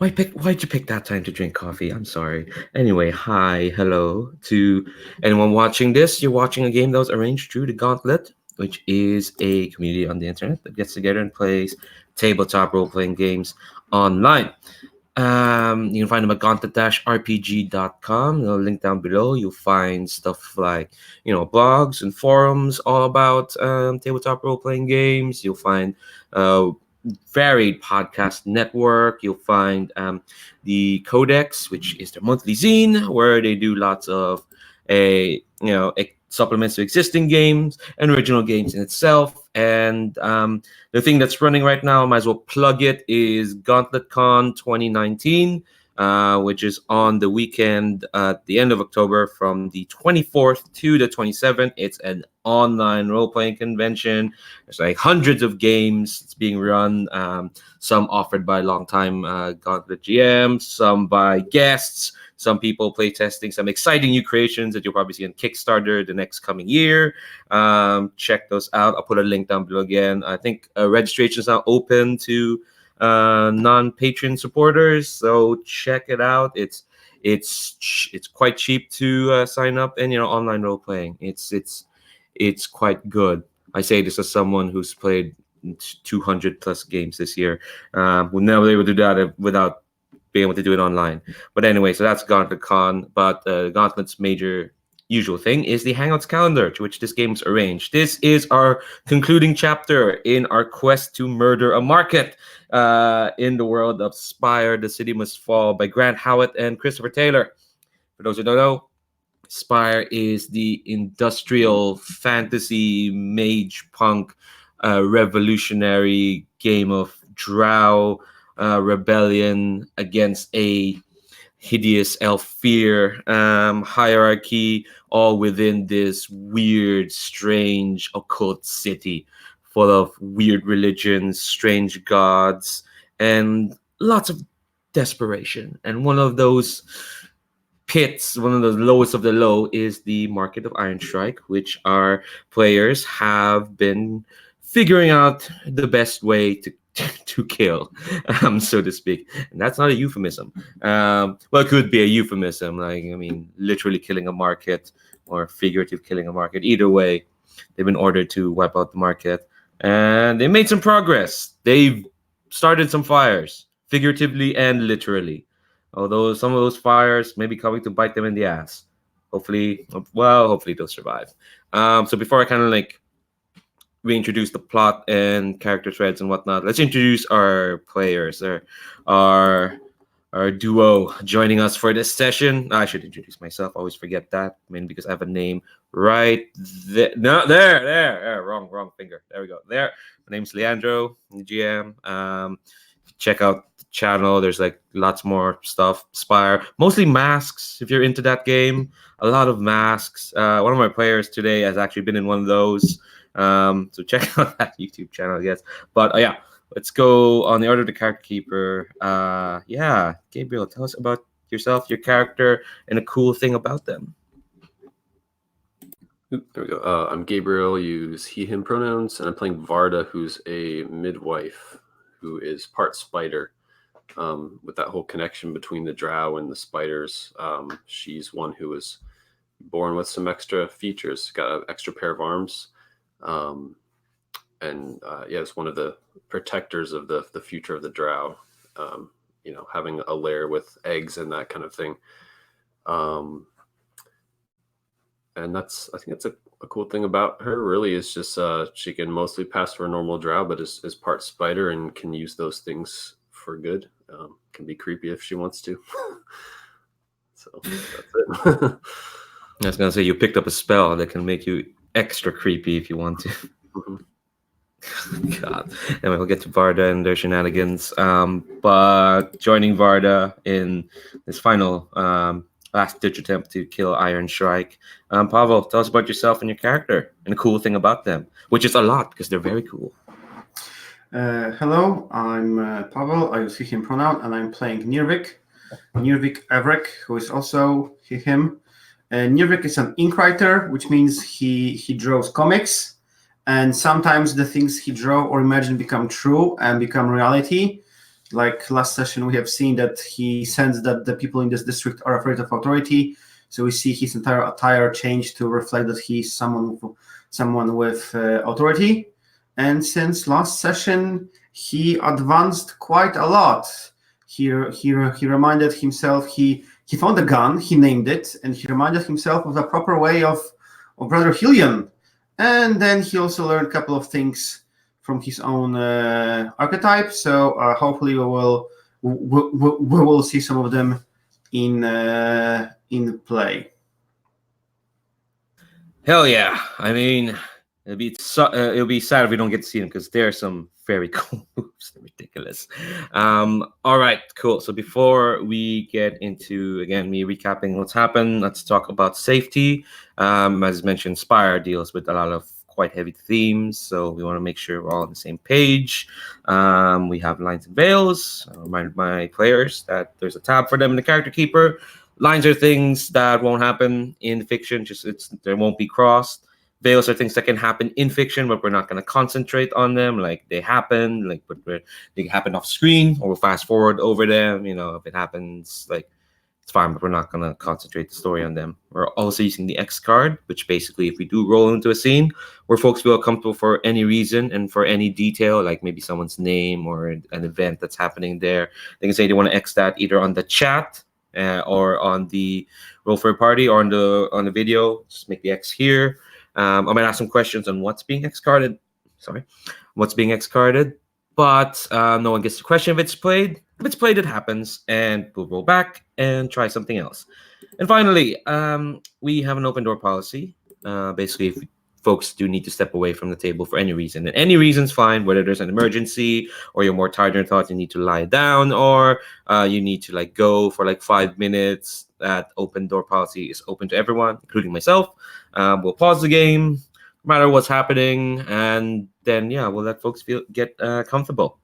Why'd you pick that time to drink coffee? I'm sorry. Anyway, hi, hello to anyone watching this. You're watching a game that was arranged through the Gauntlet, which is a community on the internet that gets together and plays tabletop role-playing games online. You can find them at gauntlet-rpg.com. The link down below. You'll find stuff like, blogs and forums all about tabletop role-playing games. You'll find uh, varied podcast network. You'll find the Codex, which is their monthly zine, where they do lots of supplements to existing games and original games in itself. And the thing that's running right now, I might as well plug it, is GauntletCon 2019, which is on the weekend at the end of October from the 24th to the 27th. It's an online role-playing convention. There's like hundreds of games. It's being run, some offered by longtime Gauntlet GMs, some by guests, some people play testing some exciting new creations that you'll probably see on Kickstarter the next coming year. Check those out. I'll put a link down below again. I think registration is now open to non-patron supporters, so check it out. It's quite cheap to sign up, and online role playing. It's quite good. I say this as someone who's played 200 plus games this year. We'll never be able to do that without being able to do it online. But anyway, so that's GauntletCon. But Gauntlet's major usual thing is the Hangouts calendar, to which this game is arranged. This is our concluding chapter in our quest to murder a market in the world of Spire, The City Must Fall by Grant Howitt and Christopher Taylor. For those who don't know, Spire is the industrial fantasy mage punk revolutionary game of drow rebellion against a hideous elf fear hierarchy, all within this weird, strange, occult city full of weird religions, strange gods, and lots of desperation. And one of those pits, one of the lowest of the low, is the market of Ironshrike, which our players have been figuring out the best way to kill, so to speak. And that's not a euphemism. Well, it could be a euphemism, literally killing a market or figurative killing a market. Either way, they've been ordered to wipe out the market, and they made some progress. They've started some fires, figuratively and literally. Although some of those fires may be coming to bite them in the ass. Hopefully they'll survive. So before I kind of reintroduce the plot and character threads and whatnot, let's introduce our players, our duo joining us for this session. I should introduce myself. I always forget that, mainly because I have a name right there. No, there. Wrong finger. There we go. There. My name's Leandro, the GM. Check out the channel. There's lots more stuff. Spire, mostly masks. If you're into that game, a lot of masks. One of my players today has actually been in one of those. So check out that YouTube channel, I guess. But yeah, let's go on the order of the character keeper. Gabriel, tell us about yourself, your character, and a cool thing about them. There we go. I'm Gabriel, use he, him pronouns, and I'm playing Varda, who's a midwife who is part spider. With that whole connection between the drow and the spiders, she's one who was born with some extra features, got an extra pair of arms. It's one of the protectors of the future of the drow, having a lair with eggs and that kind of thing. And I think that's a cool thing about her, really, is just she can mostly pass for a normal drow, but is part spider and can use those things for good. Can be creepy if she wants to. So that's it. I was gonna say, you picked up a spell that can make you extra creepy if you want to. Mm-hmm. God. Anyway, we'll get to Varda and their shenanigans. But joining Varda in this final last-ditch attempt to kill Ironshrike, Pavel, tell us about yourself and your character and the cool thing about them, which is a lot because they're very cool. Hello, I'm Pavel. I use he, him pronoun, and I'm playing Nirvic Everick, who is also he, him. Nirvic is an ink writer, which means he draws comics, and sometimes the things he draw or imagine become true and become reality. Like last session, we have seen that he sensed that the people in this district are afraid of authority. So we see his entire attire change to reflect that he's someone with authority. And since last session, he advanced quite a lot. He reminded himself he found a gun, he named it, and he reminded himself of the proper way of Brother Hillian. And then he also learned a couple of things from his own archetype. So hopefully we will see some of them in play. Hell yeah! I mean, it'll be sad if we don't get to see them because there are some very cool moves. They're ridiculous. All right, cool. So before we get into again me recapping what's happened, let's talk about safety. As mentioned, Spire deals with a lot of quite heavy themes, so we want to make sure we're all on the same page. We have lines and veils. I remind my players that there's a tab for them in the character keeper. Lines are things that won't happen in fiction, they won't be crossed. Veils are things that can happen in fiction, but we're not going to concentrate on them. Like they happen, but they happen off screen, or we'll fast forward over them. If it happens, it's fine, but we're not going to concentrate the story on them. We're also using the X card, which basically, if we do roll into a scene where folks feel comfortable for any reason and for any detail, like maybe someone's name or an event that's happening there, they can say they want to X that either on the chat or on the roll for a party or on the video. Just make the X here. I might ask some questions on what's being X carded. But no one gets to question if it's played. If it's played, it happens, and we'll roll back and try something else. And finally, we have an open door policy. Basically, if folks do need to step away from the table for any reason, and any reason's fine, whether there's an emergency or you're more tired than thought, you need to lie down, or you need to go for 5 minutes. That open door policy is open to everyone, including myself. We'll pause the game, no matter what's happening, and then we'll let folks get comfortable.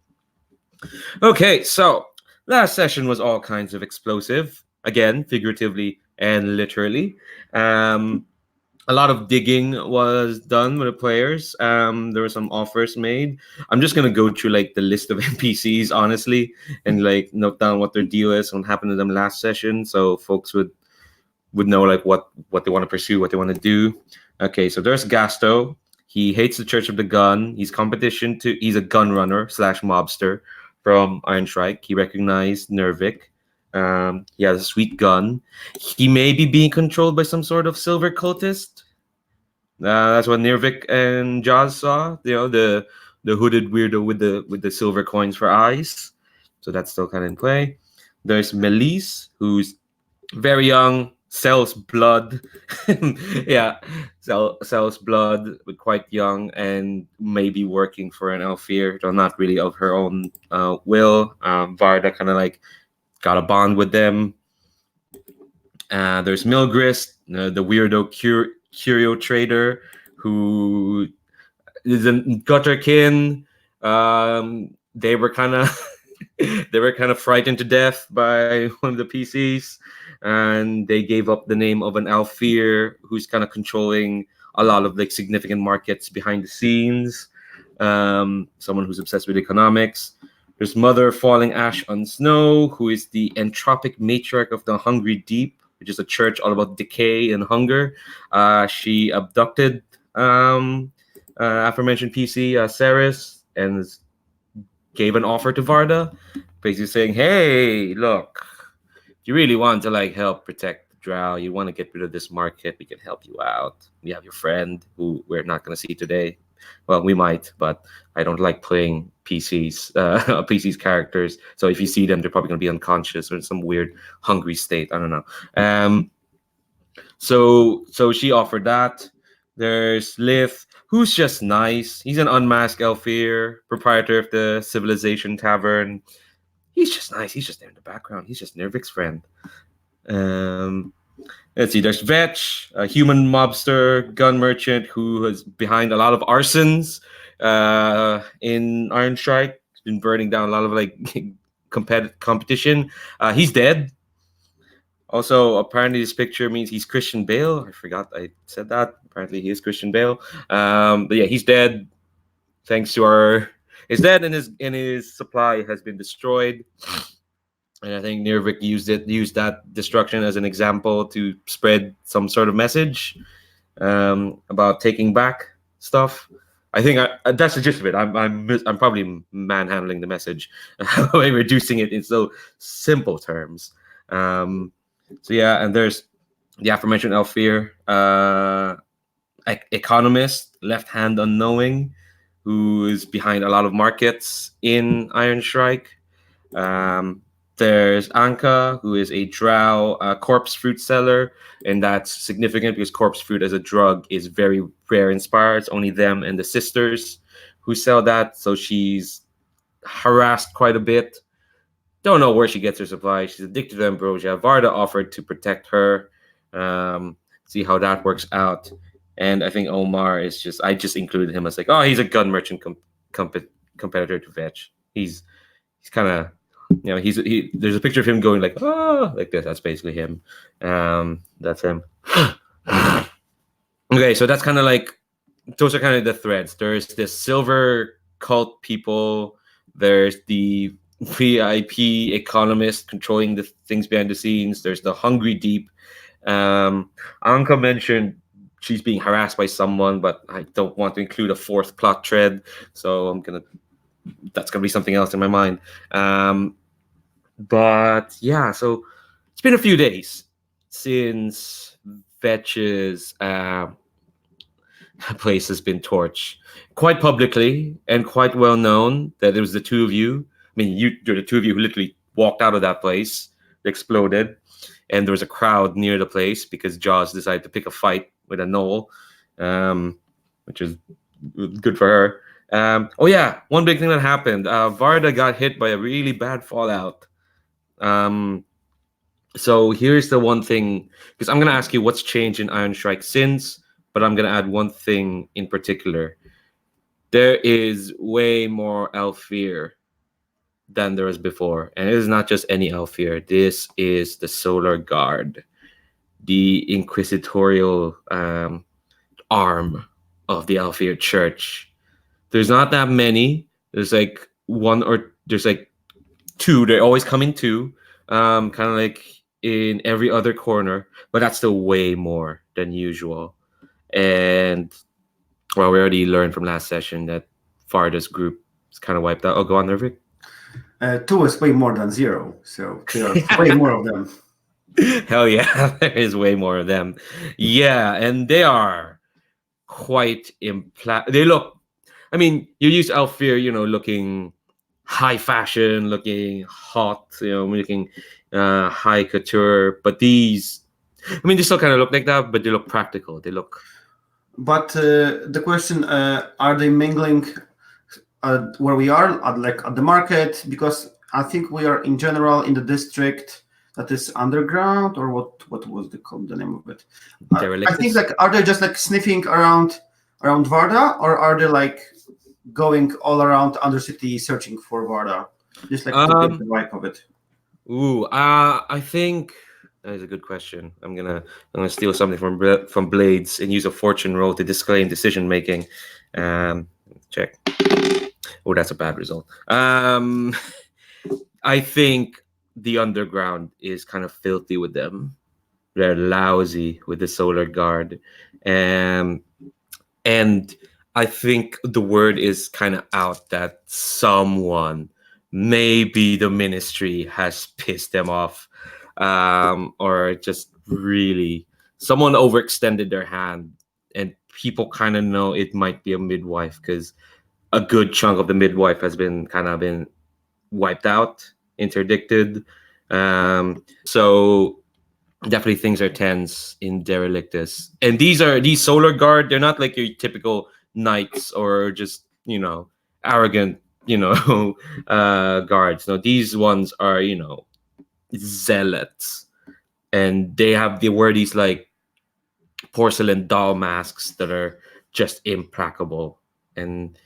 Okay, so last session was all kinds of explosive, again, figuratively and literally. A lot of digging was done with the players. There were some offers made. I'm just gonna go through the list of NPCs, honestly, and note down what their deal is, what happened to them last session, so folks would know what they want to pursue, what they want to do. Okay, so there's Gasto. He hates the Church of the Gun. He's a gun runner / mobster from Ironshrike. He recognized Nirvic. He has a sweet gun. He may be being controlled by some sort of silver cultist. That's what Nirvic and Jaws saw. The hooded weirdo with the silver coins for eyes. So that's still kind of in play. There's Melise, who's very young, sells blood. Sells blood, but quite young, and maybe working for an Elfir, though not really of her own will. Varda kind of got a bond with them. There's Milgrist, the weirdo curio trader, who is a gutterkin. They were kind of frightened to death by one of the PCs, and they gave up the name of an Alfir who's kind of controlling a lot of significant markets behind the scenes. Someone who's obsessed with economics. There's Mother Falling Ash on Snow, who is the entropic matriarch of the Hungry Deep, which is a church all about decay and hunger. She abducted aforementioned PC, Ceres, and gave an offer to Varda, basically saying, hey, look, if you really want to help protect the drow, you want to get rid of this market, we can help you out. We have your friend who we're not going to see today. Well, we might, but I don't like playing PC's characters. So if you see them, they're probably going to be unconscious or in some weird hungry state. I don't know. So she offered that. There's Lith, who's just nice. He's an unmasked Elfir, proprietor of the Civilization Tavern. He's just nice. He's just there in the background. He's just Nirvic's friend. Let's see. There's Vetch, a human mobster, gun merchant who is behind a lot of arsons in Ironshrike. He's been burning down a lot of competition. He's dead. Also, apparently this picture means he's Christian Bale. I forgot I said that. Apparently he is Christian Bale. But yeah, he's dead. Thanks to our is dead, and his supply has been destroyed. And I think Nirvic used that destruction as an example to spread some sort of message about taking back stuff. I think that's the gist of it. I'm probably manhandling the message by reducing it in so simple terms. So yeah, and there's the aforementioned Elfir, economist, left hand unknowing, who is behind a lot of markets in Ironshrike. There's Anka, who is a drow corpse fruit seller, and that's significant because corpse fruit as a drug is very rare in Spire. It's only them and the sisters who sell that, so she's harassed quite a bit. Don't know where she gets her supply. She's addicted to ambrosia. Varda offered to protect her. See how that works out. And I think Omar is I just included him as like, oh, he's a gun merchant competitor to Vetch. He's kind of, there's a picture of him going like, oh, like this. That's basically him. That's him. Okay, so that's kind of like, those are kind of the threads. There's this silver cult people. There's the VIP economist controlling the things behind the scenes. There's the hungry deep. Anka mentioned she's being harassed by someone, but I don't want to include a fourth plot thread, so that's gonna be something else in my mind. But yeah, so it's been a few days since Vetch's place has been torched quite publicly and quite well known that it was the two of you. I mean, you're the two of you who literally walked out of that place, exploded, and there was a crowd near the place because Jaws decided to pick a fight with a gnoll, which is good for her. Oh yeah, one big thing that happened. Varda got hit by a really bad fallout. So here's the one thing, because I'm going to ask you what's changed in Ironshrike since, but I'm going to add one thing in particular. There is way more Elfir than there was before. And it is not just any Elfir. This is the Solar Guard, the inquisitorial arm of the Elfir Church. There's not that many. There's like there's like two. They always come in two, kind of like in every other corner, but that's still way more than usual. And well, we already learned from last session that Varda's group is kind of wiped out. Oh, go on, Nirvic. 2 is way more than 0, so there are way more of them. Hell yeah, there is way more of them. Yeah, and they are quite they look, I mean, you're used to Elfir, looking high fashion, looking hot, looking high couture, but these, I mean, they still kind of look like that, but they look practical. They look. But the question, are they mingling where we are, at the market? Because I think we are in general in the district that is underground, or what was the name of it? I think are they just like sniffing around Varda, or are they like going all around Undercity searching for Varda? Just like to get the vibe of it. I think that is a good question. I'm gonna steal something from Blades and use a fortune roll to disclaim decision making. Check. Oh, that's a bad result. I think the underground is kind of filthy with them. They're lousy with the Solar Guard, and I think the word is kind of out that someone, maybe the ministry, has pissed them off, or just really someone overextended their hand, and people kind of know it might be a midwife because a good chunk of the midwife has been wiped out, interdicted. So definitely things are tense in Derelictus. And these Solar Guard, they're not like your typical knights or just, arrogant, guards. No, these ones are, zealots. And they wear these like porcelain doll masks that are just implacable. And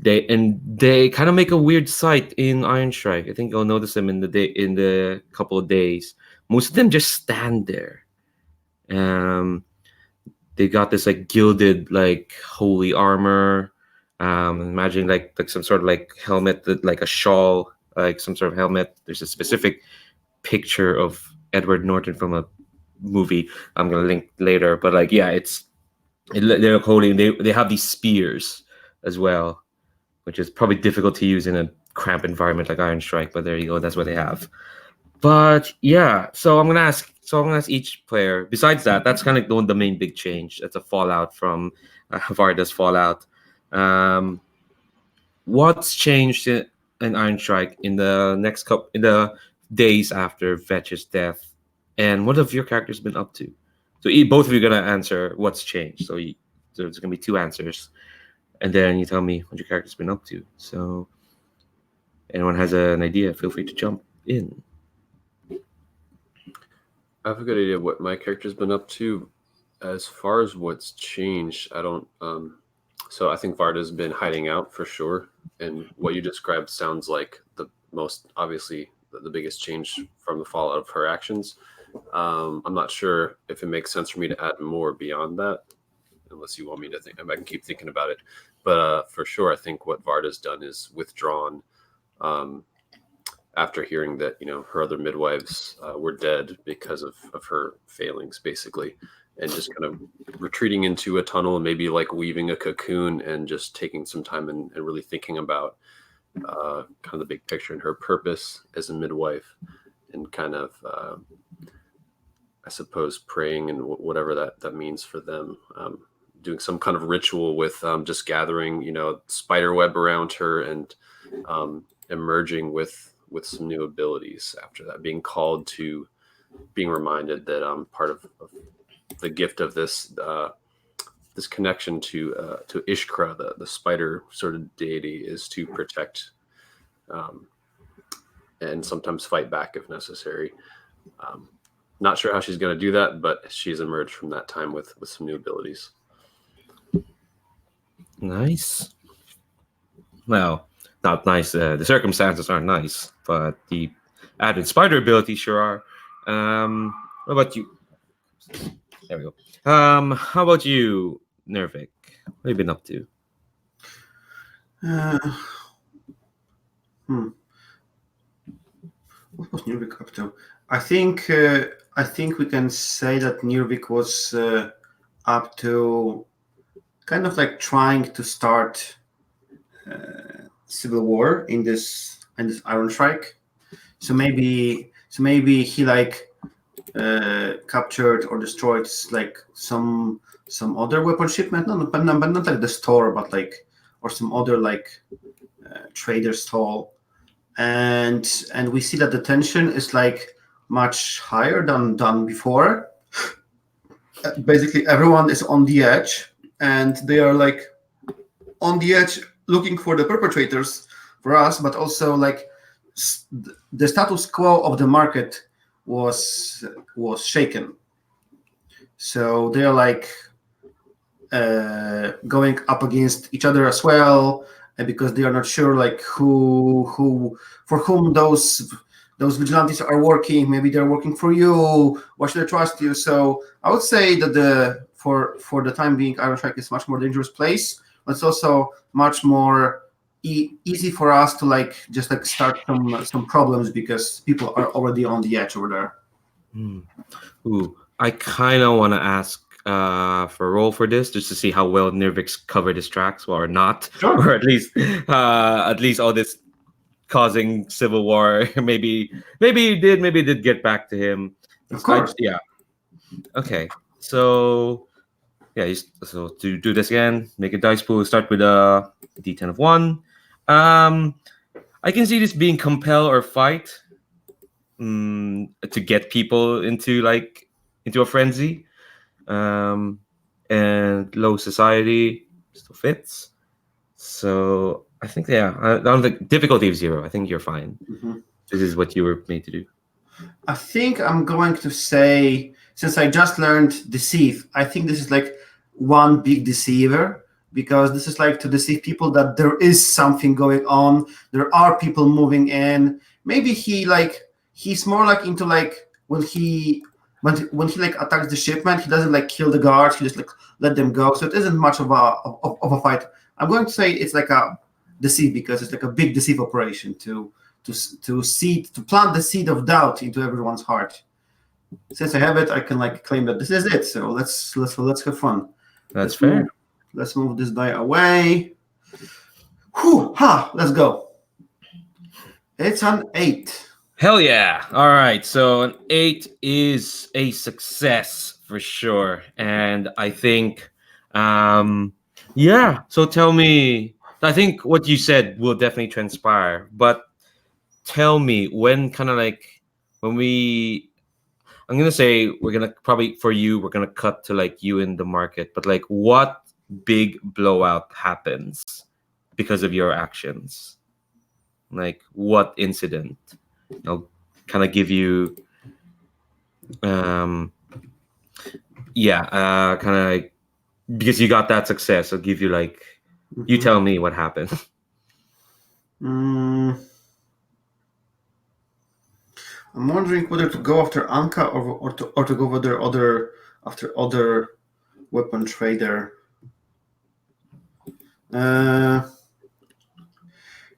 they kind of make a weird sight in Ironshrike. I think you'll notice them in the couple of days. Most of them just stand there. They got this like gilded like holy armor. Imagine like some sort of like helmet, like a shawl, like some sort of helmet. There's a specific picture of Edward Norton from a movie I'm gonna link later, but like yeah, they're holding, they have these spears as well, which is probably difficult to use in a cramped environment like Ironshrike, but there you go, that's what they have. But yeah, so I'm gonna ask each player. Besides that, that's kind of the main big change. That's a fallout from Varda's fallout. Um, what's changed in Ironshrike in the next couple in the days after Vetch's death, and what have your characters been up to? So both of you are gonna answer what's changed. So there's gonna be two answers, and then you tell me what your character's been up to. So anyone has an idea, feel free to jump in. I have a good idea of what my character's been up to. As far as what's changed, I don't. So I think Varda's been hiding out for sure, and what you described sounds like the most obviously the biggest change from the fallout of her actions. I'm not sure if it makes sense for me to add more beyond that, unless you want me to think. I can keep thinking about it, but for sure, I think what Varda's done is withdrawn. After hearing that, her other midwives were dead because of her failings, basically, and just kind of retreating into a tunnel and maybe like weaving a cocoon and just taking some time and really thinking about kind of the big picture and her purpose as a midwife, and kind of, I suppose, praying and whatever that means for them. Doing some kind of ritual with just gathering, spider web around her and emerging with some new abilities after that, being called to, being reminded that part of the gift of this this connection to Ishkra, the spider sort of deity, is to protect and sometimes fight back if necessary. Not sure how she's going to do that, but she's emerged from that time with some new abilities. Nice. Well, not nice. The circumstances aren't nice, but the added spider abilities sure are. What about you? There we go. How about you, Nirvic? What have you been up to? What was Nirvic up to? I think we can say that Nirvic was up to kind of like trying to start civil war in this Ironshrike. So maybe he like captured or destroyed like some other weapon shipment, but not like the store, but like, or some other like trader stall, and we see that the tension is like much higher than before. Basically, everyone is on the edge, and they are like on the edge looking for the perpetrators for us, but also like the status quo of the market was shaken. So they're like going up against each other as well, and because they are not sure like who for whom those vigilantes are working. Maybe they're working for you. Why should I trust you? So I would say that for the time being, Ironshrike is a much more dangerous place, but it's also much more easy for us to like just like start some problems because people are already on the edge over there. Ooh, I kind of want to ask for a roll for this just to see how well Nirvic's covered his tracks, or not, Sure. or at least all this causing civil war maybe it did get back to him. Of course. Yeah. Okay. So yeah, so to do this again, make a dice pool. Start with a D10 of 1. I can see this being compel or fight to get people into a frenzy. And low society still fits. So I think, yeah, I don't think difficulty of 0. I think you're fine. Mm-hmm. This is what you were made to do. I think I'm going to say, since I just learned deceive, I think this is like one big deceiver, because this is like to deceive people that there is something going on. There are people moving in. Maybe he's more like into like when he like attacks the shipment, he doesn't like kill the guards. He just like let them go. So it isn't much of a fight. I'm going to say it's like a deceive, because it's like a big deceive operation to plant the seed of doubt into everyone's heart. Since I have it, I can like claim that this is it. So let's have fun. That's fair. Let's move this die away. Whew, ha! Let's go. It's an 8. Hell yeah. All right. So an 8 is a success for sure. And I think, yeah. So tell me, I think what you said will definitely transpire. But tell me when I'm going to say we're going to probably, for you, we're going to cut to like you in the market. But like what big blowout happens because of your actions? Like what incident? I'll kind of give you, kind of like, because you got that success, I'll give you like, you tell me what happened. I'm wondering whether to go after Anka or to go after other weapon trader.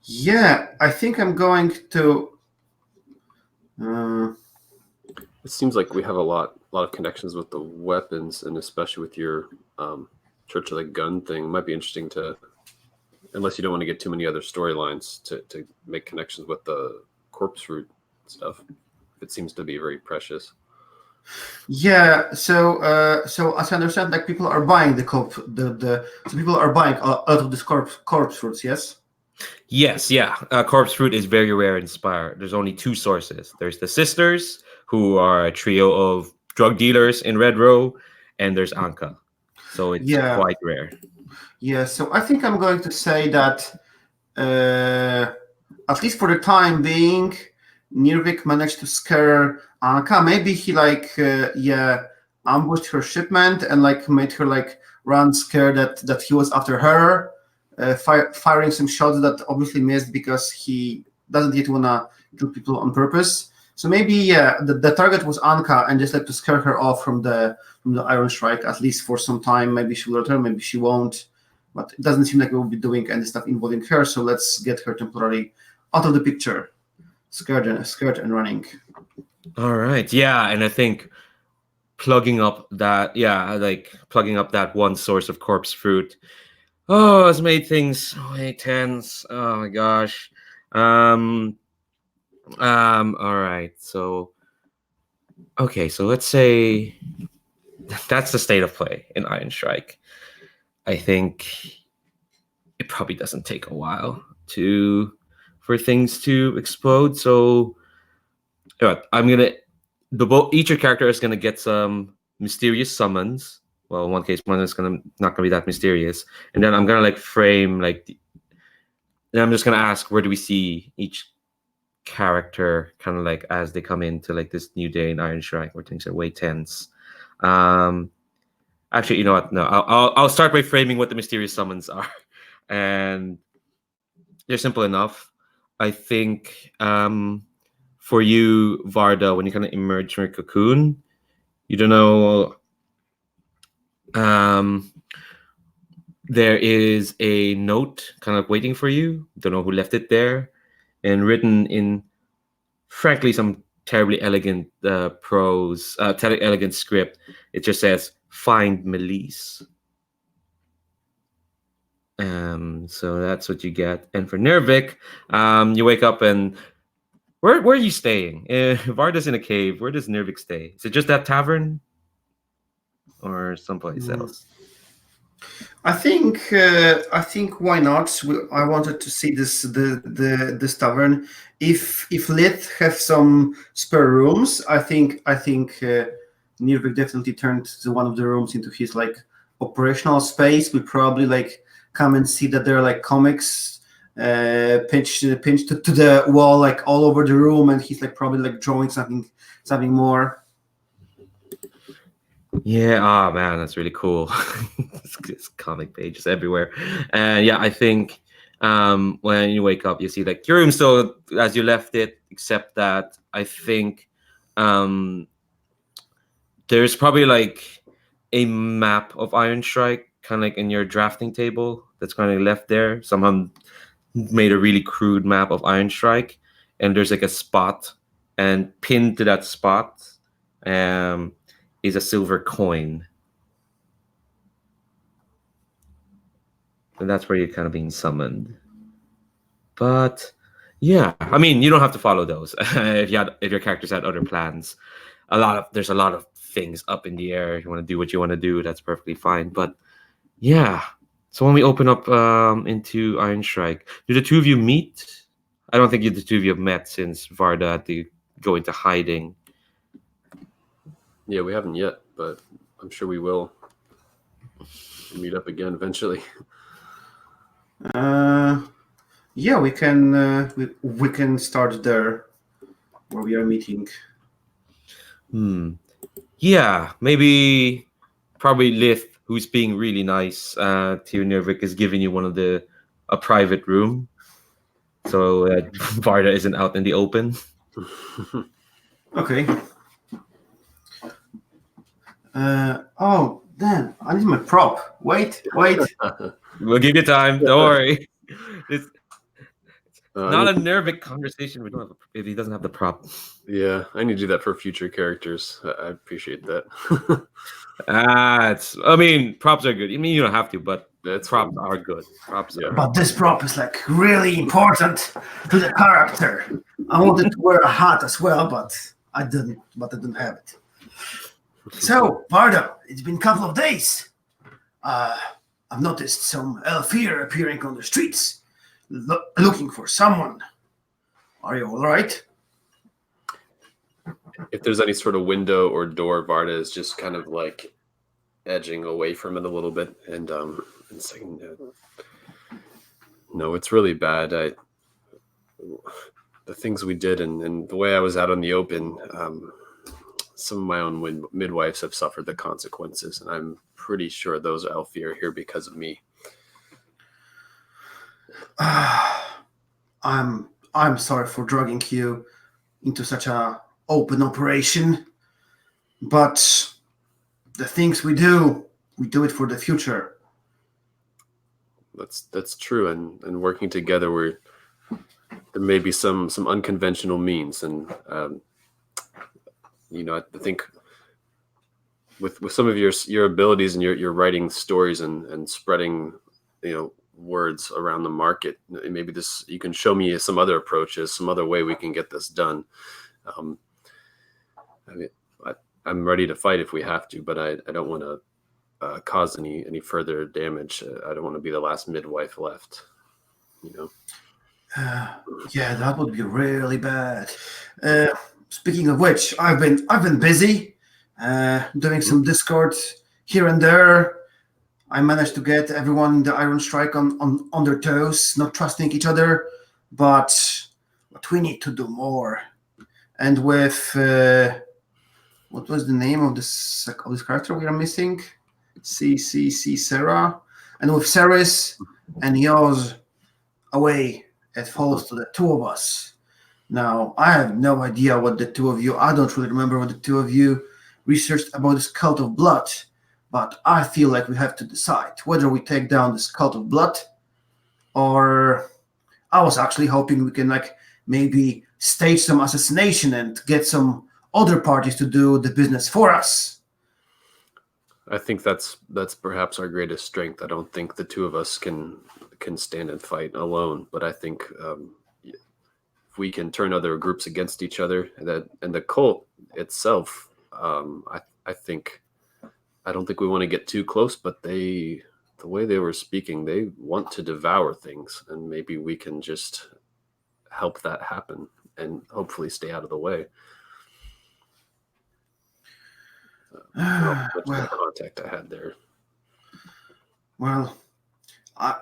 Yeah, I think I'm going to. It seems like we have a lot of connections with the weapons, and especially with your Church of the Gun thing. It might be interesting to, unless you don't want to get too many other storylines, to make connections with the corpse root stuff. It seems to be very precious. Yeah, so as I understand, like people are buying so people are buying out of this corpse roots, yes. Yes, yeah. Corpse fruit is very rare in Spire. There's only 2 sources. There's the sisters, who are a trio of drug dealers in Red Row, and there's Anka. So it's quite rare. Yeah, so I think I'm going to say that at least for the time being, Nirvic managed to scare Anka. Maybe he ambushed her shipment and like made her like run scared that he was after her. Firing some shots that obviously missed because he doesn't yet want to kill people on purpose. So maybe the target was Anka, and just like to scare her off from the Ironshrike, at least for some time. Maybe she will return, maybe she won't, but it doesn't seem like we will be doing any stuff involving her. So let's get her temporarily out of the picture, scared and running. All right, yeah, and I think plugging up that one source of corpse fruit. Oh, it's made things way tense. Oh my gosh. All right. So, okay. So let's say that's the state of play in Ironshrike. I think it probably doesn't take a while for things to explode. So, each character is gonna get some mysterious summons. Well, in one case, one is not gonna be that mysterious, and then I'm gonna like frame like, then I'm just gonna ask, where do we see each character kind of like as they come into like this new day in Ironshrike where things are way tense. Actually, you know what? No, I'll start by framing what the mysterious summons are, and they're simple enough. I think for you, Varda, when you kind of emerge from your cocoon, you don't know. There is a note kind of waiting for you. Don't know who left it there, and written in, frankly, some terribly elegant prose, elegant script. It just says, "Find Melise." So that's what you get. And for Nirvic, you wake up and where are you staying? Varda's in a cave. Where does Nirvic stay? Is it just that tavern, or someplace else? I think why not? I wanted to see this tavern. If Lith have some spare rooms, I think Nirvic definitely turned one of the rooms into his like operational space. We probably like come and see that there are like comics pinched to the wall like all over the room, and he's like probably like drawing something more. Yeah, oh man, that's really cool. It's comic pages everywhere. And yeah, I think when you wake up, you see like your room still as you left it, except that I think there's probably like a map of Ironshrike kind of like in your drafting table that's kind of left there. Someone made a really crude map of Ironshrike, and there's like a spot, and pinned to that spot is a silver coin. And that's where you're kind of being summoned. But yeah, I mean, you don't have to follow those if your characters had other plans. There's a lot of things up in the air. If you want to do what you want to do, that's perfectly fine. But yeah, so when we open up into Ironshrike, do the two of you meet? I don't think the two of you have met since Varda had to go into hiding. Yeah, we haven't yet, but I'm sure we will meet up again eventually. Yeah, we can start there where we are meeting. Yeah, probably Lith, who's being really nice to Nirvic, is giving you a private room, so Varda isn't out in the open. Okay. Oh, Dan, I need my prop. Wait. We'll give you time. Don't worry. It's not a Nirvic conversation. If he doesn't have the prop. Yeah, I need to do that for future characters. I appreciate that. Props are good. I mean, you don't have to, but props are good. But this prop is like really important to the character. I wanted to wear a hat as well, but I didn't have it. So, Varda, it's been a couple of days. I've noticed some Elfir appearing on the streets, looking for someone. Are you all right? If there's any sort of window or door, Varda is just kind of like edging away from it a little bit and saying, "No, it's really bad. The things we did and the way I was out in the open, some of my own midwives have suffered the consequences, and I'm pretty sure those Elfir are here because of me." I'm sorry for dragging you into such a open operation, but the things we do it for the future. That's true, and working together, there may be some unconventional means, and I think with some of your abilities and your writing stories and spreading words around the market, maybe you can show me some other approaches, some other way we can get this done. I'm ready to fight if we have to, but I don't want to cause any further damage. I don't want to be the last midwife left. Yeah, that would be really bad. Speaking of which, I've been busy doing some Discord here and there. I managed to get everyone in the Ironshrike on their toes, not trusting each other, but we need to do more. And with what was the name of this character we are missing? Sarah. And with Ceres and Yoz away, it falls to the two of us. Now, I have no idea what the two of you, I don't really remember what the two of you researched about this cult of blood, but I feel like we have to decide whether we take down this cult of blood, or I was actually hoping we can maybe stage some assassination and get some other parties to do the business for us. I think that's perhaps our greatest strength. I don't think the two of us can stand and fight alone, but I think if we can turn other groups against each other, and the cult itself, I don't think we want to get too close, but the way they were speaking, they want to devour things, and maybe we can just help that happen and hopefully stay out of the way. Well, contact I had there. Well,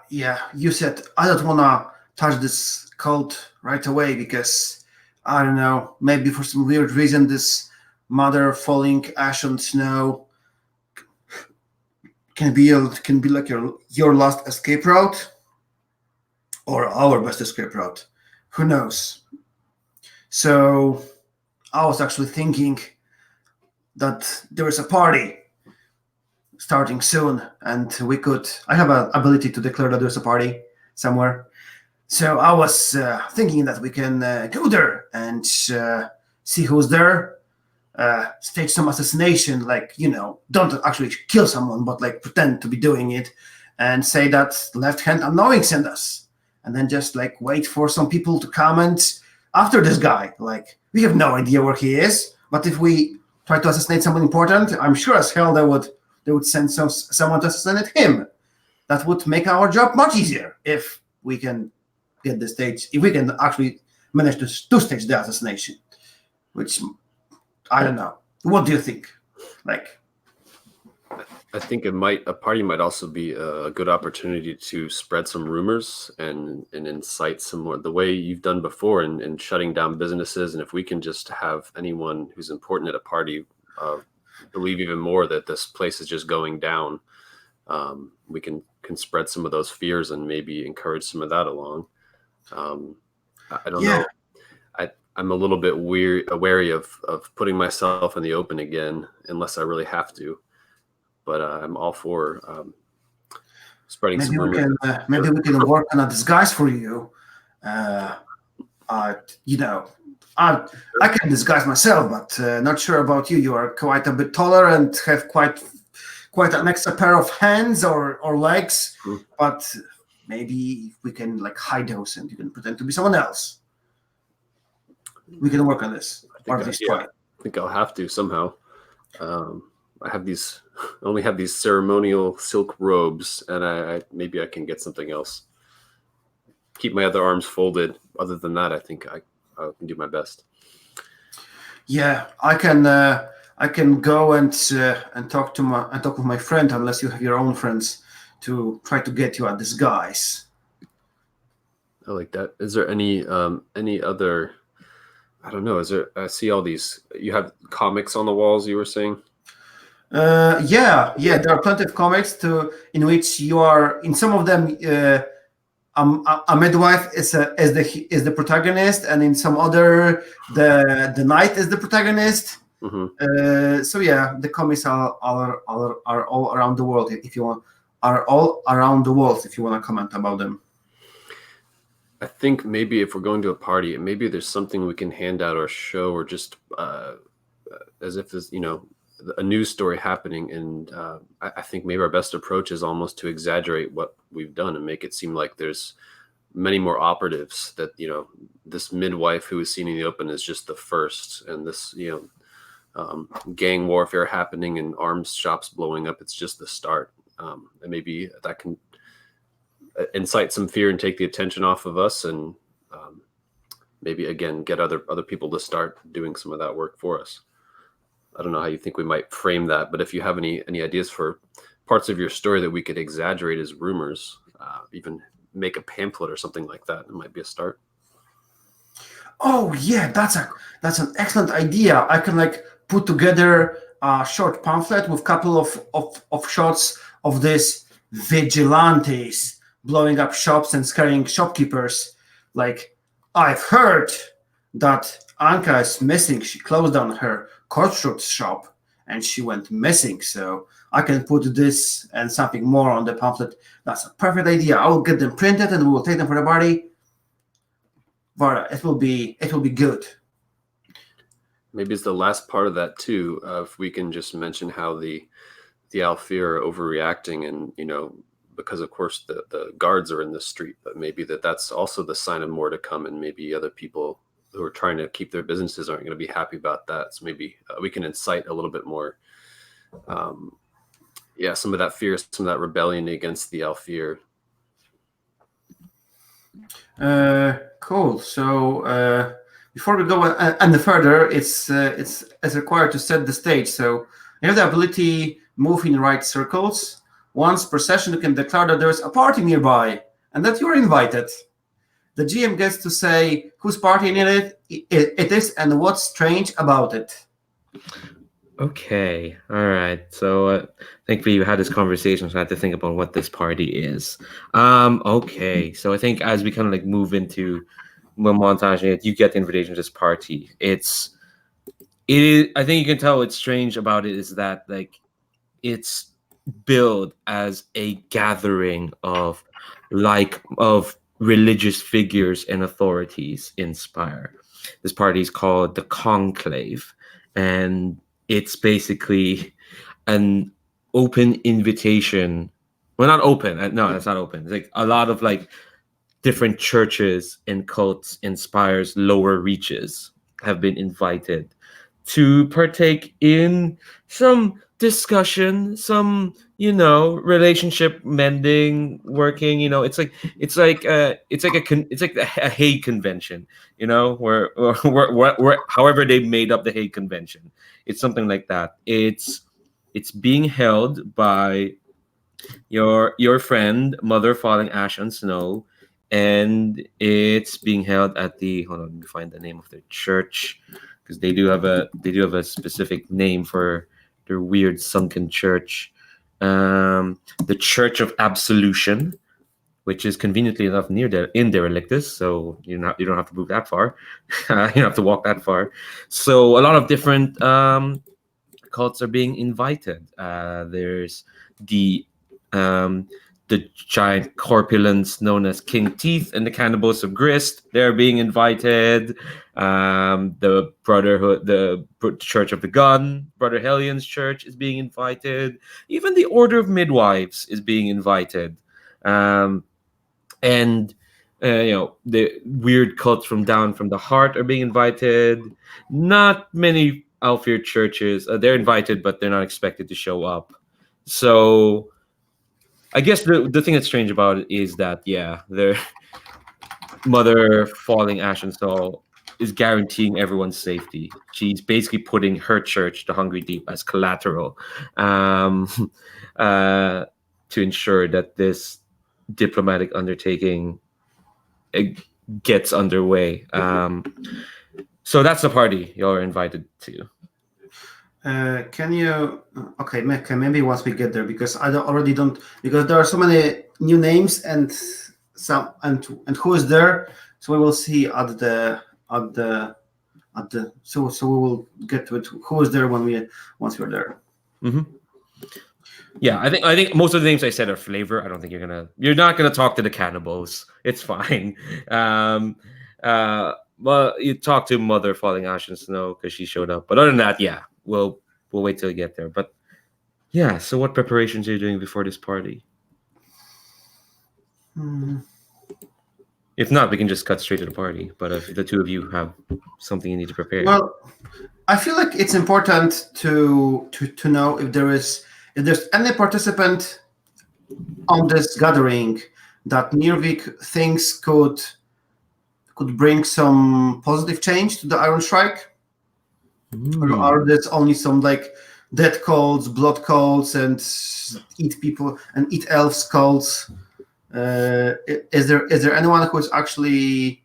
you said I don't want to touch this cult right away because I don't know, maybe for some weird reason this mother falling ash on snow can be like your last escape route, or our best escape route. Who knows? So I was actually thinking that there is a party starting soon, and I have an ability to declare that there's a party somewhere. So I was thinking that we can go there and see who's there, stage some assassination, like, don't actually kill someone, but like pretend to be doing it, and say that left hand unknowing sent us, and then just like wait for some people to come and after this guy. Like, we have no idea where he is, but if we try to assassinate someone important, I'm sure as hell they would send someone to assassinate him. That would make our job much easier if we can get the stage, if we can actually manage to stage the assassination, which I don't know. What do you think? Like, I think a party might also be a good opportunity to spread some rumors and incite some more, the way you've done before in shutting down businesses. And if we can just have anyone who's important at a party believe even more that this place is just going down, we can spread some of those fears and maybe encourage some of that along. I don't know. I'm a little bit wary of putting myself in the open again unless I really have to. But I'm all for spreading some rumors. Maybe we can work on a disguise for you. I can disguise myself, but not sure about you. You are quite a bit taller and have quite an extra pair of hands or legs. Mm. But maybe we can like hide those and you can pretend to be someone else. We can work on this. I think I'll have to somehow. I only have these ceremonial silk robes, and I maybe I can get something else. Keep my other arms folded. Other than that, I think I can do my best. Yeah, I can go and talk with my friend, unless you have your own friends, to try to get you a disguise. I like that. Is there any other? I don't know. I see all these. You have comics on the walls, you were saying? Yeah. There are plenty of comics in which you are. In some of them, a midwife is the protagonist, and in some other, the knight is the protagonist. Mm-hmm. So yeah, the comics are all around the world. If you want, if you want to comment about them. I think maybe if we're going to a party, maybe there's something we can hand out or show, or just as if there's, a news story happening. And I think maybe our best approach is almost to exaggerate what we've done and make it seem like there's many more operatives, that, this midwife who is seen in the open is just the first, and this, gang warfare happening and arms shops blowing up, it's just the start. And maybe that can incite some fear and take the attention off of us, and maybe again get other people to start doing some of that work for us. I don't know how you think we might frame that, but if you have any ideas for parts of your story that we could exaggerate as rumors, even make a pamphlet or something like that, it might be a start. Oh yeah, that's an excellent idea. I can put together a short pamphlet with a couple of shots of this vigilantes blowing up shops and scaring shopkeepers. Like, I've heard that Anka is missing. She closed down her Kortschutz shop and she went missing. So I can put this and something more on the pamphlet. That's a perfect idea. I will get them printed and we will take them for the party. Varda, it will be good. Maybe it's the last part of that too. If we can just mention how the Alfir are overreacting, and because of course the guards are in the street, but maybe that's also the sign of more to come, and maybe other people who are trying to keep their businesses aren't going to be happy about that. So maybe we can incite a little bit more, some of that fear, some of that rebellion against the Alfir. Cool. So before we go any further, it's required to set the stage. So you have the ability move in right circles. Once per session, you can declare that there's a party nearby and that you're invited. The GM gets to say whose party it is and what's strange about it. Okay. All right. So thankfully you had this conversation, so I had to think about what this party is. Okay. So I think as we kind of move into montage, you get the invitation to this party. It is. I think you can tell what's strange about it is that it's billed as a gathering of religious figures and authorities in Spire. This party is called the Conclave, and it's basically an open invitation. Well, not open. No, that's not open. It's like a lot of like different churches and cults in Spire's lower reaches have been invited to partake in some discussion, some relationship mending, working. It's like a Hague Convention. Where however they made up the Hague Convention, it's something like that. It's being held by your friend Mother Falling Ash and Snow, and it's being held at the hold on, let me find the name of their church, because they do have a specific name for their weird sunken church. The Church of Absolution, which is conveniently enough near there in Derelictus, so you don't have to move that far. You don't have to walk that far. So a lot of different cults are being invited. There's the giant corpulents known as King Teeth and the Cannibals of Grist. They're being invited. The Brotherhood, the Church of the Gun, Brother Helion's church is being invited. Even the Order of Midwives is being invited. And the weird cults from down from the heart are being invited. Not many Alfear churches. They're invited, but they're not expected to show up. So I guess the thing that's strange about it is that, their Mother Falling Ash and Soul is guaranteeing everyone's safety. She's basically putting her church, the Hungry Deep, as collateral to ensure that this diplomatic undertaking gets underway. So that's the party you're invited to. Can you? Okay, maybe once we get there, because because there are so many new names and who is there. So we will see at the so we will get to it. Who is there once we're there. Mm-hmm. Yeah, I think most of the names I said are flavor. I don't think you're not gonna talk to the cannibals. It's fine. Well, you talk to Mother Falling Ash and Snow because she showed up. But other than that, we'll wait till we get there. But so what preparations are you doing before this party? If not, we can just cut straight to the party. But if the two of you have something you need to prepare. Well, I feel like it's important to know if there's any participant on this gathering that Nirvic thinks could bring some positive change to the Ironshrike. Or are there only some like dead cults, blood cults, and eat people and eat elves cults? Is there anyone who is actually,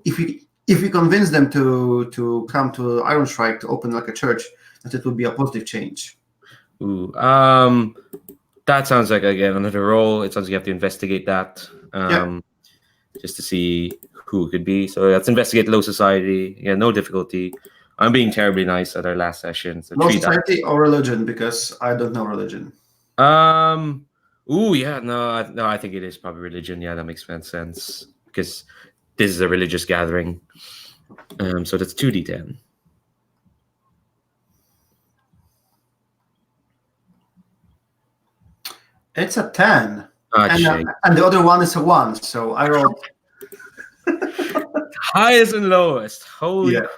if we convince them to come to Ironshrike to open like a church, that it would be a positive change? Ooh, that sounds like, again, another role. It sounds like you have to investigate that, just to see who it could be. So let's investigate low society. Yeah, no difficulty. I'm being terribly nice at our last session. So low society or religion, because I don't know religion. Ooh, yeah, no, I think it is probably religion. Yeah, that makes sense because this is a religious gathering. So that's 2d10. It's a 10. And the other one is a 1. So I rolled highest and lowest. Holy crap.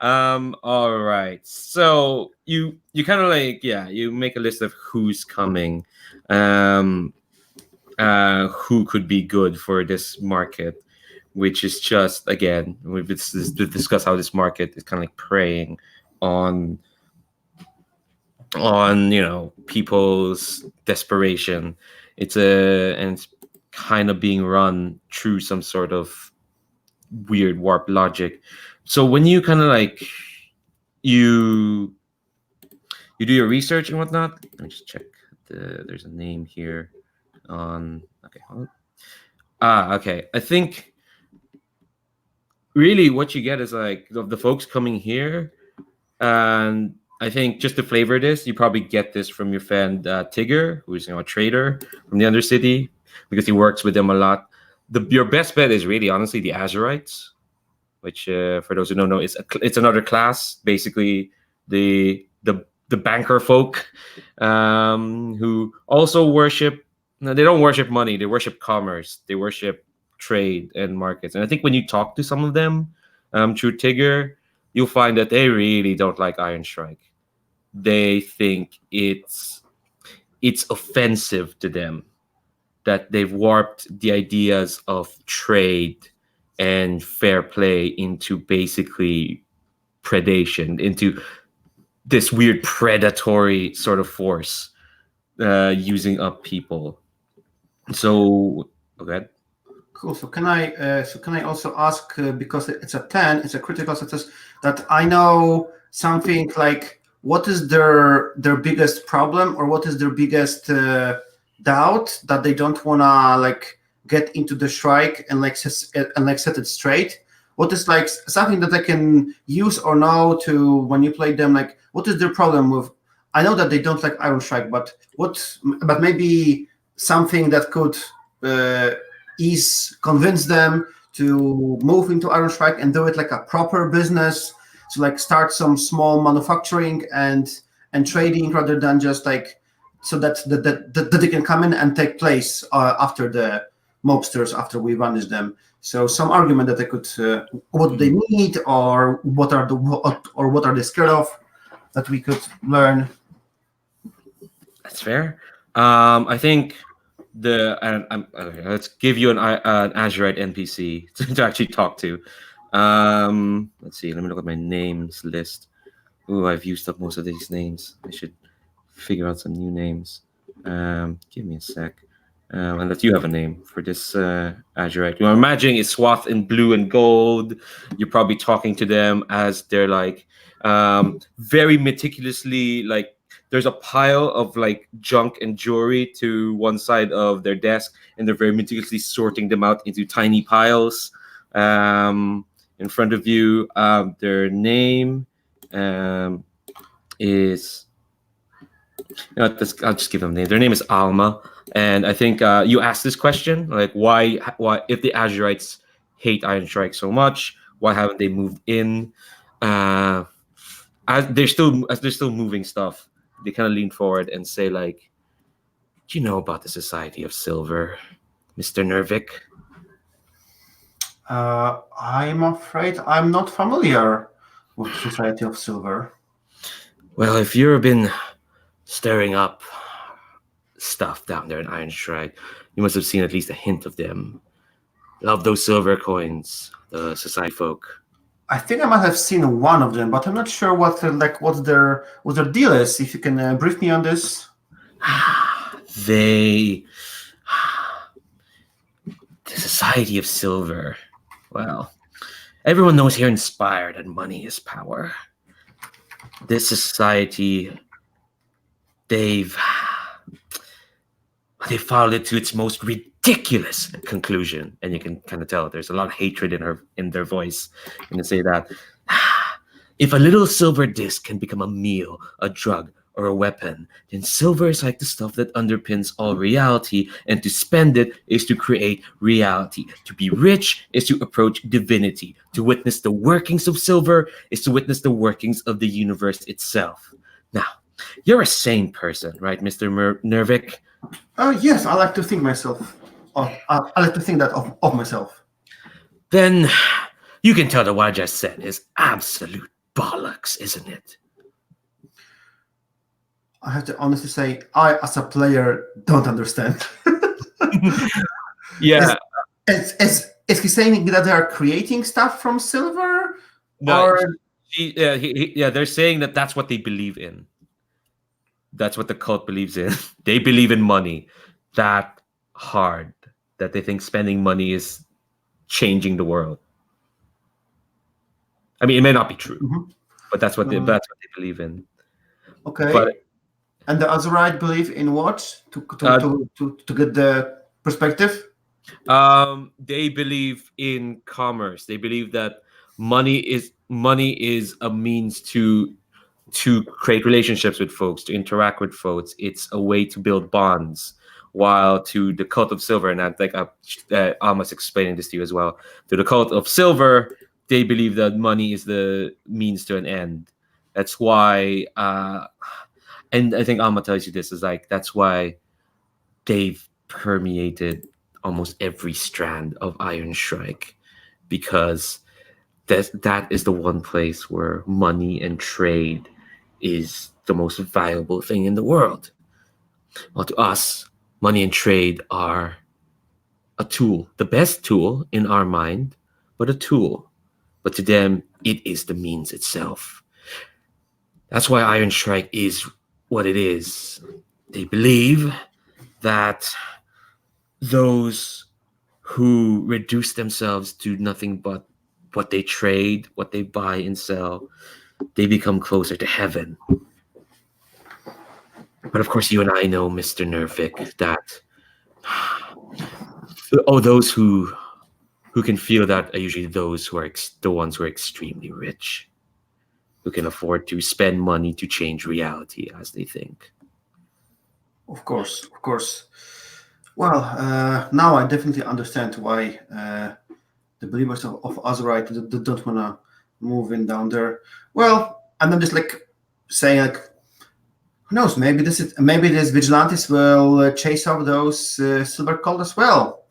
All right. So you kind of like, you make a list of who's coming, who could be good for this market, which is just, again, we've discussed how this market is kind of like preying on people's desperation. It's kind of being run through some sort of weird warp logic. So when you kind of like you do your research and whatnot, let me just check. There's a name here on. Okay, hold on. Okay. I think really what you get is like the folks coming here, and I think just to flavor this, you probably get this from your friend Tigger, who's a trader from the Undercity, because he works with them a lot. Your best bet is really, honestly, the Azurites, which, for those who don't know, it's another class, basically the banker folk, who also worship. No, they don't worship money; they worship commerce. They worship trade and markets. And I think when you talk to some of them, through Tigger, you'll find that they really don't like Ironshrike. They think it's offensive to them that they've warped the ideas of trade and fair play into basically predation, into this weird predatory sort of force, using up people. So, okay. Cool. So can I also ask, because it's a 10, it's a critical success, that I know something like what is their biggest problem, or what is their biggest doubt that they don't wanna like get into the Shrike and set it straight? What is like something that I can use or know to when you play them? Like, what is their problem with? I know that they don't like Ironshrike, but maybe something that could convince them to move into Ironshrike and do it like a proper business. So like start some small manufacturing and trading, rather than just like so that they can come in and take place after the mobsters, after we vanish them. So some argument that they could, what they need, or what are they scared of, that we could learn. That's fair. I think okay, let's give you an Azurite NPC to actually talk to. Let's see. Let me look at my names list. Ooh, I've used up most of these names. I should figure out some new names. Give me a sec. And that you have a name for this Azurite. I'm imagining it's swathed in blue and gold. You're probably talking to them as they're like very meticulously, like there's a pile of like junk and jewelry to one side of their desk, and they're very meticulously sorting them out into tiny piles in front of you. Their name is, I'll just give them a name. Their name is Alma. And I think you asked this question, like why if the Azurites hate Ironshrike so much, why haven't they moved in? As they're still moving stuff, they kind of lean forward and say, like, do you know about the Society of Silver, Mr. Nirvic? I'm afraid I'm not familiar with the Society of Silver. Well, if you've been stirring up stuff down there in Ironshrike, you must have seen at least a hint of them. Love those silver coins, the Society folk. I think I might have seen one of them, but I'm not sure what their deal is. If you can brief me on this. The Society of Silver. Well, everyone knows here in Spire that money is power. This society, they've followed it to its most ridiculous conclusion, and you can kind of tell there's a lot of hatred in their voice. And they say that if a little silver disc can become a meal, a drug, or a weapon, then silver is like the stuff that underpins all reality, and to spend it is to create reality. To be rich is to approach divinity. To witness the workings of silver is to witness the workings of the universe itself. Now, you're a sane person, right, Mr. Nirvic? Yes, I like to think myself. I like to think that of myself. Then you can tell that what I just said is absolute bollocks, isn't it? I have to honestly say, I, as a player, don't understand. Yeah. Is he saying that they are creating stuff from silver? No, or... they're saying that that's what they believe in. That's what the cult believes in. They believe in money that hard, that they think spending money is changing the world. I mean, it may not be true, but that's what they believe in. Okay. And the Azurite believe in what? To get the perspective? They believe in commerce. They believe that money is a means to to create relationships with folks, to interact with folks. It's a way to build bonds. While to the cult of silver, and I think I almost explaining this to you as well, to the cult of silver, they believe that money is the means to an end. That's why, and I think Alma tells you this, is like, that's why they've permeated almost every strand of Ironshrike, because that is the one place where money and trade is the most valuable thing in the world. Well, to us, money and trade are a tool, the best tool in our mind, but a tool. But to them, it is the means itself. That's why Ironshrike is what it is. They believe that those who reduce themselves to nothing but what they trade, what they buy and sell, they become closer to heaven. But of course, you and I know, Mr. Nirvic, that those who can feel that are usually those who are the ones who are extremely rich, who can afford to spend money to change reality as they think. Of course. Well, now I definitely understand why the believers of Azurite don't want to move in down there. Well, and I'm just like saying, like, who knows? Maybe these vigilantes will chase off those silver cult as well.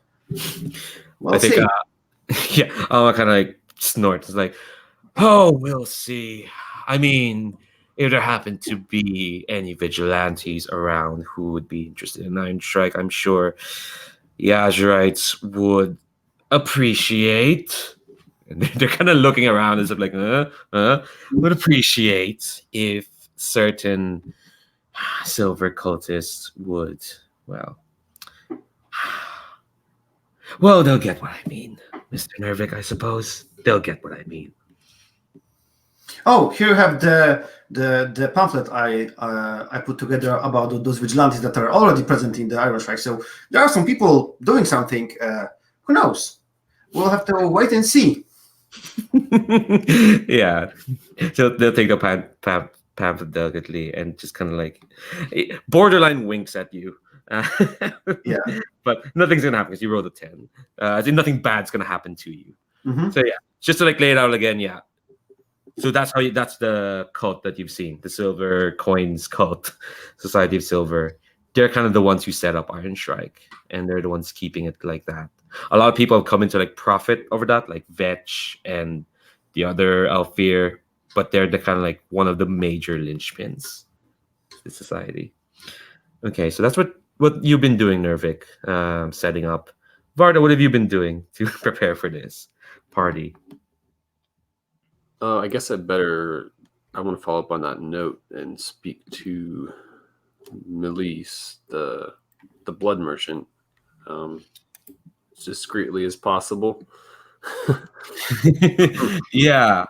I think, yeah, I'll kind of like snort. It's like, oh, we'll see. I mean, if there happen to be any vigilantes around who would be interested in Ironshrike, I'm sure the Azurites would appreciate. And they're kind of looking around as if like, would appreciate if certain silver cultists would, well, they'll get what I mean, Mr. Nirvic, I suppose. They'll get what I mean. Oh, here you have the pamphlet I put together about those vigilantes that are already present in the Ironshrike. So there are some people doing something. Who knows? We'll have to wait and see. Yeah. So they'll take the pamphlet delicately and just kind of like borderline winks at you. Yeah. But nothing's going to happen because you rolled a 10. I think nothing bad's going to happen to you. Mm-hmm. So yeah, just to like lay it out again, yeah. So that's the cult that you've seen, the Silver Coins cult, Society of Silver. They're kind of the ones who set up Ironshrike, and they're the ones keeping it like that. A lot of people have come into like profit over that, like Vetch and the other Alfir, but they're the kind of like one of the major linchpins of the society. Okay, so that's what you've been doing, Nirvic, setting up. Varda, what have you been doing to prepare for this party? I guess I want to follow up on that note and speak to Melise, the blood merchant, as discreetly as possible. Yeah.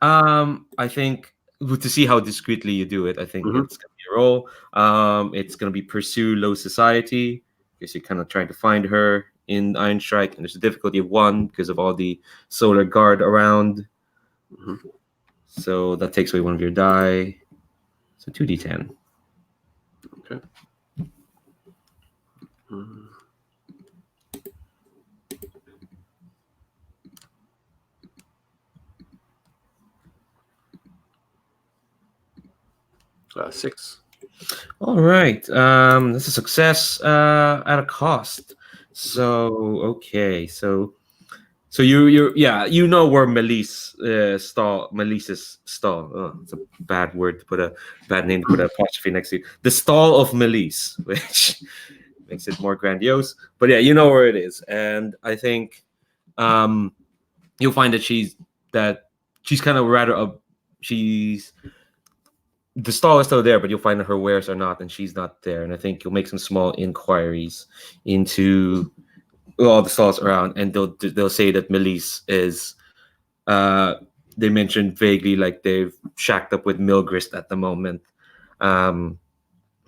I think to see how discreetly you do it, I think it's gonna be a roll. It's gonna be pursue low society, because you're kind of trying to find her in Ironshrike, and there's a difficulty of 1 because of all the solar guard around. Mm-hmm. So that takes away 1 of your die. So 2d10. Okay. 6. All right. That's a success at a cost. So okay. So you know where Melise's stall. Oh, it's a bad word to put a bad name to put an apostrophe next to. The stall of Melise, which makes it more grandiose. But yeah, you know where it is, and I think you'll find that she's kind of rather she's. The stall is still there, but you'll find that her wares are not, and she's not there. And I think you'll make some small inquiries into all the stalls around, and they'll say that Melise is. They mentioned vaguely like they've shacked up with Milgrist at the moment.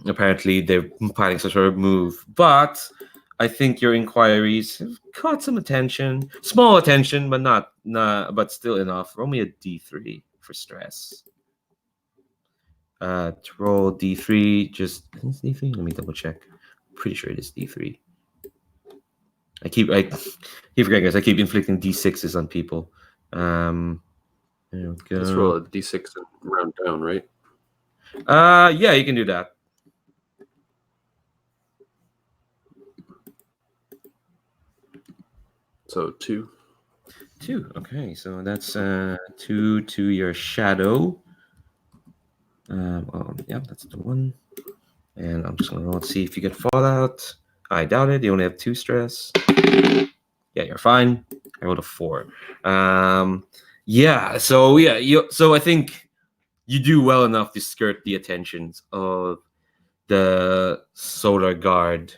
Apparently, they're planning some sort of move, but I think your inquiries have caught some attention, small attention, but but still enough. Roll me a D3 for stress. to roll D3. Just is D3. Let me double check. Pretty sure it is D3. I keep forgetting, guys. I keep inflicting D6s on people. There we go. Let's roll a D6 and round down, right? Yeah, you can do that. So 2. 2. Okay, so that's 2 to your shadow. Yeah, that's the one. And I'm just gonna roll and see if you get fallout. I doubt it. You only have 2 stress. Yeah, you're fine. I rolled a 4. Yeah. So So I think you do well enough to skirt the attentions of the Solar Guard,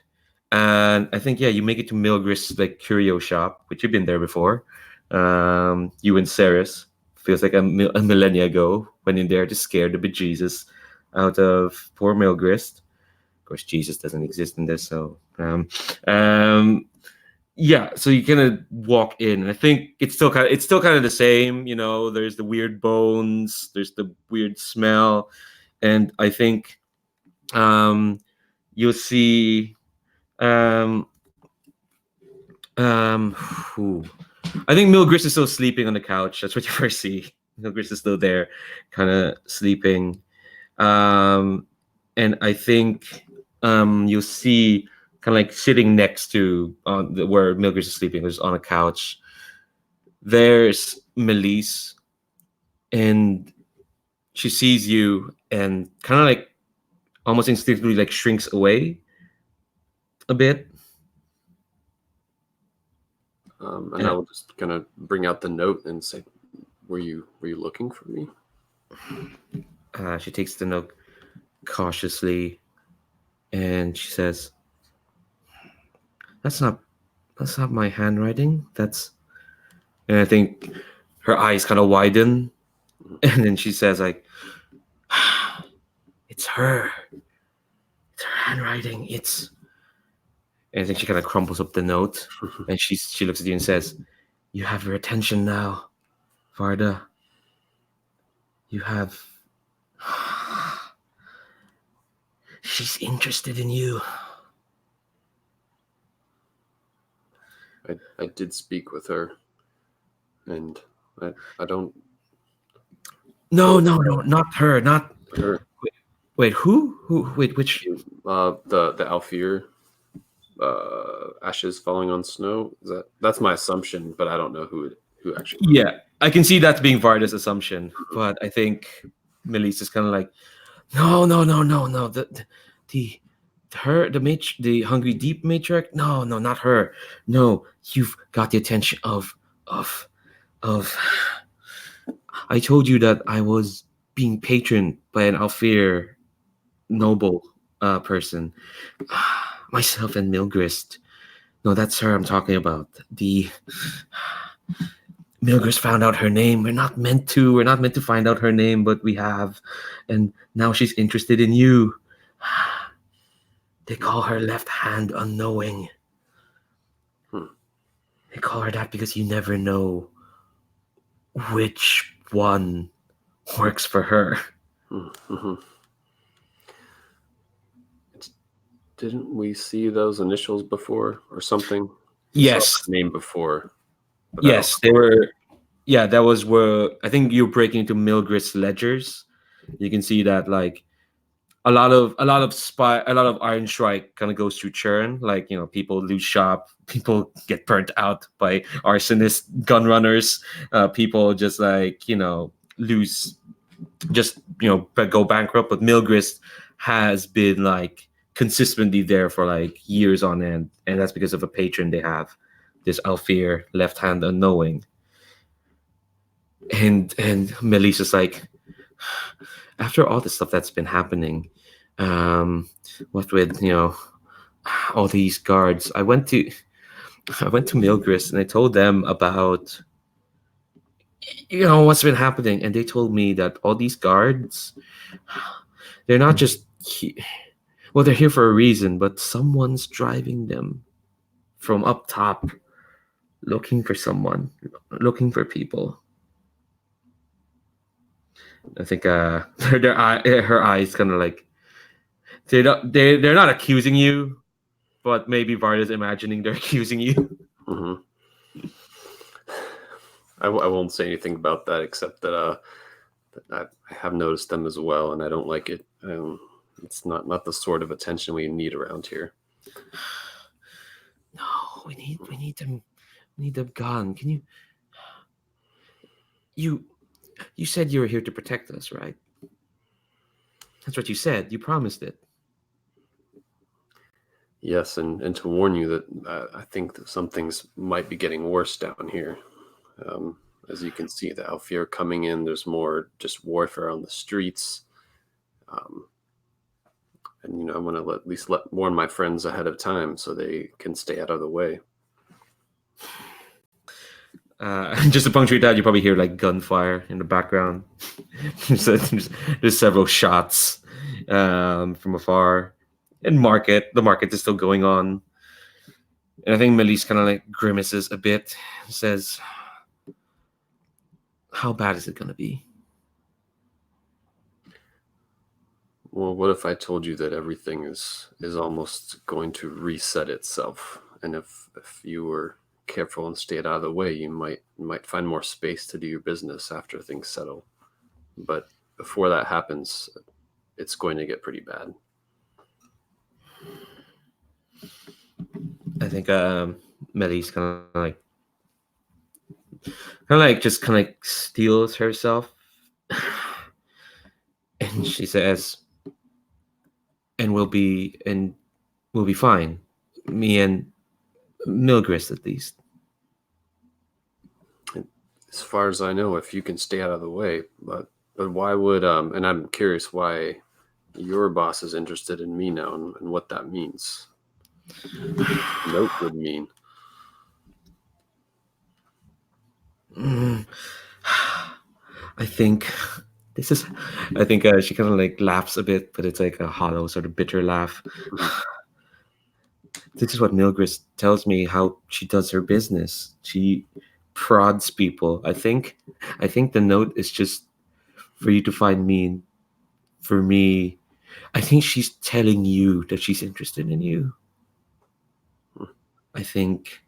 and I think you make it to Milgrist's like curio shop, which you've been there before. You and Ceres, feels like a millennia ago, went in there to scare the bejesus out of poor Milgrist. Of course, Jesus doesn't exist in this, so yeah. So you kind of walk in, and I think it's still kind of the same. There's the weird bones, there's the weird smell, and I think you'll see who I think Milgrist is still sleeping on the couch. That's what you first see. Milgrist is still there, kind of sleeping. And I think you'll see kind of like sitting next to where Milgrist is sleeping, was on a couch. There's Melise, and she sees you and kind of like almost instinctively like shrinks away a bit. And I will just kind of bring out the note and say, "Were you looking for me?" She takes the note cautiously, and she says, "That's not my handwriting. And I think her eyes kind of widen, and then she says, like, "It's her. It's her handwriting. It's." And I think she kind of crumples up the note, and she looks at you and says, "You have her attention now, Varda. You have. She's interested in you." I did speak with her, and I don't. No, not her. Not her. Wait, who? Wait, which? The Alfir. Ashes falling on snow. That's my assumption, but I don't know who actually. Yeah, I can see that being Varda's assumption, but I think Melise is kind of like, no. The Hungry Deep matriarch. No, not her. No, you've got the attention of. I told you that I was being patroned by an Alfir noble person. Myself and Milgrist. No, that's her I'm talking about. The Milgrist found out her name. We're not meant to find out her name, but we have. And now she's interested in you. They call her Left Hand Unknowing. They call her that because you never know which one works for her. Mm-hmm. Didn't we see those initials before or something? Yes. Name before. Yes, they were. Yeah, that was where I think you're breaking into Milgrist's ledgers. You can see that like a lot of Ironshrike kind of goes through churn. Like, people lose shop, people get burnt out by arsonist gun runners. People just lose, go bankrupt. But Milgrist has been like consistently there for like years on end, and that's because of a patron they have, this Alfir Left Hand Unknowing. And Melissa's like, after all the stuff that's been happening, what with all these guards, I went to Milgrist and I told them about what's been happening, and they told me that all these guards, they're not just they're here for a reason, but someone's driving them from up top, looking for people. I think her eyes kind of like they're not accusing you, but maybe Varda's imagining they're accusing you. Mm-hmm. I won't say anything about that except that I have noticed them as well, and I don't like it. It's not the sort of attention we need around here. No, we need them. We need them gone. Can you said you were here to protect us, right? That's what you said. You promised it. Yes, and to warn you that I think that some things might be getting worse down here. As you can see, the Alfir coming in, there's more just warfare on the streets. And I want to at least warn my friends ahead of time so they can stay out of the way. Just to punctuate that, you probably hear like gunfire in the background. there's several shots from afar. And the market is still going on. And I think Melis kind of like grimaces a bit, says, "How bad is it going to be?" Well, what if I told you that everything is almost going to reset itself, and if you were careful and stayed out of the way, you might find more space to do your business after things settle. But before that happens, it's going to get pretty bad. I think Melis kind of like steals herself, and she says, "And we'll be fine. Me and Milgrist, at least." As far as I know, if you can stay out of the way, but why would and I'm curious why your boss is interested in me now and what that means. Note would mean. I think she kind of like laughs a bit, but it's like a hollow, sort of bitter laugh. This is what Milgrist tells me how she does her business. She prods people. I think the note is just for you to find me. For me, I think she's telling you that she's interested in you. I think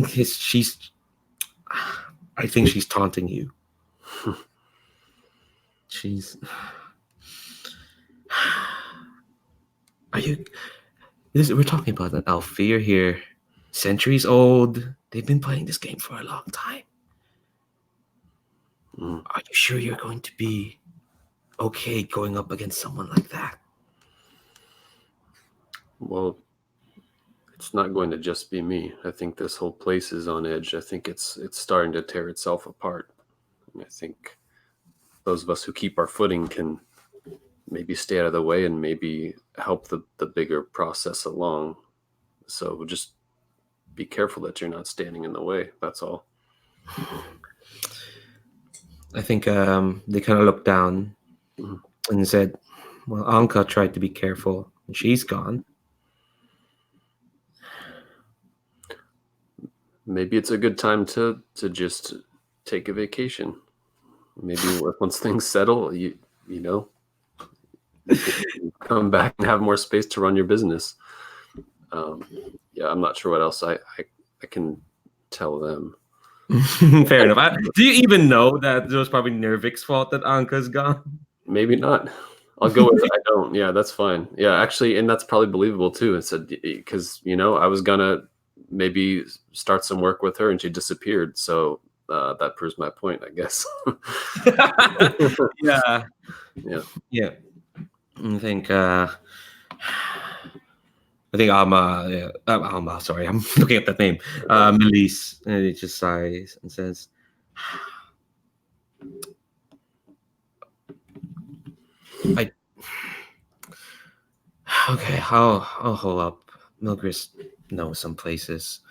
she's taunting you. We're talking about an Alfir here, centuries old. They've been playing this game for a long time. Are you sure you're going to be okay going up against someone like that? Well, it's not going to just be me. I think this whole place is on edge. I think it's starting to tear itself apart. And I think those of us who keep our footing can maybe stay out of the way and maybe help the bigger process along. So just be careful that you're not standing in the way. That's all. I think they kind of looked down and said, "Well, Anka tried to be careful, and she's gone." Maybe it's a good time to just take a vacation. Maybe once things settle, you come back and have more space to run your business. Yeah, I'm not sure what else I can tell them. Fair enough. Do you even know that it was probably Nirvic's fault that Anka's gone? Maybe not. I'll go with it. I don't. Yeah, that's fine. Yeah, actually, and that's probably believable too. It said because I was gonna maybe start some work with her and she disappeared. So that proves my point, I guess. Yeah. I think Alma. Yeah, Alma. Sorry, I'm looking at that name. Melis, and it just sighs and says, "Okay, I'll hold up. Milgrist knows some places.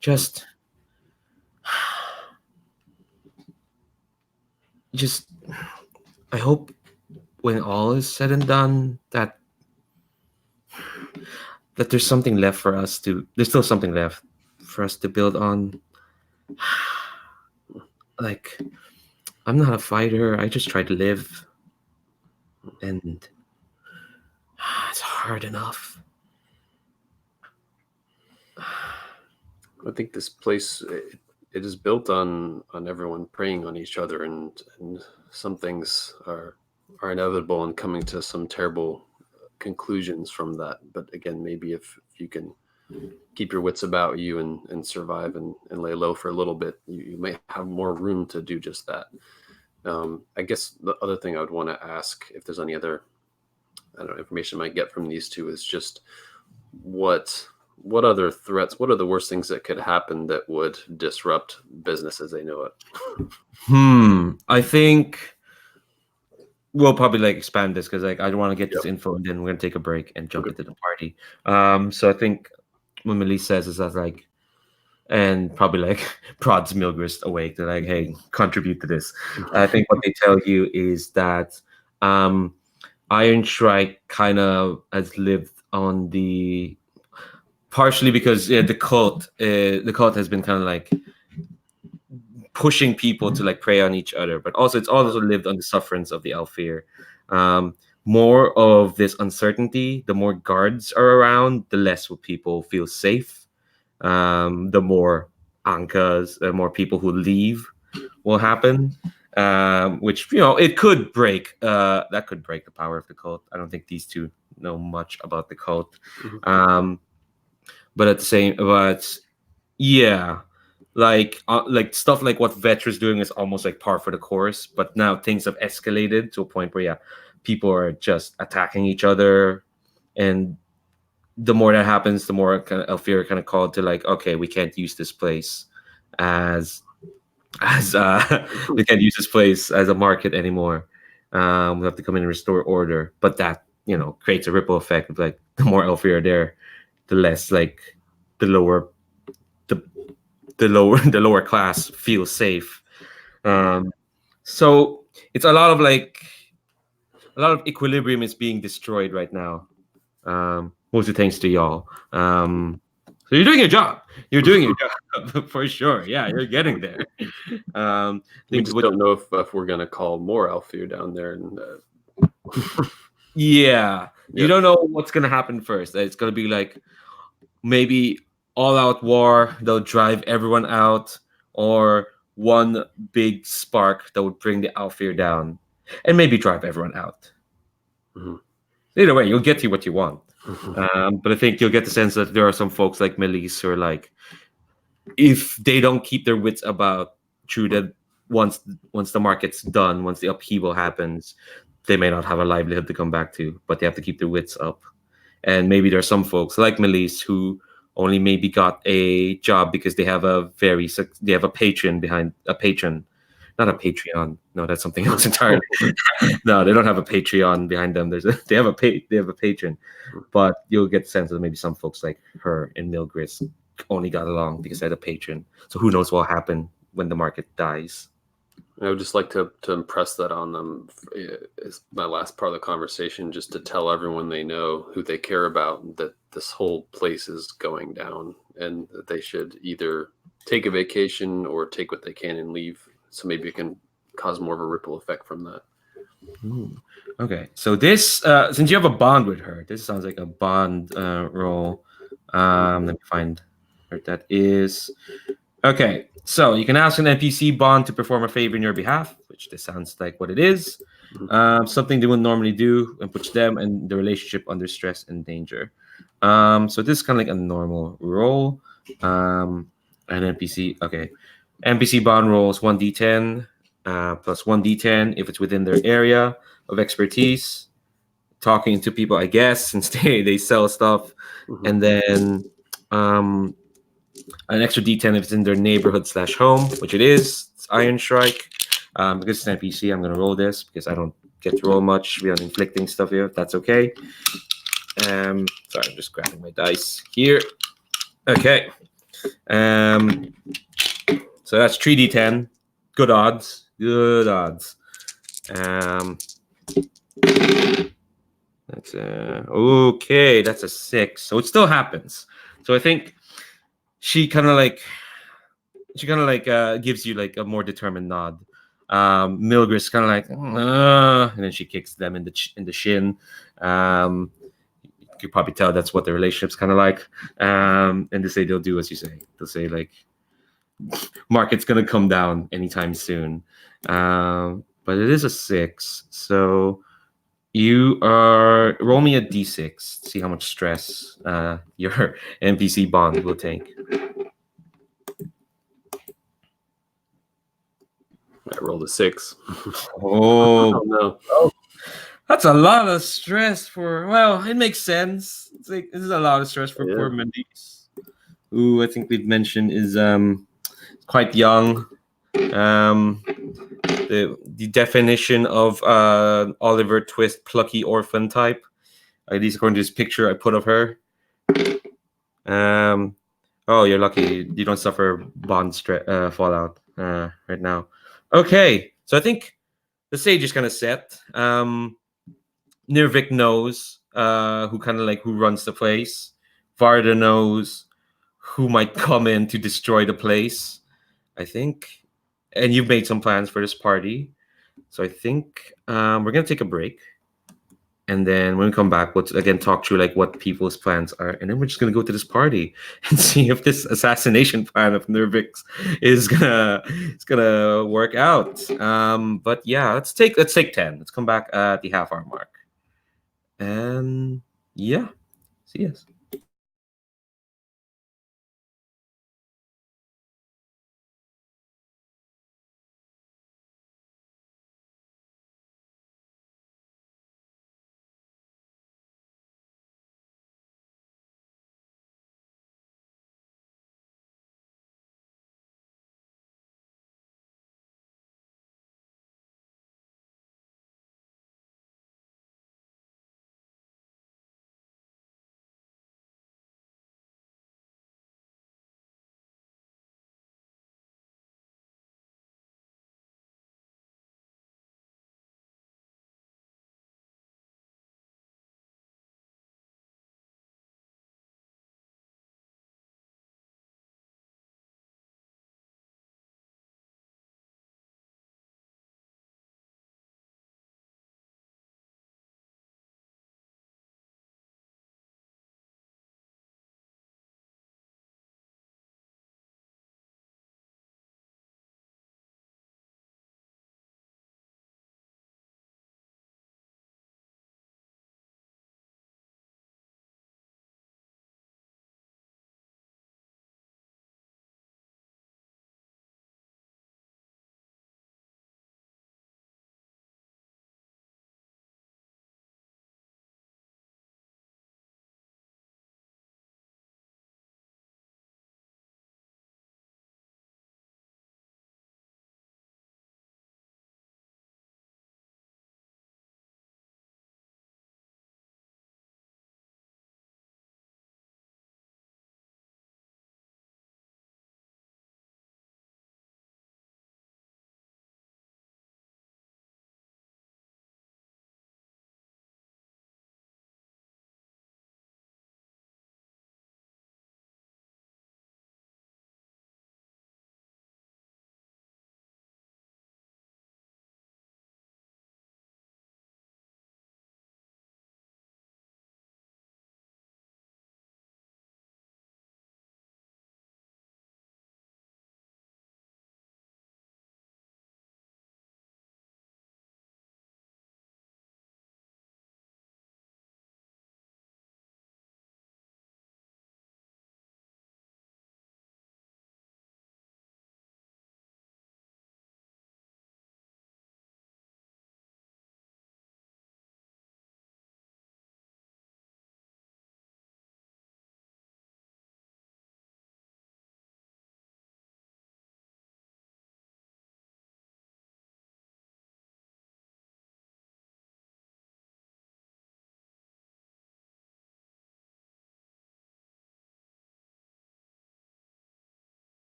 Just, I hope when all is said and done that there's something left for us to. There's still something left for us to build on. Like, I'm not a fighter. I just try to live. And it's hard enough. I think this place it is built on everyone preying on each other, and some things are inevitable and coming to some terrible conclusions from that. But again, maybe if you can keep your wits about you and survive and lay low for a little bit, you may have more room to do just that. I guess the other thing I would want to ask, if there's any other information I might get from these two, is just what other threats, what are the worst things that could happen that would disrupt business as they know it? I think we'll probably like expand this because like I don't want to get this info and then we're gonna take a break and jump into the party. So I think what Melise says is that like, and probably like prods Milgrist awake. They're like, hey, contribute to this. I think what they tell you is that Ironshrike kind of has lived on the, partially because the cult has been kind of like pushing people to like prey on each other, but also it's also lived on the sufferance of the Alfir. More of this uncertainty, the more guards are around, the less will people feel safe. The more ankas, the more people who leave will happen. Which, it could break, that could break the power of the cult. I don't think these two know much about the cult. But yeah, like stuff like what Vetra's doing is almost like par for the course. But now things have escalated to a point where people are just attacking each other, and the more that happens, the more kind of Alfir kind of called to like, okay, we can't use this place as we can't use this place as a market anymore. We have to come in and restore order. But that creates a ripple effect of like the more Alfir are there, the less like the lower class feels safe. So it's a lot of equilibrium is being destroyed right now. Mostly thanks to y'all. So you're doing your job. You're doing your job for sure. Yeah, you're getting there. We just don't know if we're gonna call more Alfir down there. And yeah, you don't know what's gonna happen first. It's gonna be like maybe all-out war. They'll drive everyone out, or one big spark that would bring the Alfir down, and maybe drive everyone out. Either way, you'll get to what you want. But I think you'll get the sense that there are some folks like Melise who are like, if they don't keep their wits about true, that once the market's done, once the upheaval happens, they may not have a livelihood to come back to, but they have to keep their wits up. And maybe there are some folks like Melise who only maybe got a job because they have a patron behind a patron. Not a Patreon. No, that's something else entirely. No, they don't have a Patreon behind them. They have a patron, but you'll get the sense that maybe some folks like her and Milgris only got along because they had a patron. So who knows what will happen when the market dies. I would just like to impress that on them is my last part of the conversation, just to tell everyone they know, who they care about, that this whole place is going down and that they should either take a vacation or take what they can and leave. So maybe it can cause more of a ripple effect from that. Okay, so this, since you have a bond with her, this sounds like a bond roll. Let me find where that is. Okay, so you can ask an NPC bond to perform a favor in your behalf, which this sounds like what it is. Something they wouldn't normally do, and puts them and the relationship under stress and danger. So this is kind of like a normal roll. An NPC, okay. NPC bond rolls 1d10 plus 1d10 if it's within their area of expertise. Talking to people, I guess, since they sell stuff. And then an extra d10 if it's in their neighborhood/home, which it is. It's Ironshrike. Because it's an NPC, I'm going to roll this because I don't get to roll much. We have inflicting stuff here, if that's okay. Sorry, I'm just grabbing my dice here. Okay. So that's 3d10. Good odds. That's okay. That's a 6. So it still happens. So I think she kind of like gives you like a more determined nod. Mildred's kind of like, and then she kicks them in the shin. You could probably tell that's what the relationship's kind of like. And they say they'll do as you say. They'll say like, market's gonna come down anytime soon. But it is a 6, so you are roll me a d6. See how much stress your NPC bond will take. I rolled a 6. Oh, no. that's a lot of stress for. Well, it makes sense. It's like this is a lot of stress for poor Mendes, who I think we'd mentioned is quite young. The definition of Oliver Twist plucky orphan type, at least according to this picture I put of her. Oh, you're lucky you don't suffer bond fallout right now. Okay, so I think the stage is kind of set. Nirvic knows who runs the place. Varda knows who might come in to destroy the place, I think. And you've made some plans for this party. So I think we're gonna take a break. And then when we come back, we'll again talk through like what people's plans are, and then we're just gonna go to this party and see if this assassination plan of Nirvic's is gonna work out. But yeah, let's take 10. Let's come back at the half hour mark. And yeah, see you.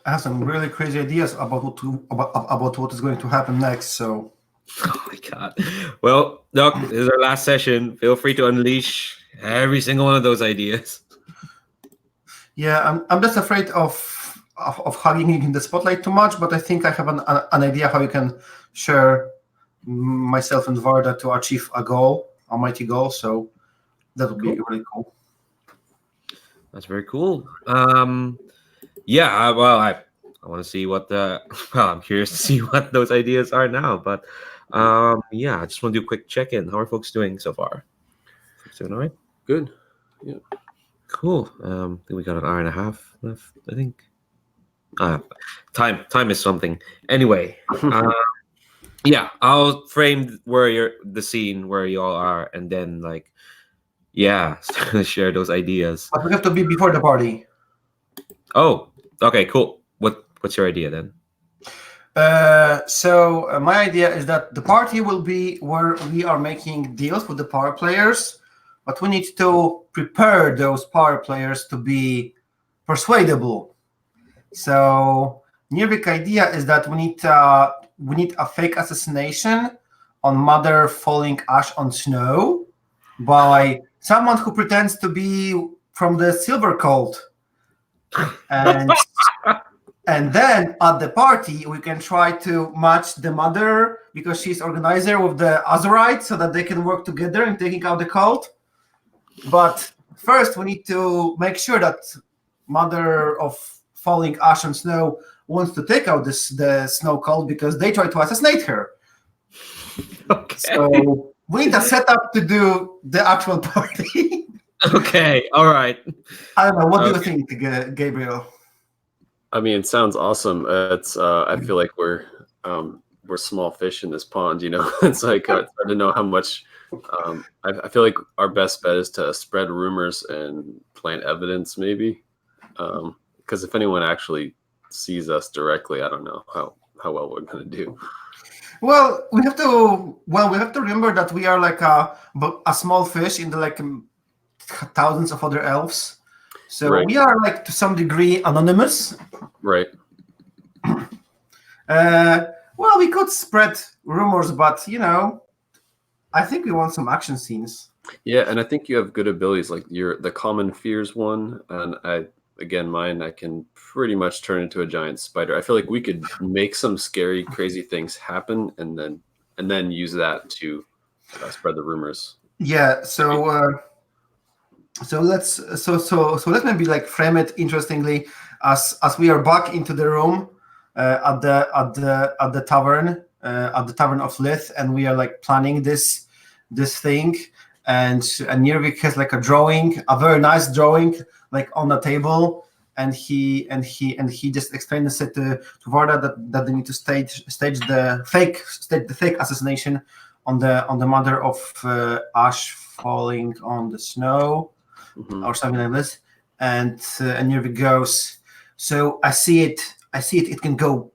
I have some really crazy ideas about about what is going to happen next. So Oh my god. Well, Doc, this is our last session. Feel free to unleash every single one of those ideas. yeah, I'm just afraid of hugging you in the spotlight too much. But I think I have an idea how you can share myself and Varda to achieve a goal, a mighty goal. So that would be really cool. That's very cool. Yeah, well, I want to see what the well, I'm curious to see what those ideas are now. But yeah, I just want to do a quick check-in. How are folks doing so far? Folks doing all right? Good. Yeah. Cool. I think we got an hour and a half left, I think. Time is something. Anyway, yeah, I'll frame the scene where you all are, and then like, yeah, share those ideas. But we have to be before the party. Oh, okay, cool. What's your idea then? So my idea is that the party will be where we are making deals with the power players, but we need to prepare those power players to be persuadable. So Nirvic idea is that we need a fake assassination on Mother falling ash on snow by someone who pretends to be from the Silver Cult. And then at the party, we can try to match the Mother because she's organizer with the Azurite so that they can work together in taking out the cult. But first, we need to make sure that Mother of falling ash and snow wants to take out the snow cult because they try to assassinate her. Okay. So we need a setup to do the actual party. Okay. All right. I don't know. What do you think, Gabriel? I mean, it sounds awesome. It's I feel like we're small fish in this pond. You know, it's like it's hard to know how much. I feel like our best bet is to spread rumors and plant evidence, maybe. Because if anyone actually sees us directly, I don't know how well we're gonna do. Well, we have to remember that we are like a small fish in the like thousands of other elves. So Right. we are like to some degree anonymous. Right. Well, we could spread rumors, but I think we want some action scenes. Yeah, and I think you have good abilities. Like the common fears one, and mine, I can pretty much turn into a giant spider. I feel like we could make some scary, crazy things happen, and then use that to spread the rumors. Yeah. So let's maybe like frame it interestingly as we are back into the room at the tavern of Lith, and we are like planning this thing, and Nirvic has like a very nice drawing like on the table, and he just explains it to Varda that they need to stage the fake assassination on the Mother of Ash falling on the snow. Mm-hmm. Or something like this, and Nirvic goes, so I see it. It can go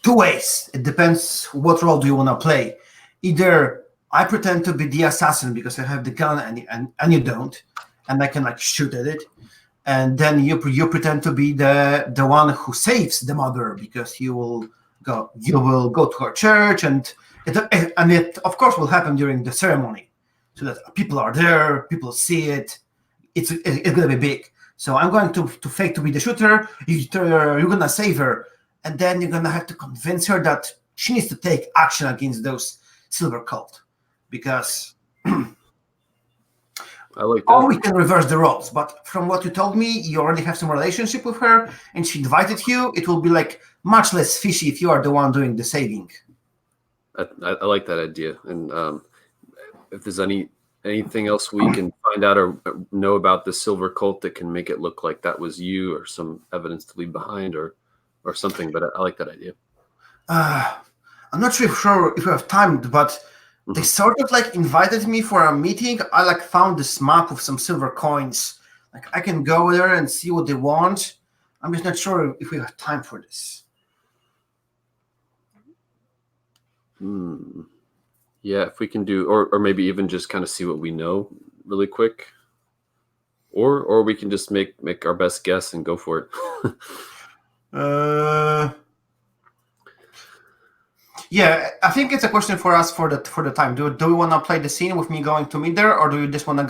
two ways. It depends what role do you want to play. Either I pretend to be the assassin because I have the gun and you don't, and I can like shoot at it, and then you pretend to be the one who saves the Mother because you will go to her church, and it of course will happen during the ceremony, so that people are there, people see it. It's gonna be big. So I'm going to fake to be the shooter. You're gonna save her, and then you're gonna have to convince her that she needs to take action against those Silver Cult, because I like that. or we can reverse the roles. But from what you told me, you already have some relationship with her, and she invited you. It will be like much less fishy if you are the one doing the saving. I like that idea, and if there's anything else we can find out or know about the Silver Cult that can make it look like that was you, or some evidence to leave behind, or something. But I like that idea. I'm not sure if we have time, but they sort of like invited me for a meeting. I like found this map with some silver coins. Like I can go there and see what they want. I'm just not sure if we have time for this. Yeah, if we can do, or maybe even just kind of see what we know really quick, or we can just make our best guess and go for it. Yeah, I think it's a question for us for the time. Do we want to play the scene with me going to meet there, or do you just want to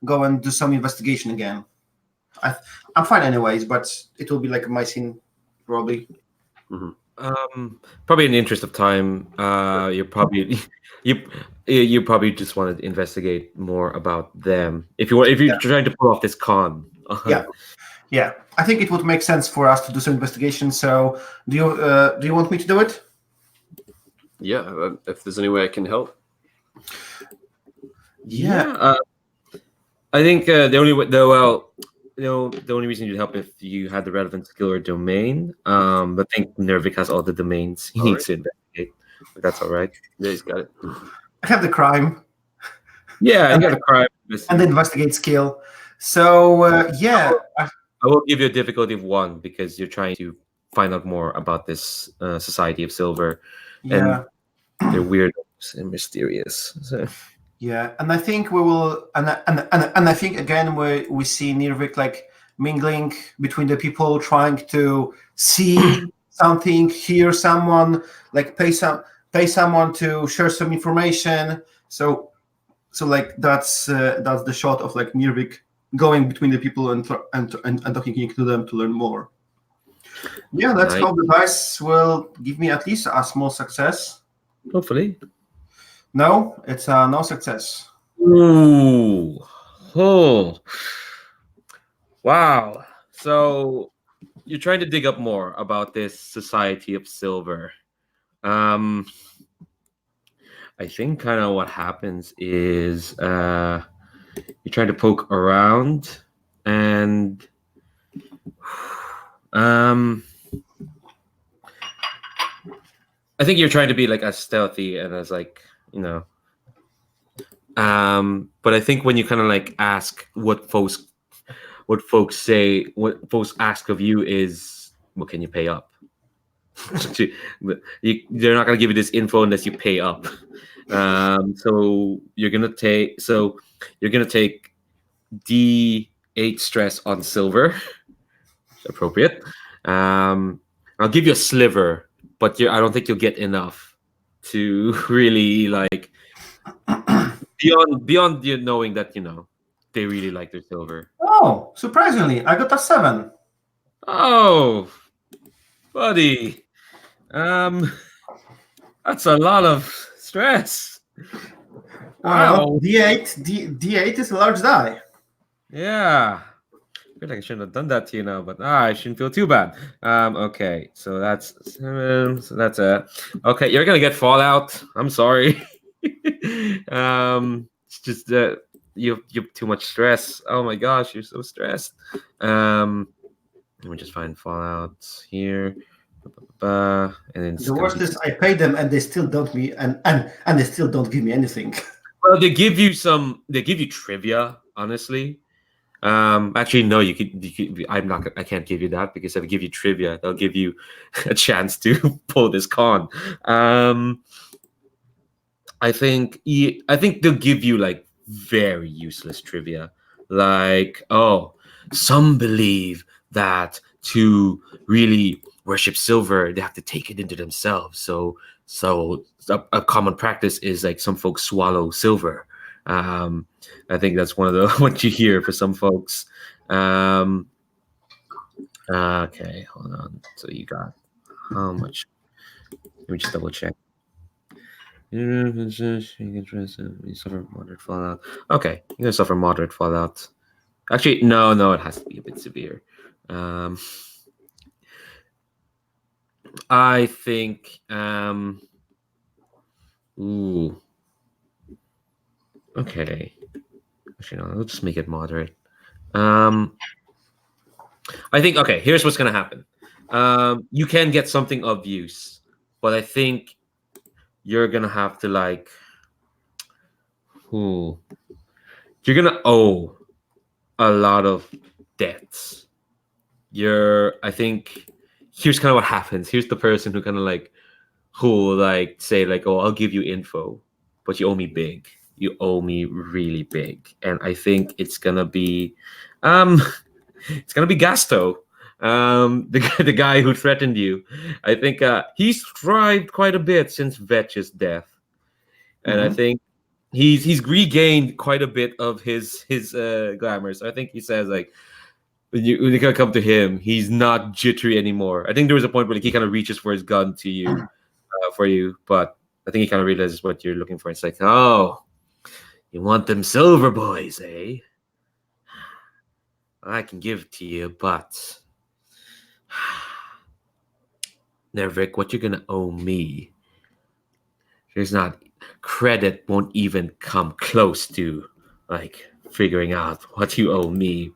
go and do some investigation again? I'm fine anyways, but it will be like my scene probably. Probably in the interest of time, you probably you probably just want to investigate more about them if you're trying to pull off this con. Yeah. I think it would make sense for us to do some investigation. So, do you want me to do it? Yeah, if there's any way I can help. Yeah. I think the only way, the only reason you'd help if you had the relevant skill or domain. But I think Nirvic has all the domains he needs to investigate. But that's all right. Yeah, he's got it. I have the crime. Yeah, you got the crime and the investigate skill. So I will give you a difficulty of 1 because you're trying to find out more about this Society of Silver. Yeah. And they're weird and mysterious. So. Yeah, and I think we will, and I think again we see Nirvic like mingling between the people, trying to see something, hear someone, like pay someone to share some information. So like that's the shot of like Nirvic going between the people and talking to them to learn more. Yeah, let's hope the dice will give me at least a small success. Hopefully. No, it's no success. Ooh. Oh. Wow. So you're trying to dig up more about this Society of Silver. I think kind of what happens is you're trying to poke around and I think you're trying to be like as stealthy and as like, but I think when you kind of like ask what folks say, what folks ask of you is, what can you pay up? They're not going to give you this info unless you pay up. So you're gonna take D8 stress on silver. Appropriate. I'll give you a sliver, but I don't think you'll get enough to really like beyond you knowing that they really like their silver. Oh, surprisingly, I got a 7. Oh, buddy, that's a lot of stress. Wow, D8 is a large die. Yeah. I feel like I shouldn't have done that to you now, but I shouldn't feel too bad. Okay, so that's 7. So that's okay. You're gonna get fallout. I'm sorry. It's just that you have too much stress. Oh my gosh, you're so stressed. Let me just find fallout here. And then the worst is I pay them and they still don't and they still don't give me anything. Well, they give you trivia, honestly. Actually, no, you could. I can't give you that because if I give you trivia, they'll give you a chance to pull this con. I think they'll give you like very useless trivia, like, oh, some believe that to really worship silver, they have to take it into themselves. So a common practice is like some folks swallow silver. I think that's one of the what you hear for some folks. Okay, hold on. So you got how much? Let me just double check. You suffer moderate fallout. Okay, you're gonna suffer moderate fallout. Actually, no, it has to be a bit severe. I think. Ooh. Okay. Actually, no, let's just make it moderate. I think, okay, here's what's going to happen. You can get something of use, but I think you're going to have to, like, you're going to owe a lot of debts. I think, here's kind of what happens. Here's the person who kind of, like, who will, like, say, like, oh, I'll give you info, but you owe me big. You owe me really big, and I think it's gonna be Gasto. the guy who threatened you. I think he's thrived quite a bit since Vetch's death, and I think he's regained quite a bit of his glamour. So I think he says like when you kind of come to him, he's not jittery anymore. I think there was a point where like, he kind of reaches for his gun to you for you, but I think he kind of realizes what you're looking for. It's like, oh, you want them silver boys, eh? I can give it to you, but Nirvic, what you're gonna owe me, there's not credit won't even come close to like figuring out what you owe me.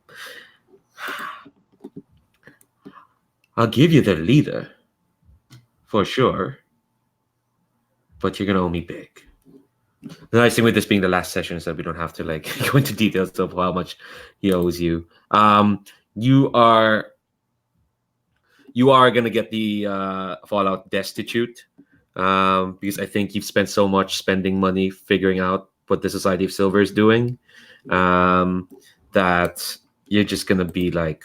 I'll give you the leader for sure, but you're gonna owe me big. The nice thing with this being the last session is that we don't have to like go into details of how much he owes you. You are gonna get the Fallout Destitute because I think you've spent so much spending money figuring out what the Society of Silver is doing that you're just gonna be like,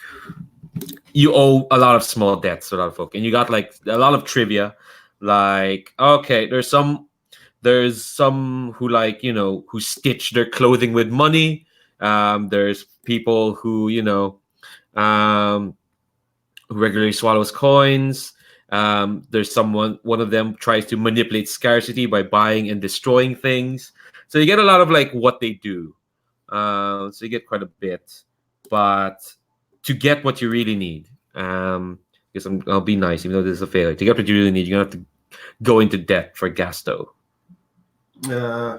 you owe a lot of small debts to a lot of folk, and you got like a lot of trivia. Like, okay, there's some who like who stitch their clothing with money. There's people who who regularly swallows coins. There's one of them tries to manipulate scarcity by buying and destroying things. So you get a lot of like what they do. So you get quite a bit, but to get what you really need, because I'll be nice, even though this is a failure. To get what you really need, you're gonna have to go into debt for Gasto. Yeah.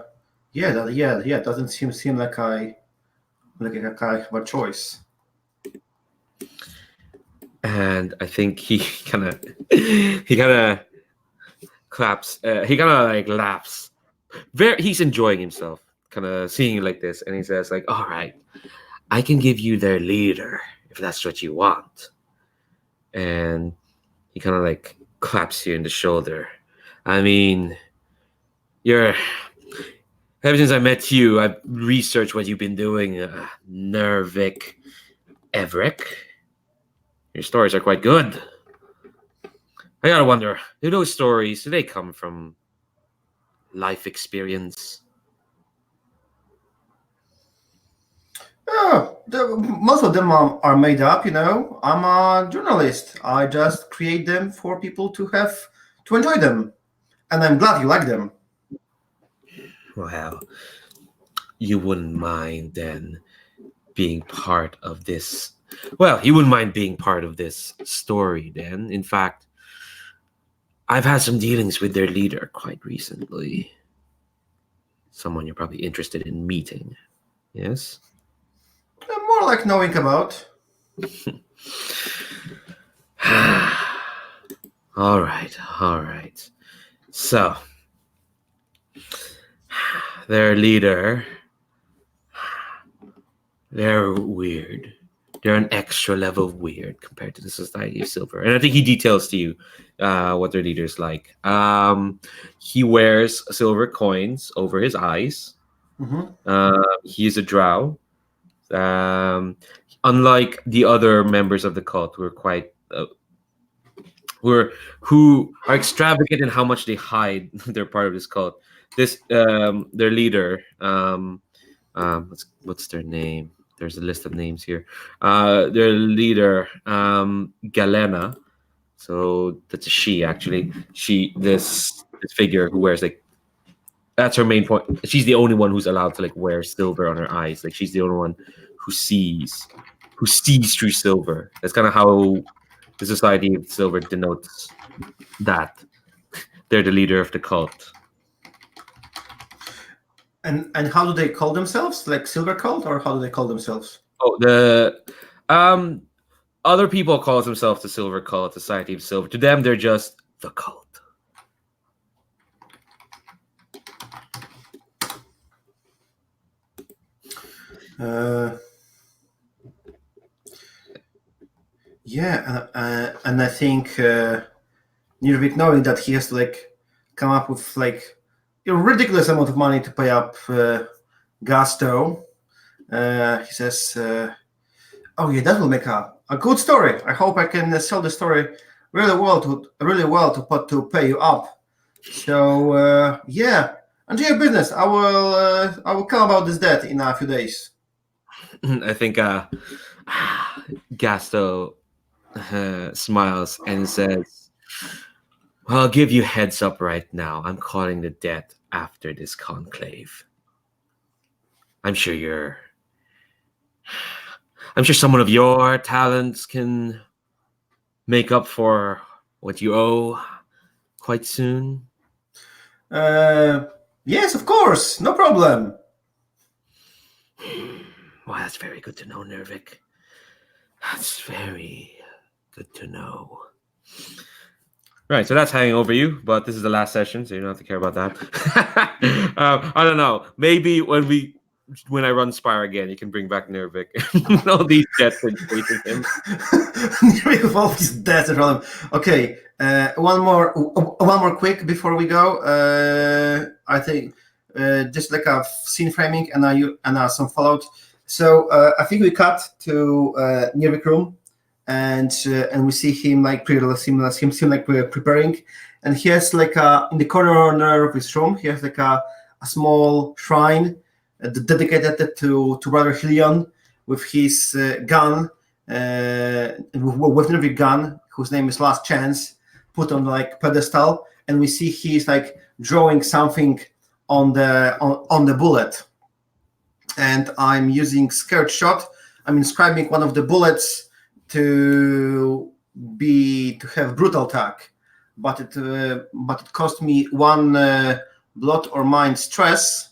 Doesn't seem like I have a choice. And I think he kind of claps. He kind of like laughs. He's enjoying himself, kind of seeing it like this, and he says like, "All right, I can give you their leader if that's what you want." And he kind of like claps you in the shoulder. I mean, ever since I met you, I've researched what you've been doing, Nirvic, Everick. Your stories are quite good. I gotta wonder, do those stories, do they come from life experience? Most of them are made up, I'm a journalist. I just create them for people to enjoy them. And I'm glad you like them. Well, you wouldn't mind then being part of this. Well, you wouldn't mind being part of this story then. In fact, I've had some dealings with their leader quite recently. Someone you're probably interested in meeting. Yes? More like knowing about. All right. So, their leader, they're weird. They're an extra level of weird compared to the Society of Silver. And I think he details to you what their leader's like. He wears silver coins over his eyes. He's a drow. Unlike the other members of the cult who are quite who are extravagant in how much they hide they're part of this cult. Their leader, what's their name? There's a list of names here. Their leader, Galena. So that's a she actually. This figure who wears like, that's her main point. She's the only one who's allowed to like wear silver on her eyes. Like she's the only one who sees through silver. That's kind of how the Society of Silver denotes that they're the leader of the cult. And how do they call themselves? Like Silver Cult, or how do they call themselves? Oh, the other people call themselves the Silver Cult, Society of Silver. To them, they're just the cult. And I think Nirvic, knowing that he has to like come up with like a ridiculous amount of money to pay up Gasto, he says, "Oh yeah, that will make a a good story. I hope I can sell the story really well to pay you up. So yeah, enjoy your business. I will come about this debt in a few days. I think Gasto smiles and says, "Well, I'll give you heads up right now. I'm calling the debt after this conclave. I'm sure someone of your talents can make up for what you owe quite soon." Yes, of course, no problem. Well, that's very good to know, Nirvic. That's very good to know. Right, so that's hanging over you, but this is the last session, so you don't have to care about that. I don't know. Maybe when I run Spire again, you can bring back Nirvic. All these debts are chasing him. Nirvic with all these debts around him. Okay, one more quick before we go. I think just like a scene framing and some fallout. So I think we cut to Nirvic room, and we see him like preparing, and he has like in the corner of his room, he has like a small shrine dedicated to Brother Helion with his gun, with Nirvic gun, whose name is Last Chance, put on like pedestal, and we see he's like drawing something on the bullet. And I'm using Scared Shot. I'm inscribing one of the bullets to have brutal attack, but it cost me 1 blood or mind stress.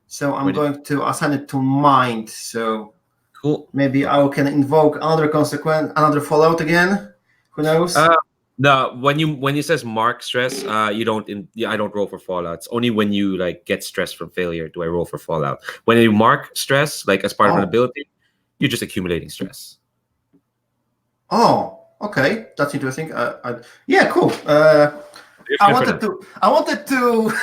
So I'm going to assign it to mind. So cool. Maybe I can invoke another fallout again. Who knows? No, when you says mark stress, I don't roll for fallouts. Only when you like get stress from failure do I roll for fallout. When you mark stress, like as part of an ability, you're just accumulating stress. Oh, okay, that's interesting. Yeah, cool. I wanted to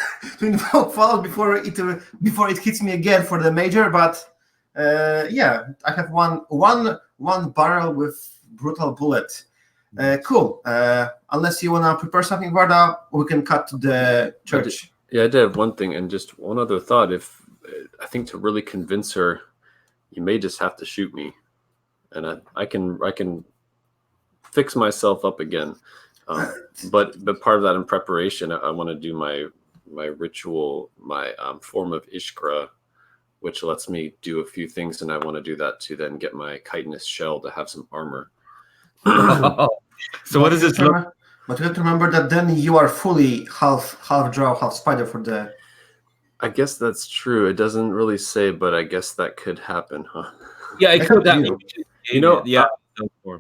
invoke fallout before it hits me again for the major, but yeah, I have one barrel with brutal bullet. Cool. Unless you want to prepare something, Varda, we can cut to the church. I did have one thing, and just one other thought. If I think to really convince her, you may just have to shoot me, and I can fix myself up again. But part of that in preparation, I want to do my ritual, my form of Ishkra, which lets me do a few things, and I want to do that to then get my chitinous shell to have some armor. So what does this look? But you have to remember that then you are fully half drow, half spider for the. I guess that's true. It doesn't really say, but I guess that could happen, huh? Yeah, it could happen. Yeah.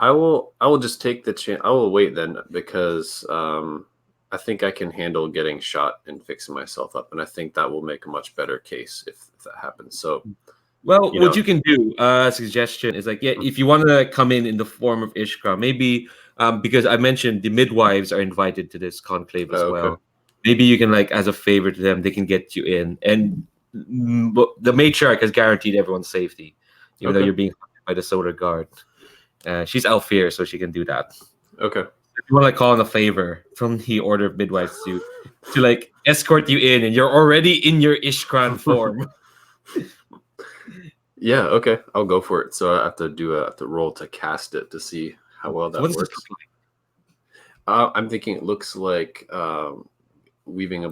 I will just take the chance. I will wait then, because I think I can handle getting shot and fixing myself up, and I think that will make a much better case if that happens. So. Well, what you can do, suggestion is like, yeah, if you want to come in the form of Ishkra, maybe because I mentioned the midwives are invited to this conclave as well. Maybe you can, like, as a favor to them, they can get you in. And the matriarch has guaranteed everyone's safety, even though you're being hunted by the Solar Guard. She's Alfir, so she can do that. Okay. If you want to like, call in a favor from the Order of Midwives to like escort you in, and you're already in your Ishkran form. Yeah, okay, I'll go for it. So I have to roll to cast it to see how well that works. What does this look like? I'm thinking it looks like weaving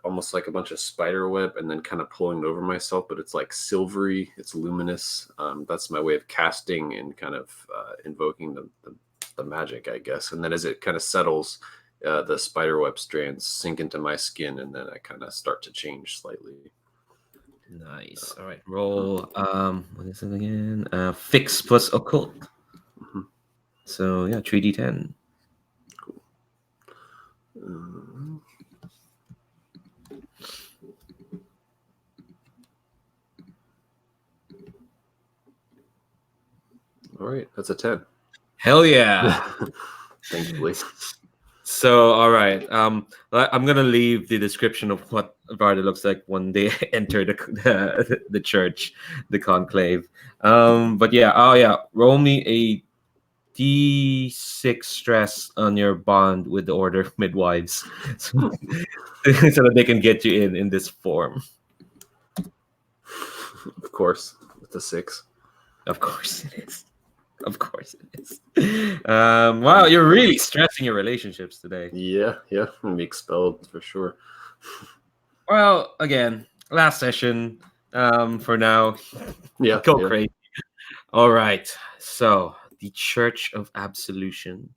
almost like a bunch of spider web, and then kind of pulling it over myself, but it's like silvery, it's luminous. That's my way of casting and kind of invoking the magic, I guess. And then as it kind of settles, the spider web strands sink into my skin, and then I kind of start to change slightly. Nice. All right. Roll. What is it again? Fix plus occult. Mm-hmm. So yeah, 3d10. Cool. All right, that's a 10. Hell yeah! Thankfully. So all right, I'm gonna leave the description of what Varda looks like when they enter the church, the conclave. But yeah, roll me D6 stress on your bond with the Order of Midwives, so, so that they can get you in this form. Of course, with the 6. Of course it is. Of course it is. Wow, you're really stressing your relationships today. Yeah, I'm gonna be expelled for sure. Well, again, last session. For now, Yeah, go yeah. crazy. All right. So the Church of Absolution.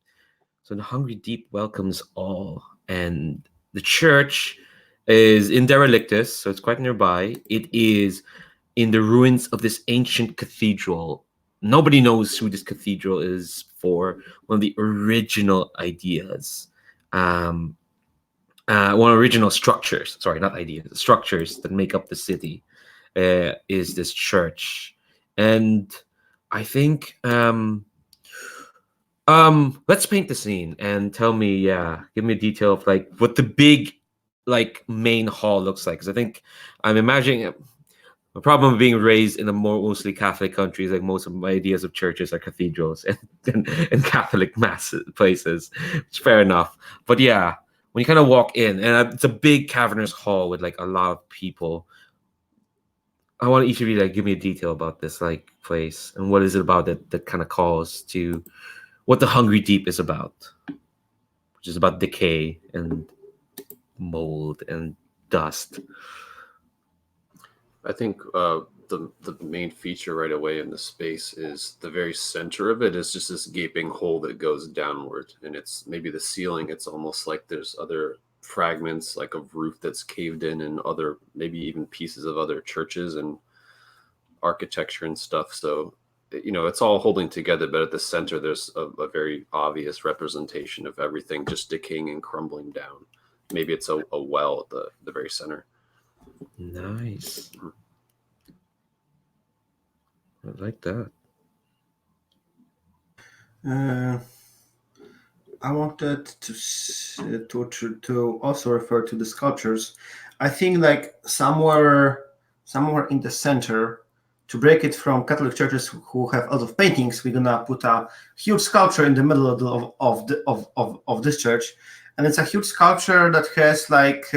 So the Hungry Deep welcomes all, and the church is in Derelictus, so it's quite nearby. It is in the ruins of this ancient cathedral. Nobody knows who this cathedral is for. One of the original ideas, one of the original structures. Sorry, not ideas. Structures that make up the city is this church, and I think let's paint the scene and tell me, give me a detail of like what the big like main hall looks like. Because I think I'm imagining the problem of being raised in a mostly Catholic country is like most of my ideas of churches are cathedrals and Catholic mass places. It's fair enough. But yeah, when you kind of walk in, and it's a big cavernous hall with like a lot of people. I want each of you to give me a detail about this like place and what is it about that kind of calls to what the Hungry Deep is about, which is about decay and mold and dust. I think the main feature right away in the space is the very center of it is just this gaping hole that goes downward, and it's maybe the ceiling. It's almost like there's other fragments like of roof that's caved in, and other maybe even pieces of other churches and architecture and stuff. So it's all holding together, but at the center there's a very obvious representation of everything just decaying and crumbling down. Maybe it's a well at the very center. Nice. I like that. I wanted to also refer to the sculptures. I think like somewhere in the center, to break it from Catholic churches who have a lot of paintings, we're gonna put a huge sculpture in the middle of this church, and it's a huge sculpture that has like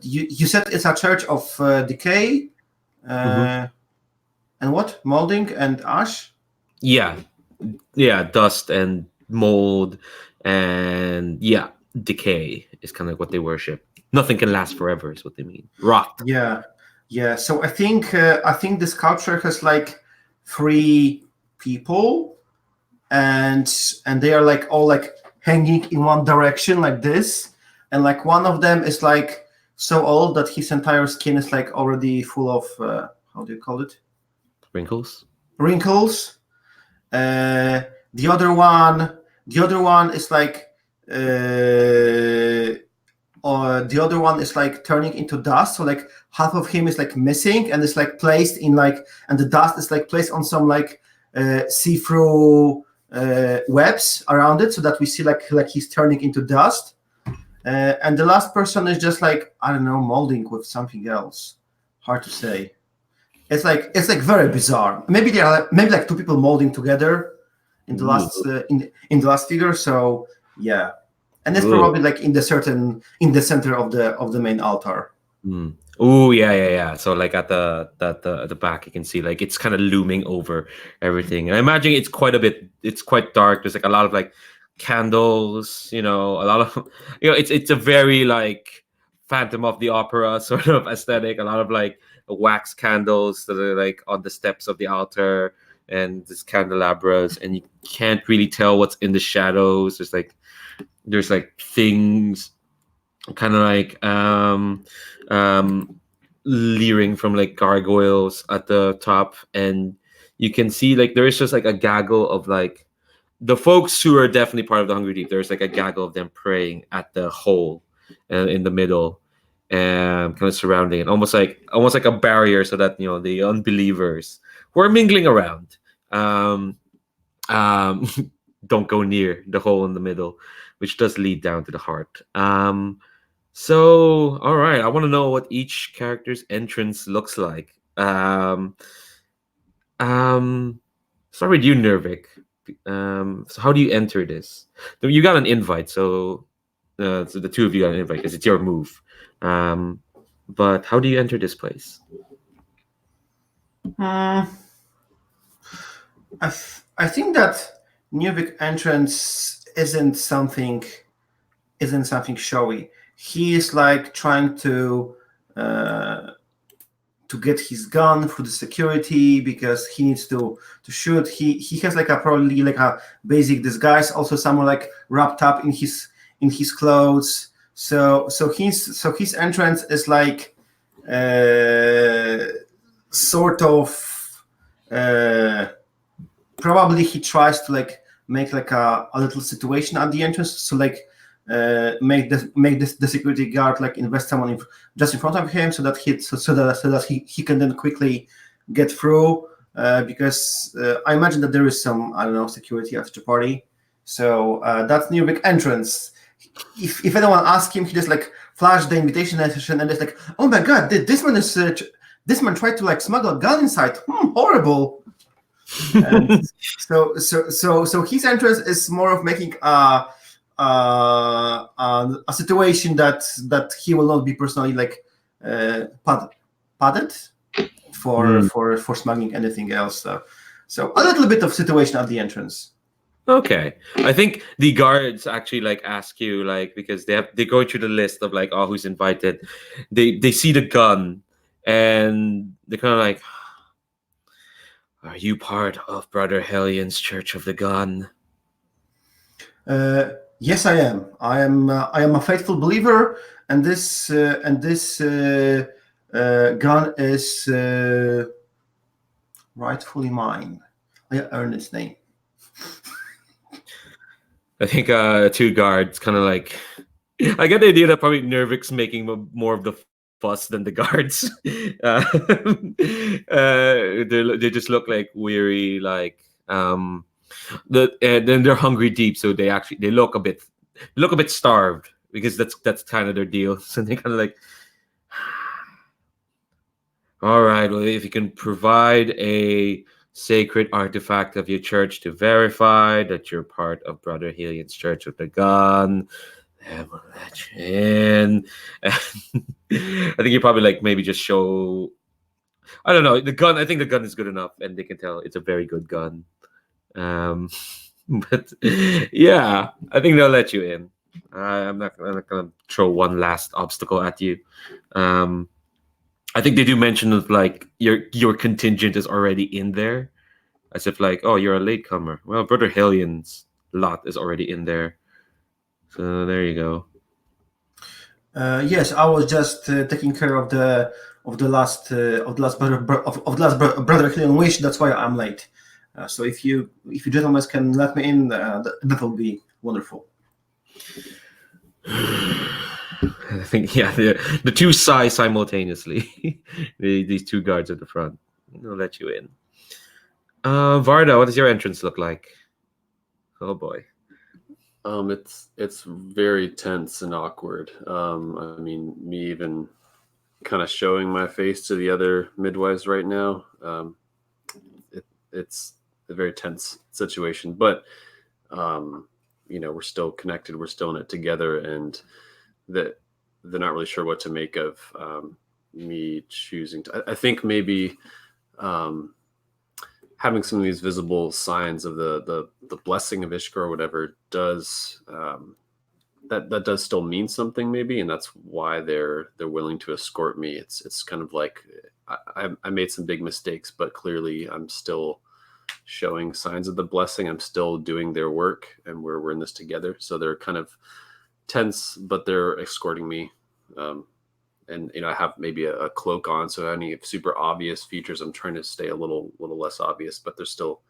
you said it's a church of decay, and what molding and ash. Yeah, dust and mold and decay is kind of like what they worship. Nothing can last forever is what they mean. Rot. Yeah. So I think the sculpture has like 3 people, and they are like all like hanging in one direction like this, and like one of them is like so old that his entire skin is like already full of how do you call it? Wrinkles. The other one is like the other one is like turning into dust, so like half of him is like missing and is like placed in like, and the dust is like placed on some like see-through webs around it, so that we see like he's turning into dust, and the last person is just like, I don't know, molding with something else. Hard to say. It's like very bizarre. Maybe there are maybe like 2 people molding together in the last in the last figure. So yeah, and it's probably like in the center of the main altar. Oh yeah. So like at the back, you can see like it's kind of looming over everything, and I imagine it's quite dark. There's like a lot of like candles, a lot of it's a very like Phantom of the Opera sort of aesthetic. A lot of like wax candles that are like on the steps of the altar and this candelabras, and you can't really tell what's in the shadows. There's like things kind of like leering from like gargoyles at the top, and you can see like there is just like a gaggle of like the folks who are definitely part of the Hungry Deep. There's like a gaggle of them praying at the hole in the middle, and kind of surrounding it, almost like a barrier, so that the unbelievers who are mingling around don't go near the hole in the middle, which does lead down to the heart. So all right, I want to know what each character's entrance looks like. start with you, Nirvic. So how do you enter this? You got an invite, so the two of you got an invite because it's your move. But how do you enter this place? I think that Nirvic entrance isn't something showy. He is like trying to get his gun through the security because he needs to shoot. He has like probably like a basic disguise, also somewhere like wrapped up in his clothes. So his entrance is like sort of probably he tries to like make like a little situation at the entrance, so like make the security guard like invest someone just in front of him, so that he can then quickly get through. Because I imagine that there is some, I don't know, security after the party. So that's Nirvic entrance. If anyone asks him, he just like flash the invitation session and it's like, oh my god, this man tried to like smuggle a gun inside. Horrible. And so his entrance is more of making a situation that he will not be personally like padded for smuggling anything else. So a little bit of situation at the entrance. Okay, I think the guards actually like ask you like, because they go through the list of like, oh, who's invited. They see the gun and they're kind of like, are you part of Brother Helion's Church of the Gun? Yes, I am. I am a faithful believer, and this gun is rightfully mine. I earned its name. I think two guards kind of like, I get the idea that probably Nirvic's making more of the fuss than the guards. They just look like weary, like then they're hungry deep, so they look a bit starved, because that's kind of their deal. So they kind of like, all right, well, if you can provide a sacred artifact of your church to verify that you're part of Brother Helion's Church of the Gun, then we'll let you in. I think you probably like maybe just show, I don't know, the gun. I think the gun is good enough, and they can tell it's a very good gun. But yeah, I think they'll let you in. I'm not gonna throw one last obstacle at you. I think they do mention that like your contingent is already in there, as if like, oh, you're a latecomer. Well, Brother Helion's lot is already in there, so there you go. Yes, I was just taking care of the last brother Helion wish. That's why I'm late. So if you gentlemen can let me in, that will be wonderful. I think, yeah, the two sigh simultaneously. These two guards at the front. They'll let you in. Varda, what does your entrance look like? Oh boy. It's very tense and awkward. I mean, me even kind of showing my face to the other midwives right now. It's a very tense situation, but we're still connected. We're still in it together, and that they're not really sure what to make of me choosing to. I think maybe having some of these visible signs of the blessing of Ishkar or whatever does that does still mean something, maybe, and that's why they're willing to escort me. It's kind of like I made some big mistakes, but clearly I'm still showing signs of the blessing. I'm still doing their work, and we're in this together. So they're kind of tense, but they're escorting me. And I have maybe a cloak on, so any super obvious features, I'm trying to stay a little less obvious, but they're still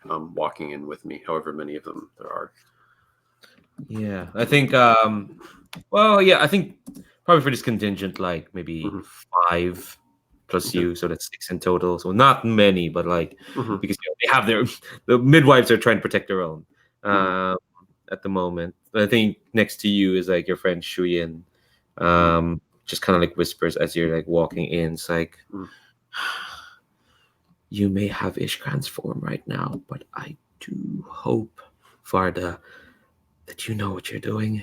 walking in with me, however many of them there are. Yeah, I think I think probably for this contingent, like maybe 5 plus you, so that's 6 in total. So not many, but like because they have the midwives are trying to protect their own at the moment. I think next to you is like your friend Shuyin. Just kind of like whispers as you're like walking in. It's like, You may have Ishkran's form right now, but I do hope, Varda, that you know what you're doing.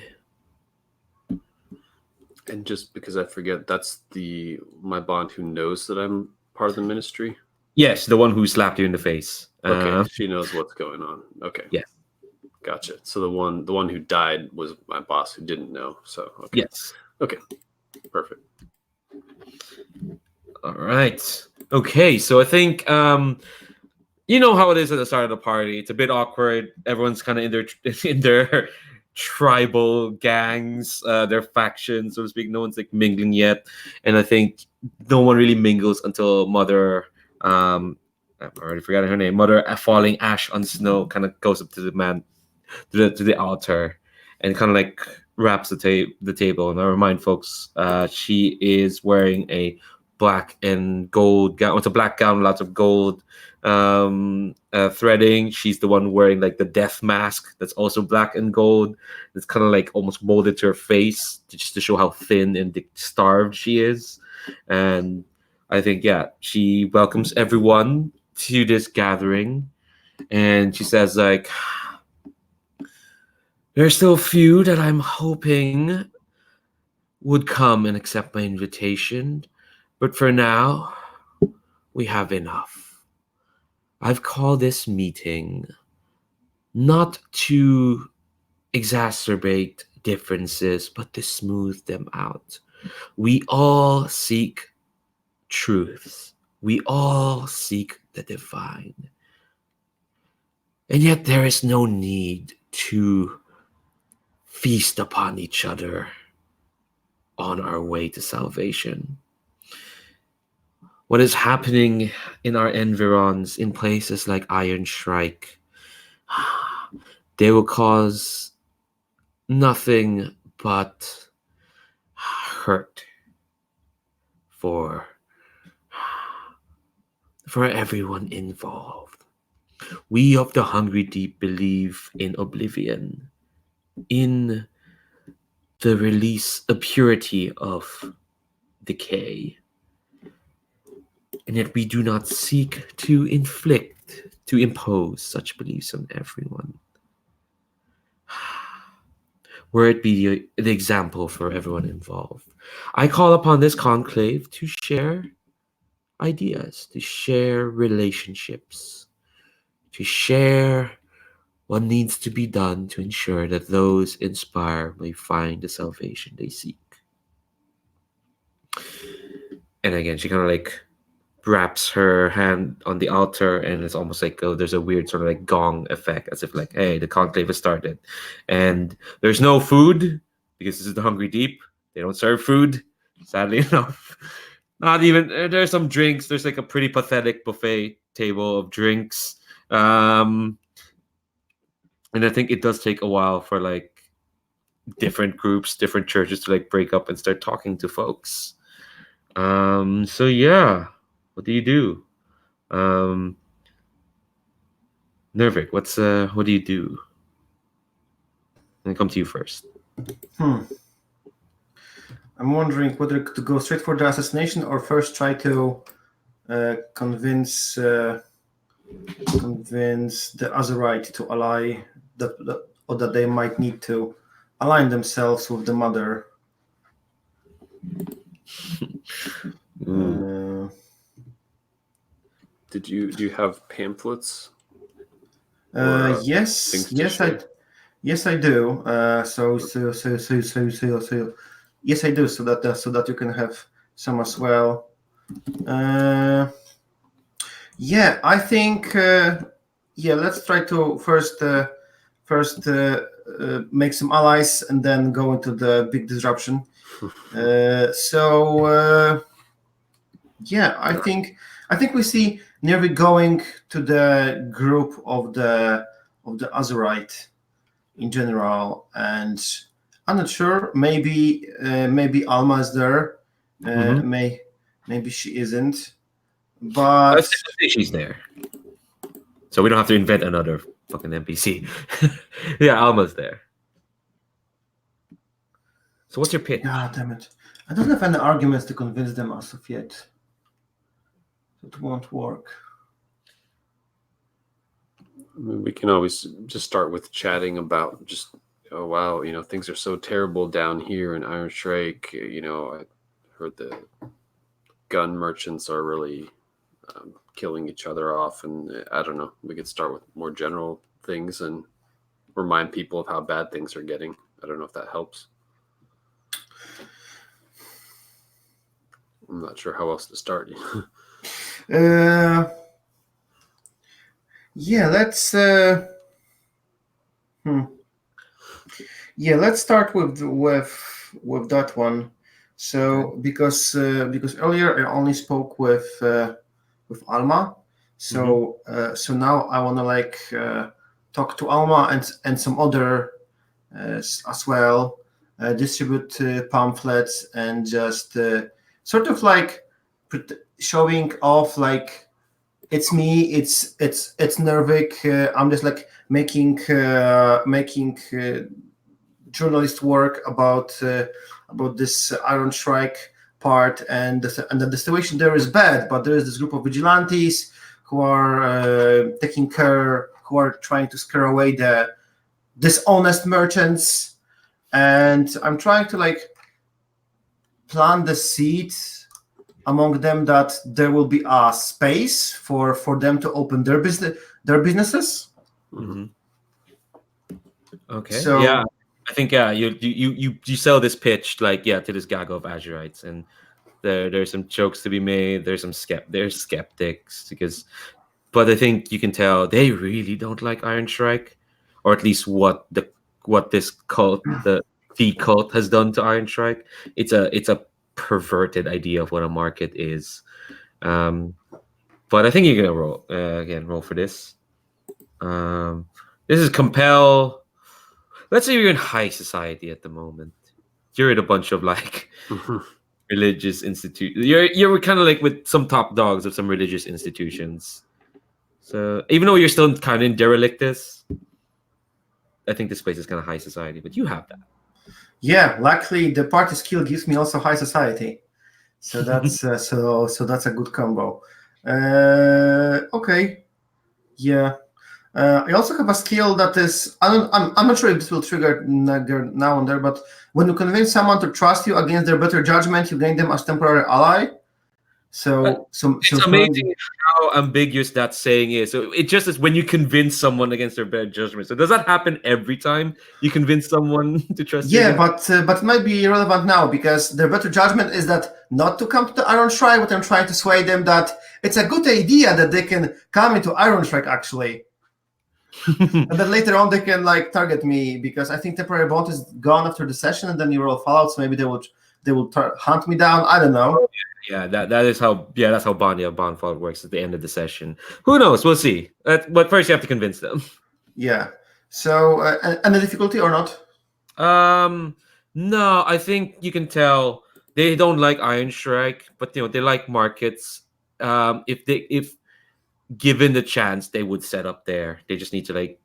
And just because I forget, that's my bond who knows that I'm part of the ministry. Yes, the one who slapped you in the face. Okay, she knows what's going on. Okay. Yes. Gotcha. So the one who died was my boss who didn't know. So okay. Yes. Okay. Perfect. All right. Okay, so I think you know how it is at the start of the party. It's a bit awkward. Everyone's kind of in their tribal gangs, their factions, so to speak. No one's like mingling yet, and I think no one really mingles until Mother. I'm already forgetting her name. Mother falling ash on snow kind of goes up to the man, to the altar, and kind of like wraps the table. And I remind folks, she is wearing a black and gold gown. It's a black gown, lots of gold threading. She's the one wearing like the death mask that's also black and gold. It's kind of like almost molded to her face just to show how thin and starved she is. And I think, yeah, she welcomes everyone to this gathering. And she says, like, there's still a few that I'm hoping would come and accept my invitation. But for now, we have enough. I've called this meeting not to exacerbate differences, but to smooth them out. We all seek truths. We all seek the divine. And yet there is no need to feast upon each other on our way to salvation. What is happening in our environs, in places like Ironshrike, they will cause nothing but hurt for everyone involved. We of the Hungry Deep believe in oblivion, in the release, the purity of decay. And yet we do not seek to impose such beliefs on everyone. Were it be the example for everyone involved. I call upon this conclave to share ideas, to share relationships, to share what needs to be done to ensure that those in Spire may find the salvation they seek. And again, she kind of like wraps her hand on the altar, and it's almost like there's a weird sort of like gong effect, as if like, hey, the conclave has started. And there's no food because this is the Hungry Deep. They don't serve food, sadly enough. Not even, there's some drinks. There's like a pretty pathetic buffet table of drinks. And I think it does take a while for like different groups, different churches to like break up and start talking to folks. So yeah, what do you do? Nirvic, what do you do? I'm gonna come to you first. I'm wondering whether to go straight for the assassination or first try to convince the Azurite to ally, or that they might need to align themselves with the mother. Do you have pamphlets? Yes, I do. So yes, I do. So that you can have some as well. Yeah, I think. Let's try to first make some allies and then go into the big disruption. I think we see Nirvic going to the group of the Azurite in general, and I'm not sure. Maybe Alma is there. Maybe she isn't. But Let's say she's there, so we don't have to invent another fucking NPC. Yeah, Alma's there. So what's your pitch? God damn it! I don't have any arguments to convince them as of yet. It won't work. I mean, we can always just start with chatting about just, oh wow, things are so terrible down here in Ironshrike. I heard the gun merchants are really killing each other off, and I don't know. We could start with more general things and remind people of how bad things are getting. I don't know if that helps. I'm not sure how else to start. Yeah, let's let's start with that one. So because earlier I only spoke with Alma, so so now I want to talk to Alma and some other as well, distribute pamphlets and just sort of showing off it's me, it's Nirvic. I'm just making journalist work about this Ironshrike part, and the situation there is bad. But there is this group of vigilantes who are who are trying to scare away the dishonest merchants, and I'm trying to plant the seed among them that there will be a space for them to open their businesses. Mm-hmm. Okay. So yeah, I think you sell this pitch to this gaggle of Azurites, and there's some jokes to be made. There's there's skeptics but I think you can tell they really don't like Ironshrike, or at least what this cult, the cult, has done to Ironshrike. It's a perverted idea of what a market is. But I think you're gonna roll for this. This is compel. Let's say you're in high society at the moment. You're in a bunch of religious institutions. You're kind of with some top dogs of some religious institutions. So even though you're still kind of in derelictus, I think this place is kind of high society. But you have that. Yeah, luckily the party skill gives me also high society, so that's so that's a good combo. Okay, yeah. I also have a skill that is I'm not sure if this will trigger now and there, but when you convince someone to trust you against their better judgment, you gain them as temporary ally. So it's amazing how ambiguous that saying is. So it just is when you convince someone against their better judgment. So does that happen every time you convince someone to trust you? Yeah, but it might be irrelevant now because their better judgment is that not to come to the Ironshrike, but I'm trying to sway them that it's a good idea that they can come into Ironshrike actually. And then later on they can target me because I think temporary bond is gone after the session, and then you roll Fallout, so maybe they will hunt me down. I don't know. Yeah, that's how bond Fallout works at the end of the session. Who knows? We'll see. But first you have to convince them. Yeah. So and the difficulty or not? No, I think you can tell they don't like Ironshrike, but they like markets. If given the chance, they would set up there. They just need to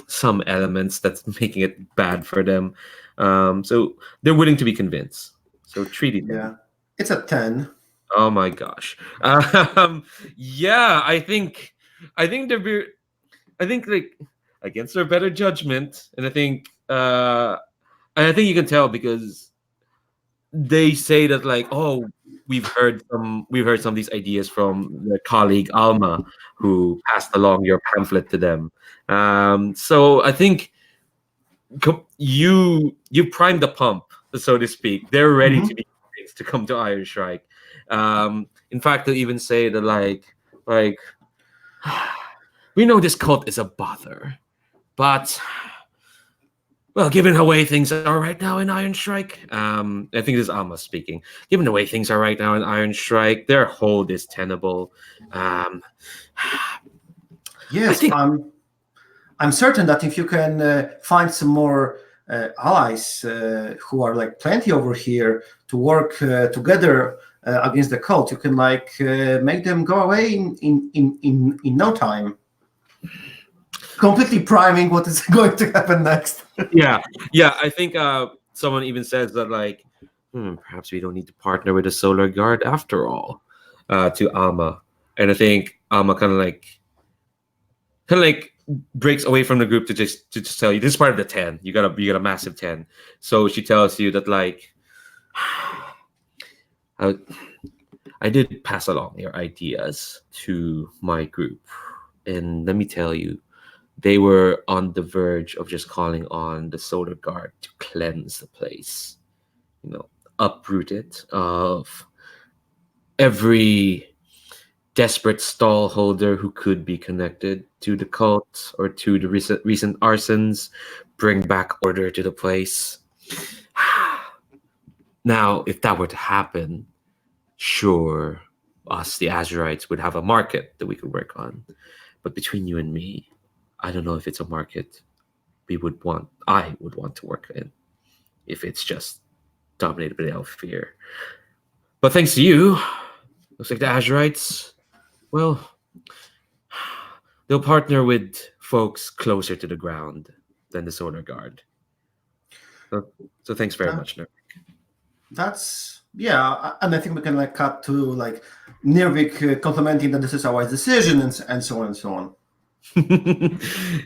some elements that's making it bad for them. So they're willing to be convinced. So treat it. Yeah, it's a 10. Oh my gosh. Yeah, I think against their better judgment, and I think you can tell because they say that we've heard some of these ideas from their colleague Alma, who passed along your pamphlet to them. So I think you primed the pump, so to speak. They're ready to be convinced to come to Ironshrike. In fact, they'll even say that we know this cult is a bother, but well, given the way things are right now in Ironshrike, I think this is Alma speaking. Given the way things are right now in Ironshrike, their hold is tenable. Yes, I'm certain that if you can find some more allies who are plenty over here to work together against the cult, you can make them go away in no time. Completely priming what is going to happen next. Yeah. I think someone even says that perhaps we don't need to partner with the Solar Guard after all, to Alma. And I think Alma kind of breaks away from the group to just tell you this is part of the 10. You got a massive 10. So she tells you that like I did pass along your ideas to my group, and let me tell you, they were on the verge of just calling on the Solar Guard to cleanse the place, uproot it of every desperate stall holder who could be connected to the cult or to the recent arsons, bring back order to the place. Now, if that were to happen, sure, us, the Azurites, would have a market that we could work on. But between you and me, I don't know if it's a market I would want to work in, if it's just dominated by the elf fear. But thanks to you, looks like the Azurites, well, they'll partner with folks closer to the ground than the Solar Guard. So thanks very much, Nirvic. That's and I think we can like cut to like Nirvic complimenting that this is a wise decision and so on and so on.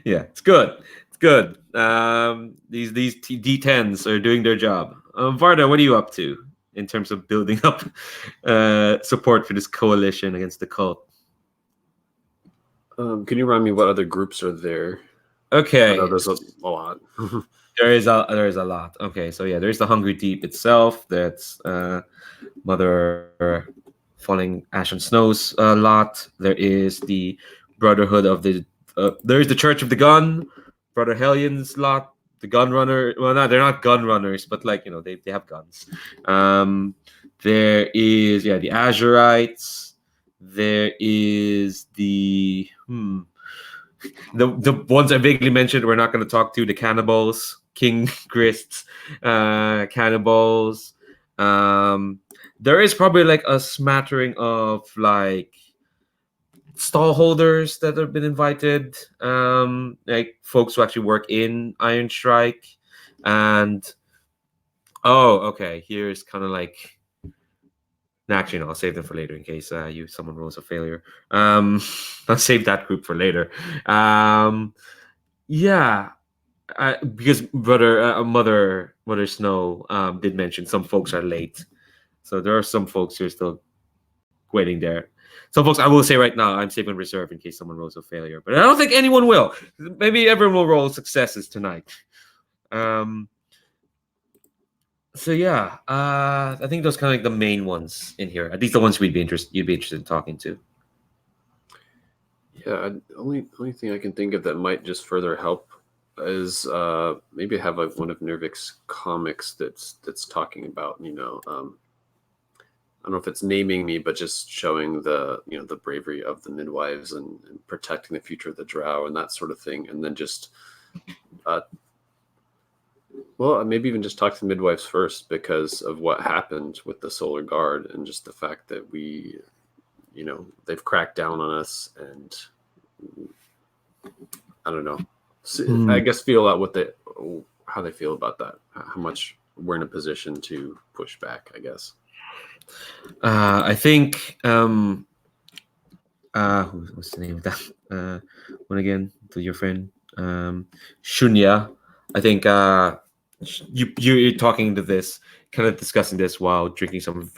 Yeah, it's good. It's good. These D10s are doing their job. Varda, what are you up to in terms of building up support for this coalition against the cult? Can you remind me what other groups are there? Okay, I know there's a lot. There is a lot. Okay, so yeah, there's the Hungry Deep itself. That's Mother Falling Ash and Snows a lot. There is the Brotherhood of the. There's the Church of the Gun, Brother Hellions lot. The Gun Runner. Well, no, they're not gun runners, but like they have guns. There is the Azurites. There is the the ones I vaguely mentioned. We're not going to talk to the cannibals. King Grist's cannibals. There is probably like a smattering of like stall holders that have been invited, like folks who actually work in Ironshrike. And here's kind of like actually no, I'll save them for later in case someone rolls a failure. I'll save that group for later. Because Mother Snow did mention some folks are late, so there are some folks who are still waiting there. Some folks I will say right now I'm saving reserve in case someone rolls a failure, but I don't think anyone will. Maybe everyone will roll successes tonight. So yeah, I think those kind of like the main ones in here. At least the ones you'd be interested in talking to. Yeah, only thing I can think of that might just further help is maybe have like one of Nirvic's comics that's talking about I don't know if it's naming me, but just showing the the bravery of the midwives and protecting the future of the drow and that sort of thing, and then just maybe even just talk to the midwives first because of what happened with the Solar Guard and just the fact that we they've cracked down on us, and I don't know. I guess feel out how they feel about that, how much we're in a position to push back, I guess. I think what's the name of that one again? To your friend Shunya. I think you're talking to this, kind of discussing this while drinking some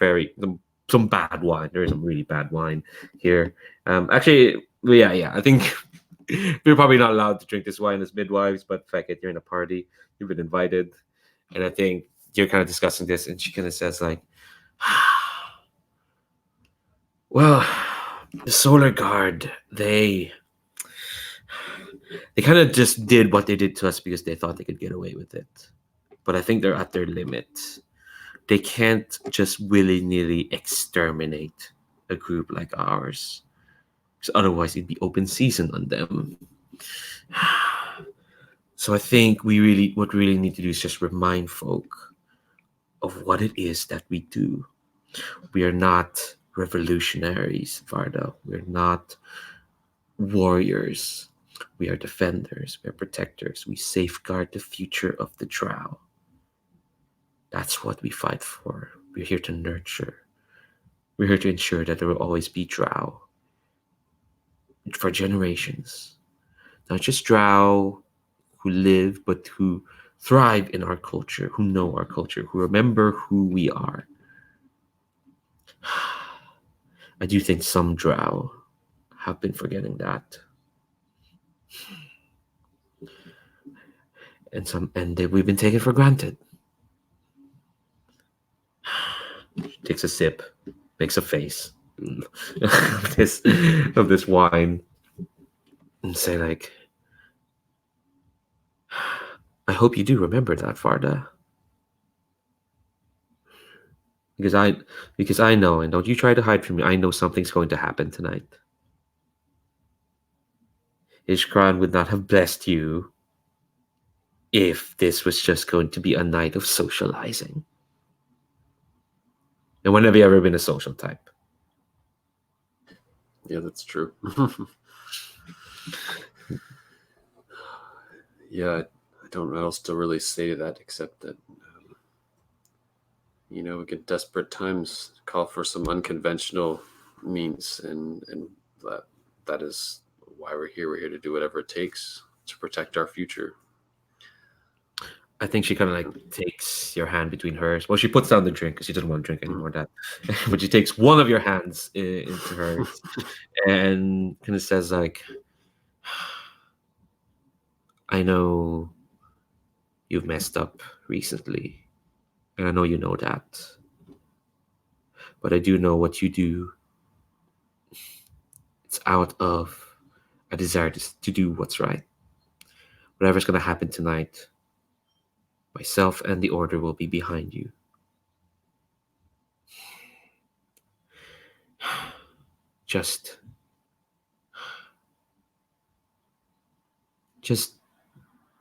bad wine. There is some really bad wine here. Actually, I think we're probably not allowed to drink this wine as midwives, but fuck it, you're in a party, you've been invited, and I think you're kind of discussing this, and she kind of says like, well, the Solar Guard, they kind of just did what they did to us because they thought they could get away with it. But I think they're at their limit. They can't just willy-nilly exterminate a group like ours, because otherwise it'd be open season on them. So I think what we really need to do is just remind folk of what it is that we do. We are not revolutionaries, Varda. We're not warriors. We are defenders. We are protectors. We safeguard the future of the drow. That's what we fight for. We're here to nurture. We're here to ensure that there will always be drow for generations. not just drow who live, but who thrive in our culture, who know our culture, who remember who we are. I do think some drow have been forgetting that. And we've been taken for granted. She takes a sip, makes a face of this wine, and say like, I hope you do remember that, Varda. Because I know, and don't you try to hide from me, I know something's going to happen tonight. Ishkran would not have blessed you if this was just going to be a night of socializing. And when have you ever been a social type? Yeah, that's true. Yeah, I don't know what else to really say to that except that, at desperate times call for some unconventional means, and that is why we're here. We're here to do whatever it takes to protect our future. I think she kind of like takes your hand between hers. Well, she puts down the drink because she doesn't want to drink anymore. That, but she takes one of your hands into hers and kind of says like, I know you've messed up recently, and I know you know that. But I do know what you do. It's out of a desire to do what's right. Whatever's going to happen tonight, myself and the Order will be behind you. Just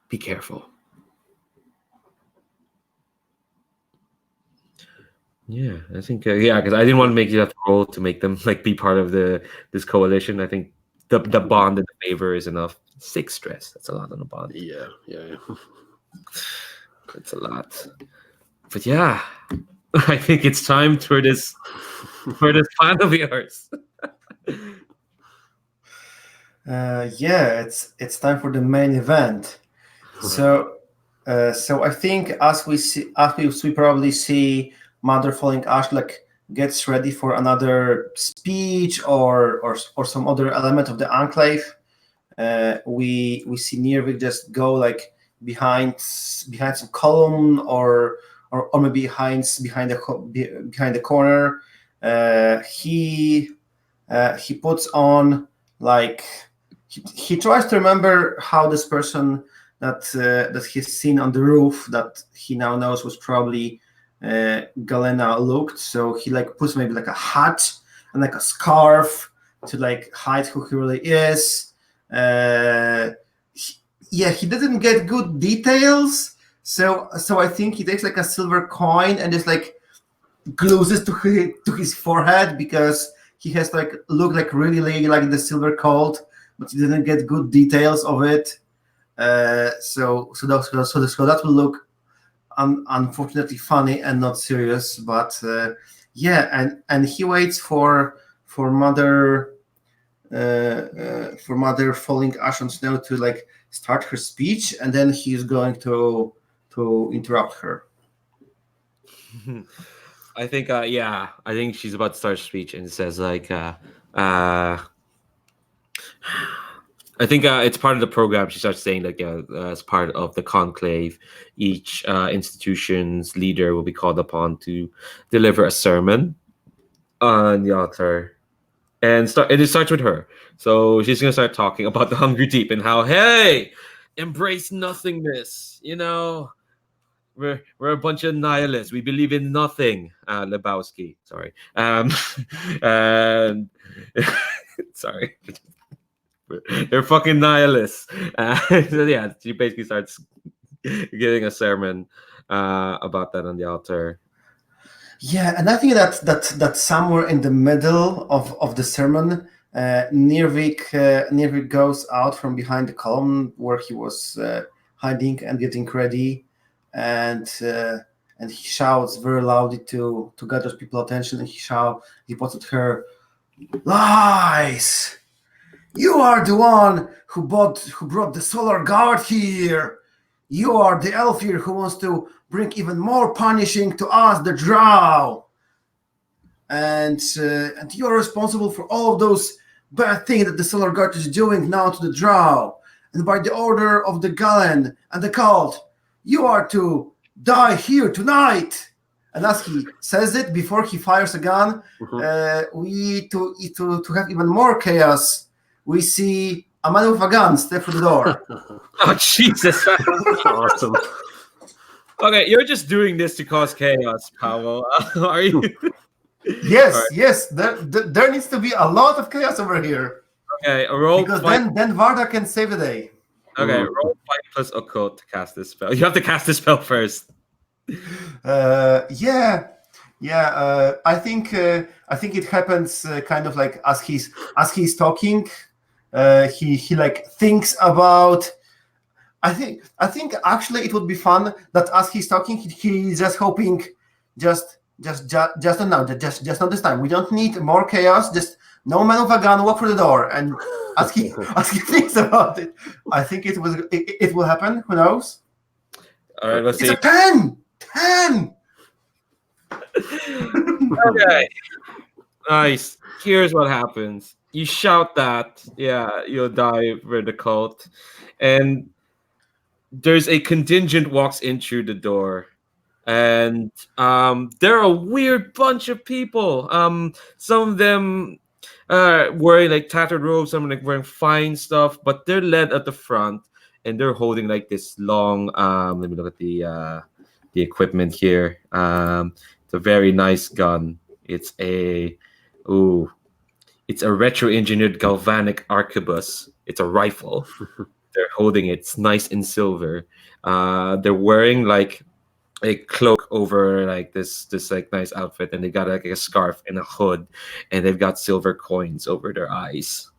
be careful. Yeah, I think because I didn't want to make you have to roll to make them like be part of this coalition. I think the bond and the favor is enough. 6 stress. That's a lot on a bond. Yeah. It's a lot. But yeah, I think it's time for this plan of yours. It's time for the main event. So I think as we probably see Mother Falling Ash like gets ready for another speech or some other element of the enclave. We see Nirvic just go like behind some column or maybe behind the corner. He puts on like he tries to remember how this person that he's seen on the roof that he now knows was probably Galena looked. So he like puts maybe like a hat and like a scarf to like hide who he really is. He didn't get good details. So I think he takes like a silver coin and just like glues it to his forehead because he has like look like really like the silver cold, but he didn't get good details of it. So that will look unfortunately funny and not serious. But and he waits for Mother Falling Ash on Snow to like start her speech, and then he's going to interrupt her. I think I think she's about to start a speech and says like I think it's part of the program. She starts saying like as part of the conclave, each institution's leader will be called upon to deliver a sermon on the altar, and it starts with her. So she's gonna start talking about the Hungry Deep and how embrace nothingness. We're a bunch of nihilists. We believe in nothing. Lebowski, sorry. And sorry. They're fucking nihilists. So she basically starts giving a sermon about that on the altar. Yeah, and I think that somewhere in the middle of the sermon, Nirvic goes out from behind the column where he was hiding and getting ready, and he shouts very loudly to gather people's attention. And he points at her, "Lies! You are the one who brought the solar guard here. You are the Elfir who wants to bring even more punishing to us, the drow. And you're responsible for all of those bad things that the solar guard is doing now to the drow. And by the order of the Galen and the cult, you are to die here tonight. And as he says it, before he fires a gun, we to have even more chaos. We see a man with a gun step through the door. Oh, Jesus. Awesome. Okay, you're just doing this to cause chaos, Pavel. Are you? Yes, Right. yes. There needs to be a lot of chaos over here. Okay, a roll Because fight. then Varda can save the day. Okay, roll fight plus occult to cast this spell. You have to cast this spell first. Yeah. I think it happens kind of like as he's talking. He like thinks about. I think actually it would be fun that as he's talking, he's just hoping, just not now, just not this time. We don't need more chaos. Just no man with a gun walk through the door. And as he thinks about it, I think it will happen. Who knows? All right, let's It's see. a 10. 10. Okay. Nice. Here's what happens. You shout that, you'll die for the cult. And there's a contingent walks in through the door. And they're a weird bunch of people. Some of them wearing like tattered robes, some like wearing fine stuff, but they're led at the front and they're holding like this long let me look at the equipment here. It's a very nice gun. It's a retro-engineered galvanic arquebus. It's a rifle. They're holding it. It's nice in silver. They're wearing like a cloak over like this like nice outfit, and they got like a scarf and a hood, and they've got silver coins over their eyes.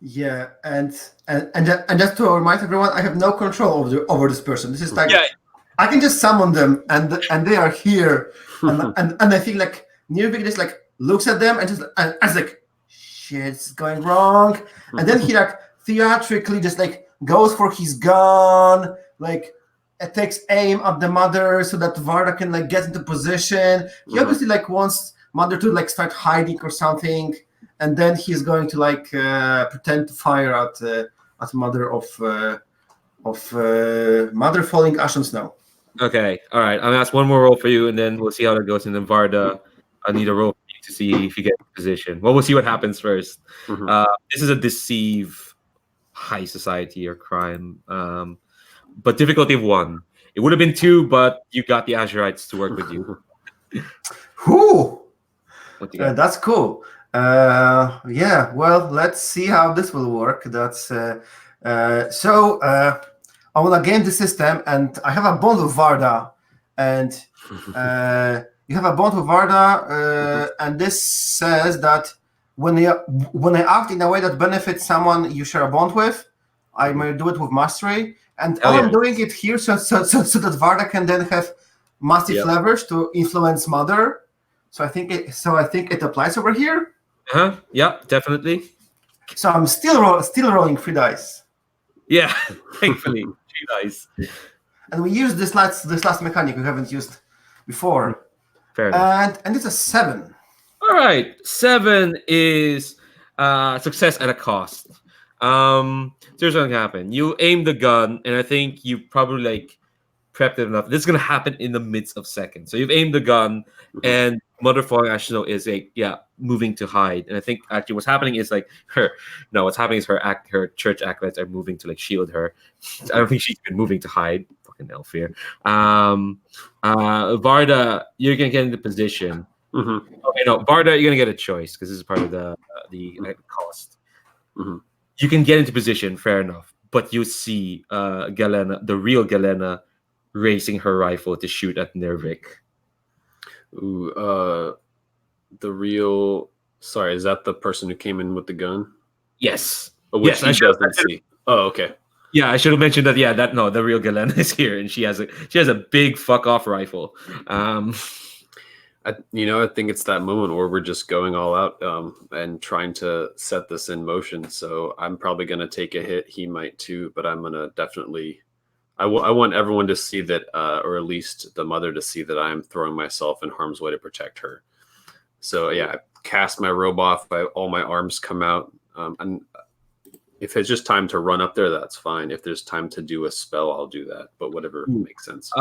Yeah, and just to remind everyone, I have no control over this person. This is like I can just summon them, and they are here, and I feel like Nirvic just like looks at them and it's like shit's going wrong, and then he like theatrically just like goes for his gun, like it takes aim at the mother so that Varda can like get into position. He obviously like wants mother to like start hiding or something, and then he's going to like pretend to fire at mother of mother falling ash and snow. Okay, all right. I'm gonna ask one more roll for you, and then we'll see how that goes. And then Varda, I need a roll for you to see if you get in position. Well, we'll see what happens first. This is a deceive high society or crime, but difficulty of 1. It would have been 2, but you got the Azurites to work with you. Whoo! What do you got? That's cool. Yeah. Well, let's see how this will work. That's so. I want to game the system, and I have a bond with Varda, and you have a bond with Varda, and this says that when I act in a way that benefits someone you share a bond with, I may do it with mastery, and I'm doing it here so that Varda can then have massive leverage to influence Mother. So I think it applies over here. Yeah, definitely. So I'm still rolling 3 dice. Yeah, thankfully. Nice. And we use this last mechanic we haven't used before. Fair enough. And it's a 7. All right, 7 is success at a cost. So here's what's gonna happen. You aim the gun, and I think you probably like prepped it enough. This is gonna happen in the midst of seconds. So you've aimed the gun, and Mother Falling Ash Snow is like moving to hide. And I think actually what's happening is like what's happening is her church acolytes are moving to like shield her. I don't think she's been moving to hide. Fucking Elfir. Varda, you're gonna get into position. Okay, no, Varda, you're gonna get a choice because this is part of the cost. You can get into position, fair enough, but you see Galena, the real Galena, raising her rifle to shoot at Nirvic. Ooh, the real. Sorry, is that the person who came in with the gun? Yes. Which he doesn't see. Oh, okay. Yeah, I should have mentioned that. The real Galena is here, and she has a big fuck off rifle. I I think it's that moment where we're just going all out and trying to set this in motion. So I'm probably going to take a hit. He might too, but I'm going to definitely. I want everyone to see that, or at least the mother to see that I'm throwing myself in harm's way to protect her. So yeah, I cast my robe off. All my arms come out. And if it's just time to run up there, that's fine. If there's time to do a spell, I'll do that. But whatever makes sense.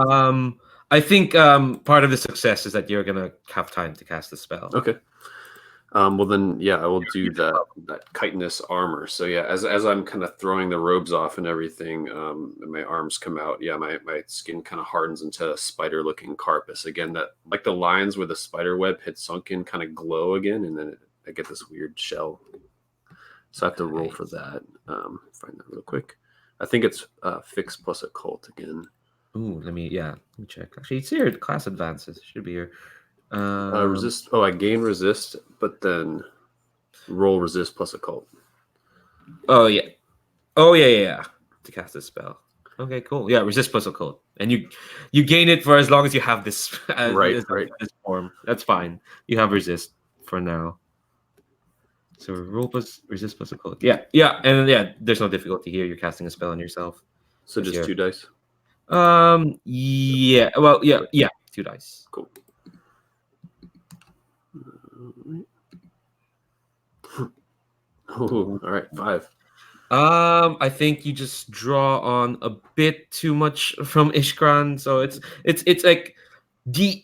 I think part of the success is that you're gonna have time to cast the spell. Okay. Well then, yeah, I will do that chitinous armor. So yeah, as I'm kind of throwing the robes off and everything, and my arms come out. Yeah, my skin kind of hardens into a spider-looking carapace again. That like the lines where the spider web had sunk in, kind of glow again, and then I get this weird shell. So I have to roll for that. Find that real quick. I think it's fix plus occult again. Ooh, let me check. Actually, it's here. Class advances. It should be here. Resist. Oh, I gain resist, but then roll resist plus occult. Oh yeah. To cast this spell. Okay, cool. Yeah, resist plus occult, and you gain it for as long as you have this. Right. This form. That's fine. You have resist for now. So roll plus resist plus occult. Yeah, and there's no difficulty here. You're casting a spell on yourself. So just 2 dice. Yeah. Well, yeah. 2 dice. Cool. Oh, all right, 5. I think you just draw on a bit too much from Ishkran, so it's like the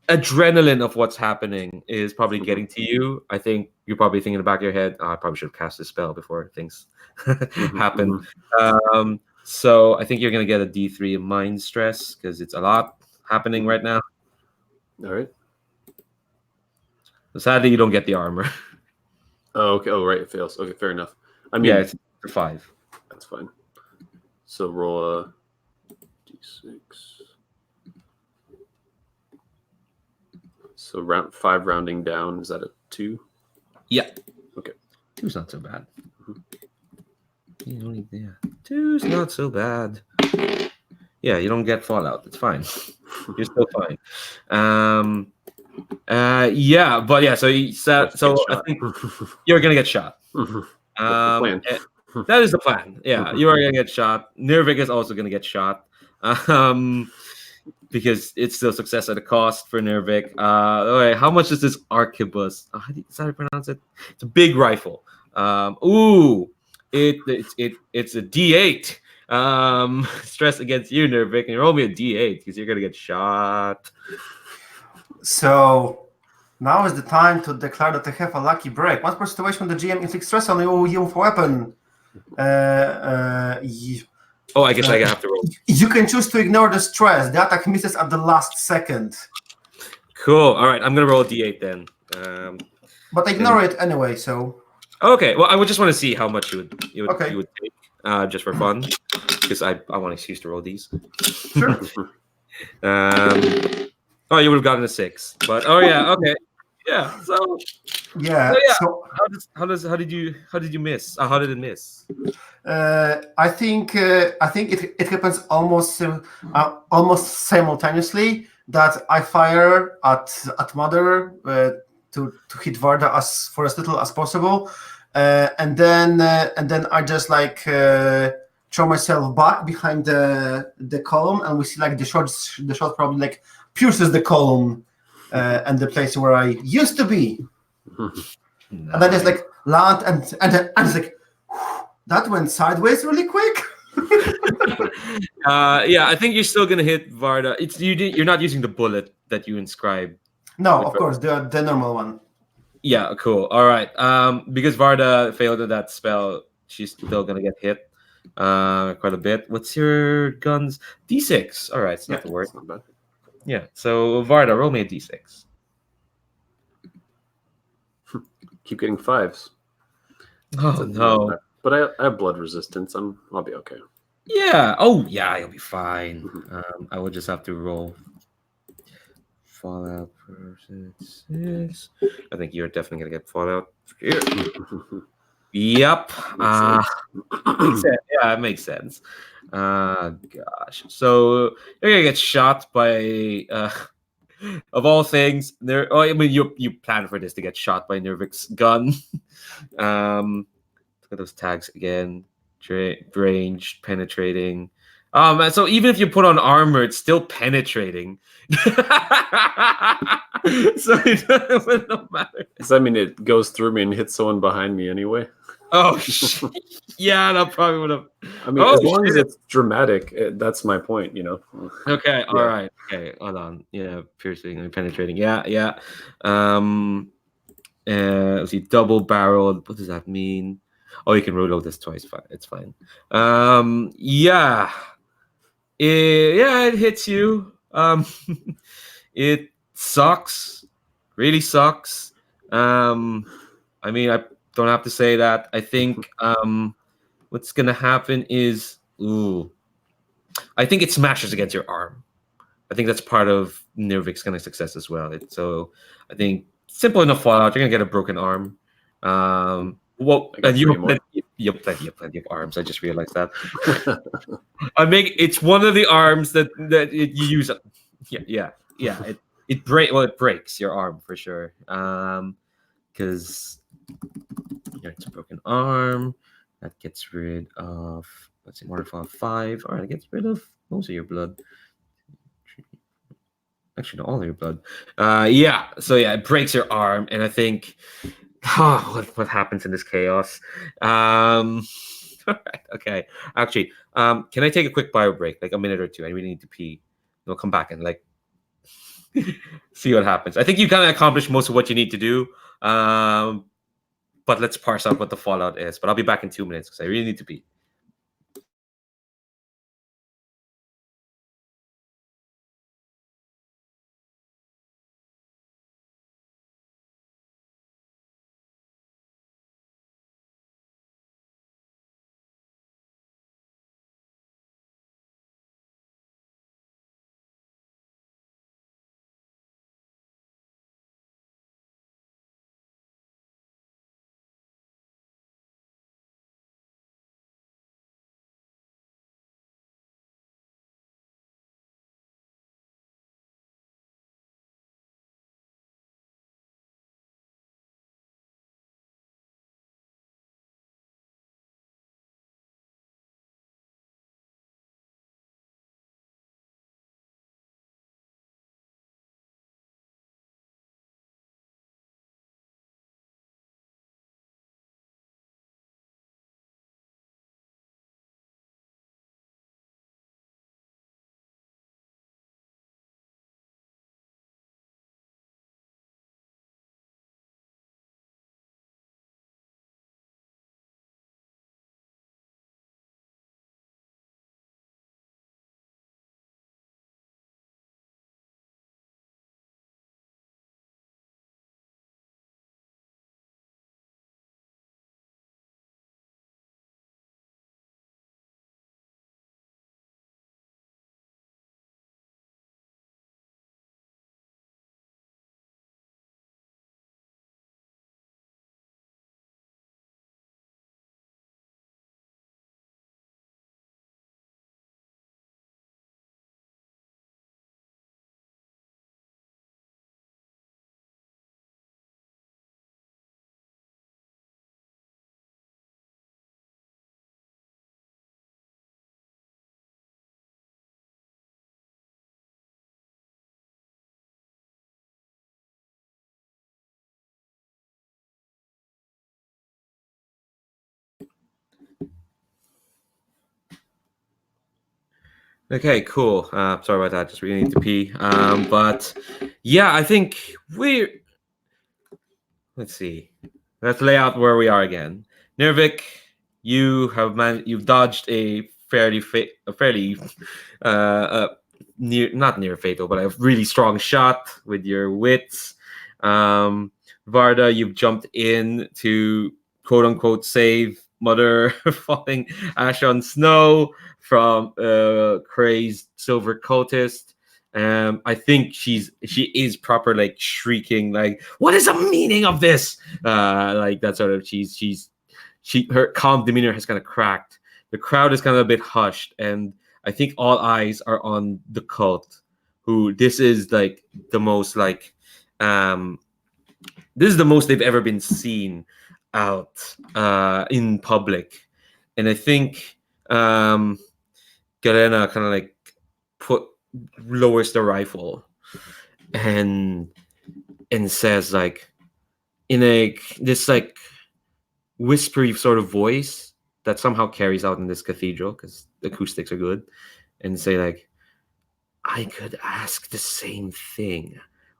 adrenaline of what's happening is probably getting to you. I think you're probably thinking in the back of your head, I probably should have cast this spell before things happen. So I think you're gonna get a D3 of mind stress because it's a lot happening right now. All right. Sadly, you don't get the armor. Oh, okay. Oh, right. It fails. Okay, fair enough. I mean, Yeah, it's 5. That's fine. So roll a D6. So round 5 rounding down. Is that a 2? Yeah. Okay. 2's not so bad. 2's not so bad. Yeah, you don't get fallout. It's fine. You're still fine. So I think you're gonna get shot. That is the plan. Yeah, you are gonna get shot. Nirvic is also gonna get shot. Because it's still success at a cost for Nirvic. Okay, how much is this arquebus? How do you pronounce it? It's a big rifle. It's a D8. Stress against you, Nirvic, and you roll me a D8 because you're gonna get shot. So now is the time to declare that I have a lucky break. Once per situation, the GM inflicts stress on you with a weapon. I guess I have to roll. You can choose to ignore the stress. The attack misses at the last second. Cool. All right, I'm gonna roll a D8 then. But ignore it anyway. So. Okay. Well, I would just want to see how much you would take, just for fun, because I want an excuse to roll these. Sure. Oh, you would have gotten a 6, but okay. Yeah. So how did you miss? How did it miss? I think it happens almost simultaneously that I fire at Mother to hit Varda for as little as possible, and then I just throw myself back behind the column, and we see the shot probably pierces the column and the place where I used to be. Nice. And then just land and it's that went sideways really quick. I think you're still gonna hit Varda. You're not using the bullet that you inscribed. No, of course, the normal one. Yeah, cool. All right. Because Varda failed at that spell, she's still gonna get hit quite a bit. What's your guns? D6. All right, it's not the word. Not bad. Yeah. So Varda, roll me a D6. Keep getting 5s. Oh no! But I have blood resistance. I'll be okay. Yeah. Oh yeah, you'll be fine. I would just have to roll. Fallout versus 6. I think you're definitely gonna get fallout here. Yep. Makes sense. Yeah, it makes sense. Gosh. So you're gonna get shot by of all things, there. Oh, I mean, you plan for this to get shot by Nirvic's gun. Look at those tags again. Ranged, penetrating. So even if you put on armor, it's still penetrating. So it doesn't matter. Does that mean it goes through me and hits someone behind me anyway? Oh, yeah, that probably would have. I mean, as long as it's dramatic, that's my point, Okay, all right. Okay, hold on. Yeah, piercing and penetrating. Yeah. Let's see, double barreled. What does that mean? Oh, you can reload this twice. Fine, it's fine. Yeah. It hits you. It sucks. Really sucks. I mean, I don't have to say that. I think what's gonna happen is I think it smashes against your arm. I think that's part of Nirvic's kind of success as well. So I think simple enough fallout, you're gonna get a broken arm. Well, and you have plenty of arms. I just realized that. It's one of the arms that you use. Yeah. It breaks your arm for sure. Because it's a broken arm. That gets rid of, let's see, waterfall 5. All right, it gets rid of most of your blood. Actually, not all of your blood. Yeah. So yeah, it breaks your arm, and I think, what happens in this chaos? All right, okay. Actually, can I take a quick bio break, like a minute or two? I really need to pee. We'll come back and see what happens. I think you kind of accomplished most of what you need to do. But let's parse out what the fallout is. But I'll be back in 2 minutes because I really need to pee. Okay, cool. Sorry about that. Just really need to pee. But yeah, I think let's see. Let's lay out where we are again. Nirvic, you've dodged a fairly not near fatal, but a really strong shot with your wits. Varda, you've jumped in to quote unquote save Mother falling ash on snow from crazed silver cultist. I think she is proper shrieking what is the meaning of this? That sort of her calm demeanor has kind of cracked. The crowd is kind of a bit hushed, and I think all eyes are on the cult, who this is like the most like this is the most they've ever been seen out in public. And I think Galena kind of like lowers the rifle and says like in a this like whispery sort of voice that somehow carries out in this cathedral because the acoustics are good, and say like, I could ask the same thing.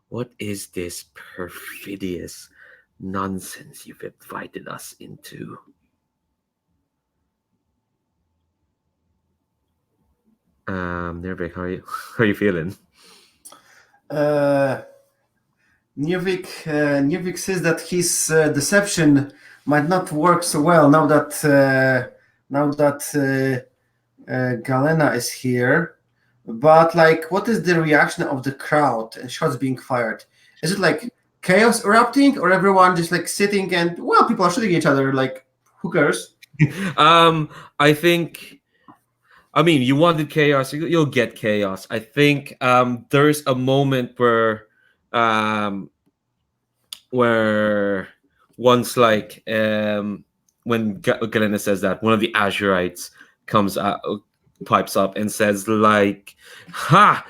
What is this perfidious nonsense you've invited us into? Nirvic, how are you feeling? Nirvic says that his deception might not work so well now that Galena is here. But like, what is the reaction of the crowd and shots being fired? Is it like chaos erupting, or everyone just like sitting and people are shooting each other? Like, who cares? I think. I mean, you wanted chaos, you'll get chaos. I think there's a moment where once like when Galena says that, one of the Azurites comes out, pipes up and says like, ha,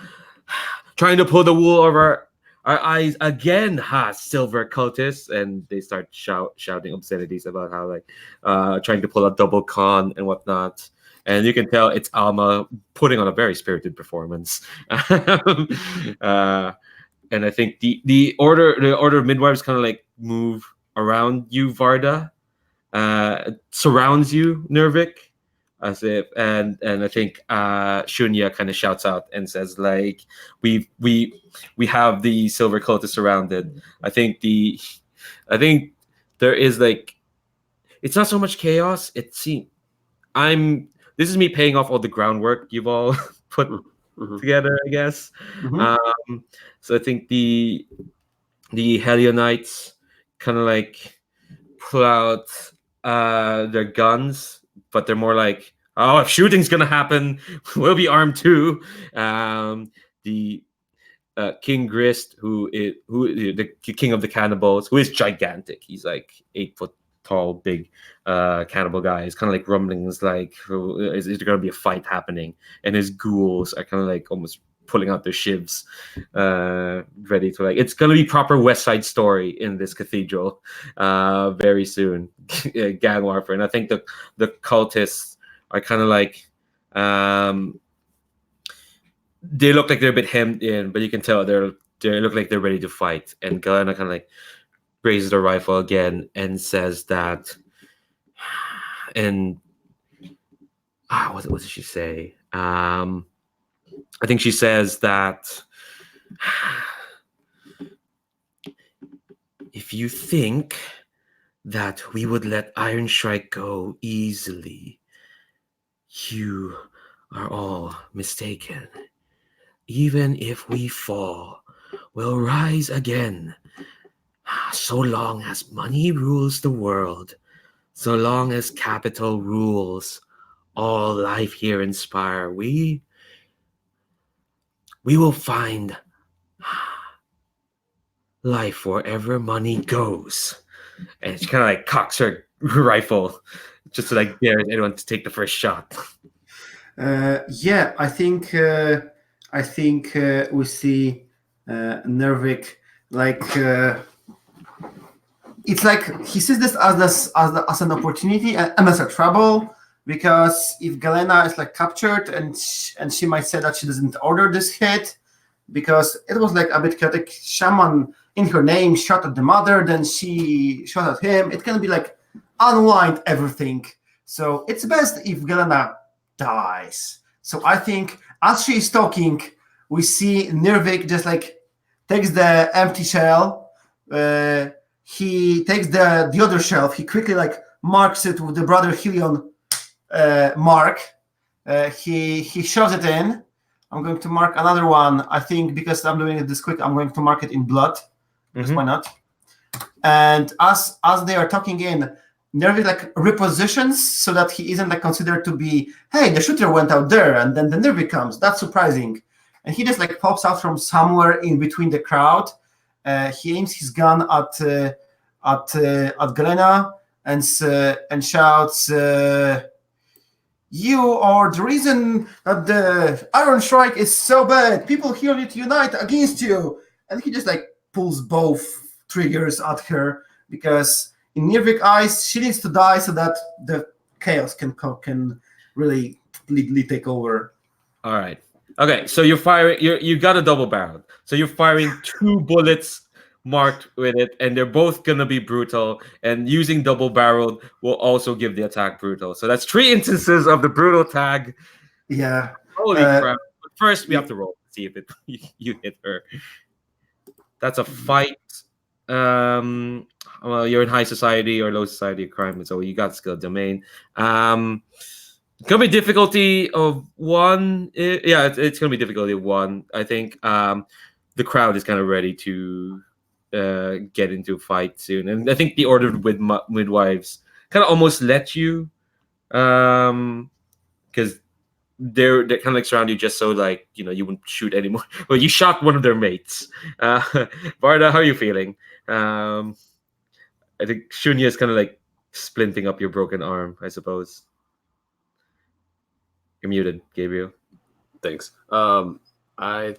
trying to pull the wool over our eyes again, ha, silver cultists. And they start shouting obscenities about how like trying to pull a double con and whatnot. And you can tell it's Alma putting on a very spirited performance. And I think the order of midwives kind of like move around you, Varda, surrounds you, Nirvic, as if, and I think Shunya kind of shouts out and says like, we have the silver cultists surrounded. I think there is like, it's not so much chaos. This is me paying off all the groundwork you've all put together, I guess. Mm-hmm. So I think the Helionites kind of like pull out their guns, but they're more like, oh, if shooting's gonna happen, we'll be armed too. The King Grist, who is the king of the cannibals, who is gigantic. He's like 8 foot tall, big cannibal guy. Is kind of like rumblings like, is there going to be a fight happening? And his ghouls are kind of like almost pulling out their shivs, ready to like, it's going to be proper West Side Story in this cathedral very soon. Gang warfare. And I think the cultists are kind of like, they look like they're a bit hemmed in, but you can tell they look like they're ready to fight. And Galena kind of like raises the rifle again and says that, and what did she say? I think she says that if you think that we would let Ironshrike go easily, you are all mistaken. Even if we fall, we'll rise again. So long as money rules the world, so long as capital rules all life here in Spire, we will find life wherever money goes. And she kind of like cocks her rifle just to like dare anyone to take the first shot. I think we see Nirvic like. It's like he sees this as an opportunity and as a trouble, because if Galena is like captured and she might say that she doesn't order this hit because it was like a bit chaotic. Shaman in her name shot at the mother, then she shot at him. It can be like unwind everything. So it's best if Galena dies. So I think as she's talking, we see Nirvic just like takes the empty shell. He takes the other shelf. He quickly like marks it with the Brother Helion mark. He shoves it in. I'm going to mark another one. I think because I'm doing it this quick, I'm going to mark it in blood. Because why not? And as they are talking in, Nirvic like repositions so that he isn't like considered to be, hey, the shooter went out there, and then the Nirvic comes. That's surprising. and he just like pops out from somewhere in between the crowd. He aims his gun at Galena and shouts, "You are the reason that the Ironshrike is so bad. People here need to unite against you." And he just like pulls both triggers at her because in Nirvic eyes, she needs to die so that the chaos can really completely take over. All right. Okay, so you're firing. You got a double barrel. So you're firing 2 bullets marked with it, and they're both gonna be brutal. And using double barreled will also give the attack brutal. So that's 3 instances of the brutal tag. Yeah. Holy crap! But first, we have to roll to see if you hit her. That's a fight. Well, you're in high society or low society crime, so you got skill domain. Gonna be difficulty of 1. Yeah, it's gonna be difficulty of 1. I think the crowd is kind of ready to get into a fight soon, and I think the order with midwives kind of almost let you, because they're kind of like surround you just so like you wouldn't shoot anymore. Well, you shot one of their mates. Varda, how are you feeling? I think Shunya is kind of like splinting up your broken arm, I suppose. You're muted, Gabriel. Thanks. I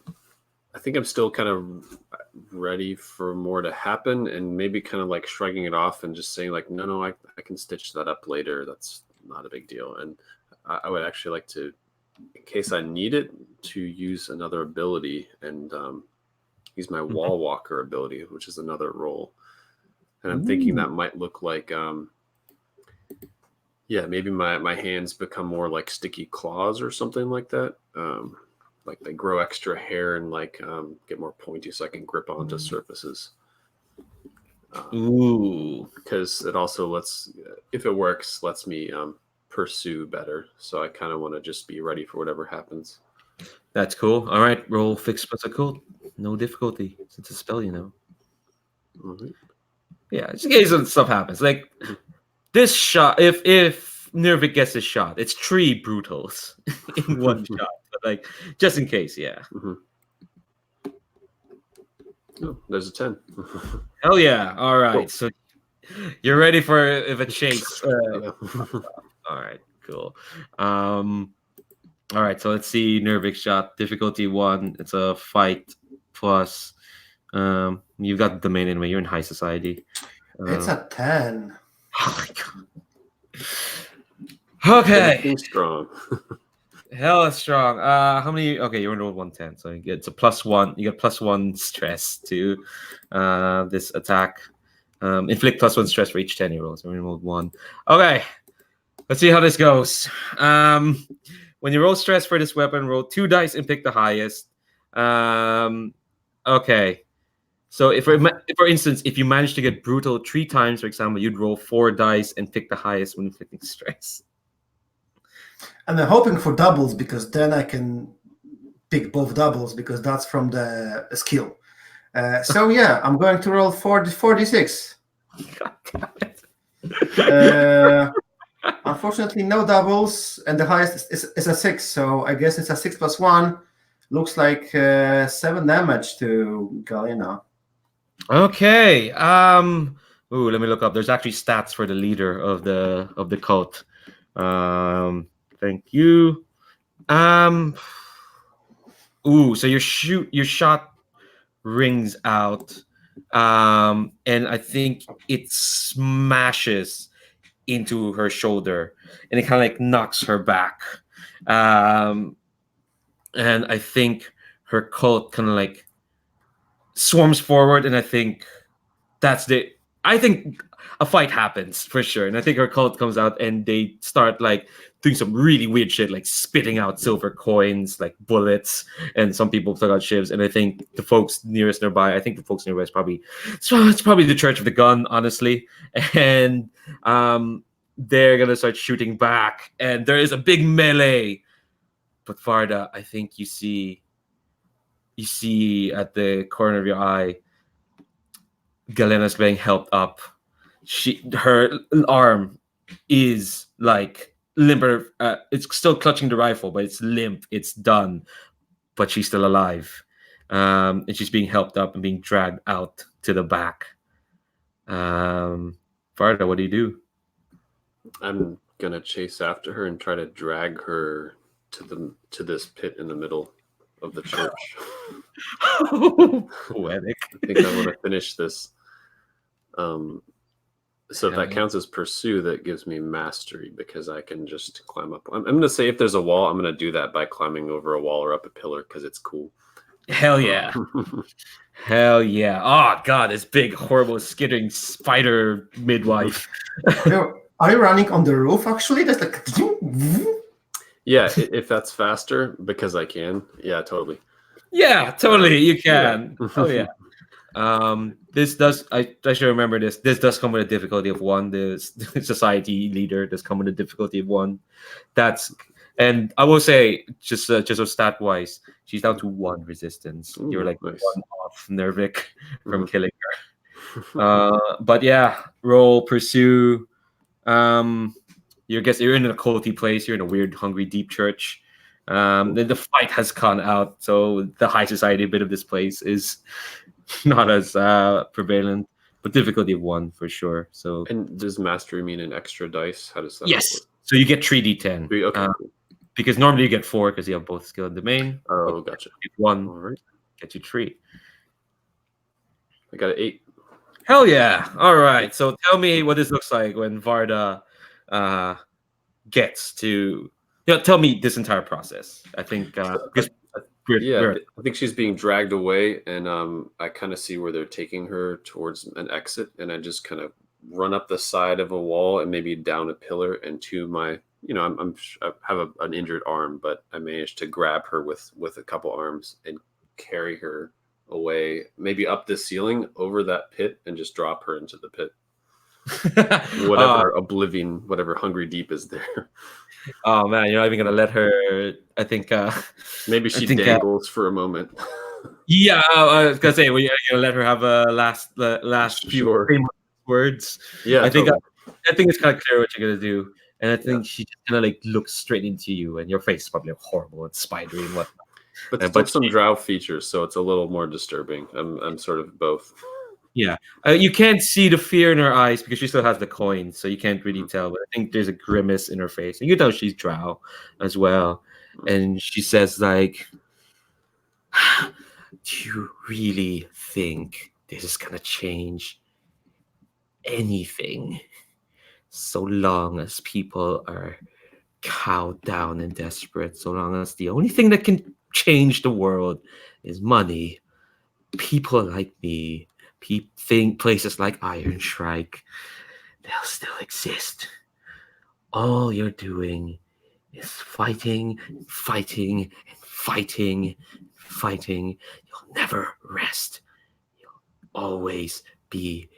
think I'm still kind of ready for more to happen, and maybe kind of like shrugging it off and just saying like, no, I can stitch that up later. That's not a big deal. And I would actually like to, in case I need it, to use another ability and use my wall walker ability, which is another roll. And I'm thinking that might look like, maybe my hands become more like sticky claws or something like that. Like they grow extra hair and like get more pointy so I can grip onto surfaces. Ooh. Because it also lets, if it works, lets me pursue better. So I kind of want to just be ready for whatever happens. That's cool. All right, roll fixed plus a code. No difficulty. It's a spell, Mm-hmm. Yeah, just in case stuff happens. Like this shot, if Nirvic gets a shot, it's 3 brutals in one shot. But like just in case, yeah. Mm-hmm. Oh, there's a 10. Hell yeah! All right, Cool. So you're ready for if a chase. Yeah. All right, cool. All right, so let's see. Nirvic shot difficulty 1. It's a fight plus. You've got the domain anyway. You're in high society. It's a 10. Oh my god. Okay. Strong. Hella strong. How many? Okay, you're in roll 110, so it's a +1. You get +1 stress to this attack. Inflict +1 stress for each 10 you roll. So we're in roll 1. Okay, let's see how this goes. When you roll stress for this weapon, roll 2 dice and pick the highest. Okay. So if for instance, if you manage to get brutal 3 times, for example, you'd roll 4 dice and pick the highest when inflicting stress. And I'm hoping for doubles because then I can pick both doubles because that's from the skill. So yeah, I'm going to roll 4d6. God damn it. Unfortunately, no doubles, and the highest is a 6. So I guess it's a 6 + 1. Looks like 7 damage to Galena. Okay. Let me look up. There's actually stats for the leader of the cult. Thank you. So your shot rings out. And I think it smashes into her shoulder and it kind of like knocks her back. And I think her cult kind of like swarms forward, and I think I think a fight happens for sure. And I think her cult comes out and they start like doing some really weird shit, like spitting out silver coins, like bullets, and some people took out shivs. And I think the folks nearest nearby, it's probably the Church of the Gun, honestly. And they're gonna start shooting back, and there is a big melee. But Varda, I think you see at the corner of your eye, Galena's being helped up. Her arm is like limber. It's still clutching the rifle, but it's limp. It's done. but she's still alive. And she's being helped up and being dragged out to the back. Varda, what do you do? I'm gonna chase after her and try to drag her to this pit in the middle of the church. Poetic. I think I want to finish this. So if that counts as pursue, that gives me mastery because I can just climb up. I'm going to say if there's a wall, I'm going to do that by climbing over a wall or up a pillar because it's cool. Hell yeah. Hell yeah. Oh, God, this big, horrible, skittering spider midwife. Are you running on the roof, actually? That's like... Yeah, if that's faster, because I can. Yeah, totally. Yeah, totally. You can. Yeah. Oh, yeah. This does, I should remember this. This does come with a difficulty of 1. This society leader does come with a difficulty of 1. And I will say, just stat wise, she's down to 1 resistance. Ooh, You're like nice. 1 off Nirvic from killing her. But yeah, roll, pursue. You're in a culty place. You're in a weird, hungry, deep church. Then the fight has gone out, so the high society bit of this place is not as prevalent, but difficulty of 1 for sure. So, and does mastery mean an extra dice? How does that yes, work? so you get 3d10. Okay, cool. Because normally you get 4 because you have both skill and domain. Oh, gotcha. 1, All right. get you 3. I got an 8. Hell yeah! All right. So tell me what this looks like when Varda gets to. Tell me this entire process. I think because I think she's being dragged away, and I kind of see where they're taking her towards an exit, and I just kind of run up the side of a wall and maybe down a pillar, and to my, I have an injured arm, but I managed to grab her with a couple arms and carry her away, maybe up the ceiling over that pit, and just drop her into the pit. Whatever oblivion, whatever hungry deep is there. Oh man, you're not even gonna let her. I think maybe she dangles for a moment. Yeah, I was gonna say, well, you're gonna let her have a last few famous words. Yeah, I think totally. I think it's kind of clear what you're gonna do, and I think she just kind of like looks straight into you, and your face is probably horrible and spidery and whatnot. But there's still some drow features, so it's a little more disturbing. I'm sort of both. Yeah, you can't see the fear in her eyes because she still has the coin, so you can't really tell. But I think there's a grimace in her face, and you know she's drow as well. And she says, like, "Do you really think this is gonna change anything? So long as people are cowed down and desperate, so long as the only thing that can change the world is money, people like me." Places like Ironshrike, they'll still exist. All you're doing is fighting, fighting, and fighting, fighting. You'll never rest. You'll always be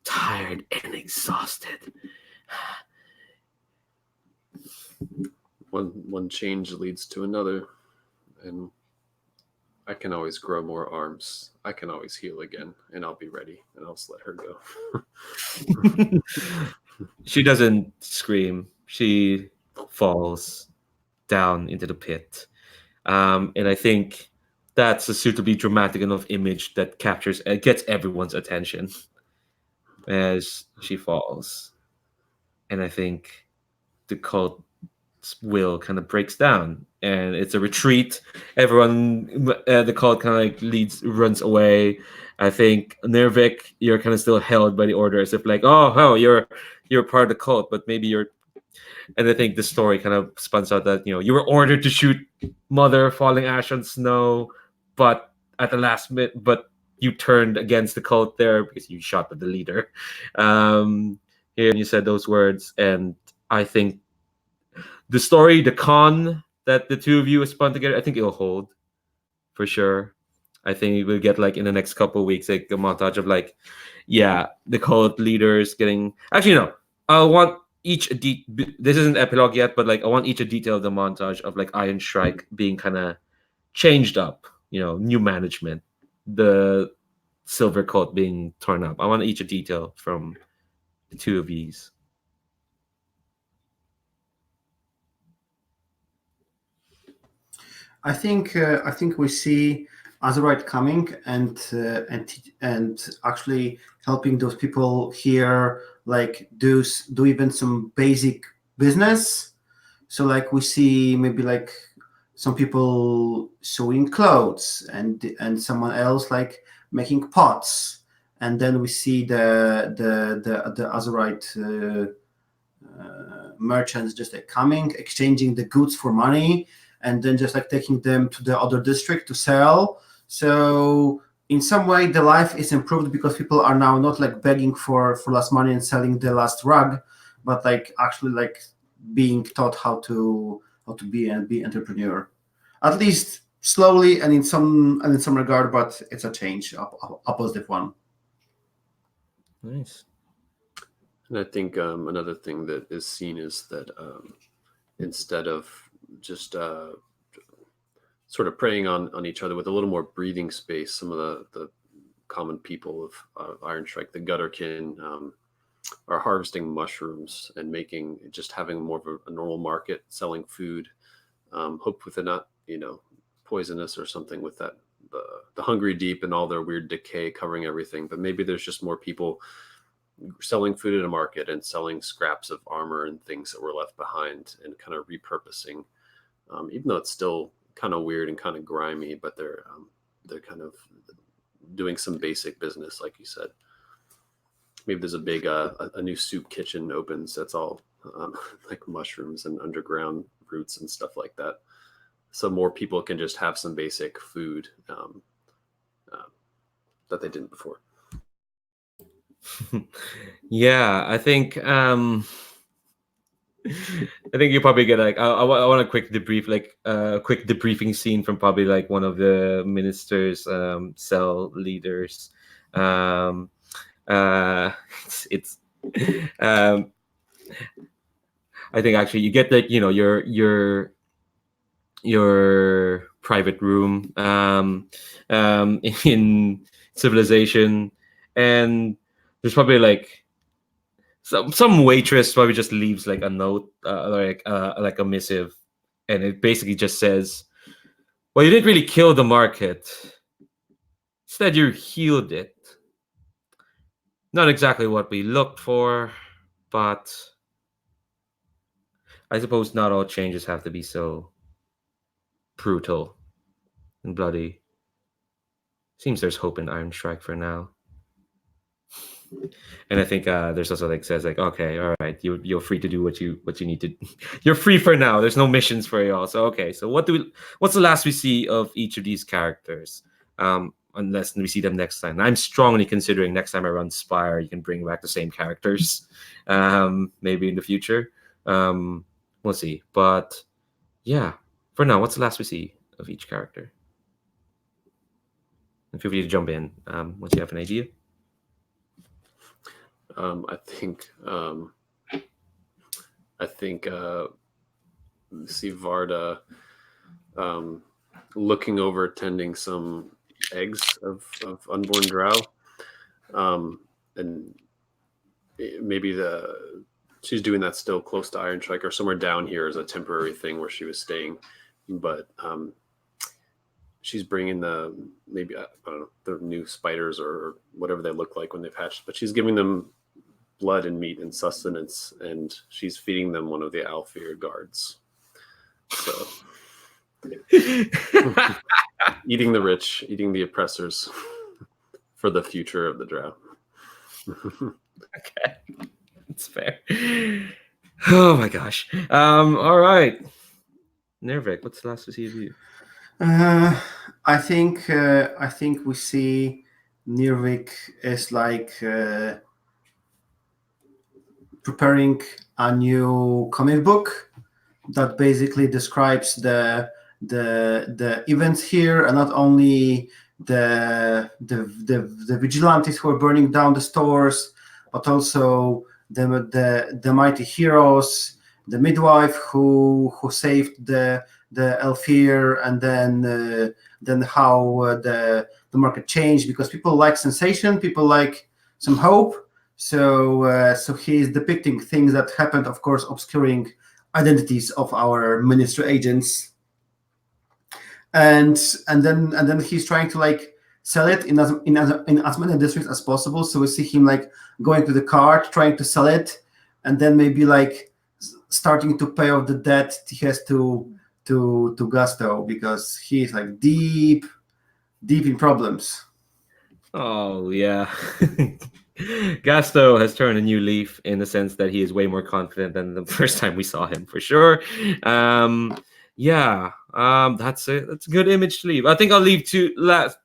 tired and exhausted. One change leads to another, and I can always grow more arms. I can always heal again, and I'll be ready, and I'll just let her go. She doesn't scream. She falls down into the pit. And I think that's a suitably dramatic enough image that gets everyone's attention as she falls. And I think the cult will kind of breaks down, and it's a retreat. Everyone, the cult kind of runs away. I think Nirvic, you're kind of still held by the order, as if like, oh, you're part of the cult, but maybe you're. And I think the story kind of spins out that you were ordered to shoot Mother falling ash on snow, but at the last minute, but you turned against the cult there because you shot at the leader. Here you said those words, and I think the story, the con that the two of you have spun together, I think it'll hold for sure. I think we'll get like in the next couple of weeks, like a montage of like, the cult leaders getting. Actually, no, I want each this isn't epilogue yet, but like I want each a detail of the montage of like Ironshrike being kind of changed up, new management, the silver cult being torn up. I want each a detail from the two of these. I think we see Azurite coming and actually helping those people here, like do even some basic business. So like we see maybe like some people sewing clothes and someone else like making pots, and then we see the Azurite merchants just like coming, exchanging the goods for money, and then just like taking them to the other district to sell. So in some way, the life is improved because people are now not like begging for last money and selling the last rug, but like actually like being taught how to be entrepreneur, at least slowly and in some regard. But it's a change, a positive one. Nice. And I think another thing that is seen is that instead of just sort of preying on each other with a little more breathing space, some of the common people of Ironshrike, the Gutterkin, are harvesting mushrooms and having more of a normal market, selling food, hopefully not, poisonous or something with that, the hungry deep and all their weird decay covering everything. But maybe there's just more people selling food at a market and selling scraps of armor and things that were left behind and kind of repurposing, even though it's still kind of weird and kind of grimy, but they're kind of doing some basic business, like you said. Maybe there's a big a new soup kitchen opens that's all like mushrooms and underground roots and stuff like that, so more people can just have some basic food that they didn't before. Yeah, I think you probably get like I want a quick debrief, like a quick debriefing scene from probably like one of the ministers, cell leaders. It's I think actually you get like your private room in civilization, and there's probably like some waitress probably just leaves like a note, like a missive, and it basically just says, well, you didn't really kill the market, instead you healed it. Not exactly what we looked for, but I suppose not all changes have to be so brutal and bloody. Seems there's hope in Ironshrike for now. And I think there's also like says like, okay, all right, you're free to do what you need to. You're free for now. There's no missions for y'all. So okay, so what's the last we see of each of these characters? Unless we see them next time. I'm strongly considering next time I run Spire, you can bring back the same characters. Maybe in the future. We'll see. But yeah, for now, what's the last we see of each character? And feel free to jump in once you have an idea. I think see Varda looking over, tending some eggs of unborn drow, and maybe she's doing that still close to Ironshrike or somewhere down here as a temporary thing where she was staying, but she's bringing maybe I don't know, the new spiders or whatever they look like when they've hatched, but she's giving them blood and meat and sustenance, and she's feeding them one of the Alfear guards. So eating the rich, eating the oppressors for the future of the drow. Okay, that's fair. Oh my gosh. All right, Nirvic, what's the last we see of you? I think we see Nirvic is like preparing a new comic book that basically describes the events here, and not only the vigilantes who are burning down the stores, but also the mighty heroes, the midwife who saved the Elfir, and then how the market changed, because people like sensation, people like some hope. So he is depicting things that happened, of course, obscuring identities of our ministry agents. and then he's trying to like sell it in as many districts as possible. So we see him like going to the cart, trying to sell it, and then maybe like starting to pay off the debt he has to Gusto, because he's like deep in problems. Oh yeah. Gasto has turned a new leaf in the sense that he is way more confident than the first time we saw him, for sure. Yeah, that's it. That's a good image to leave. I think I'll leave two last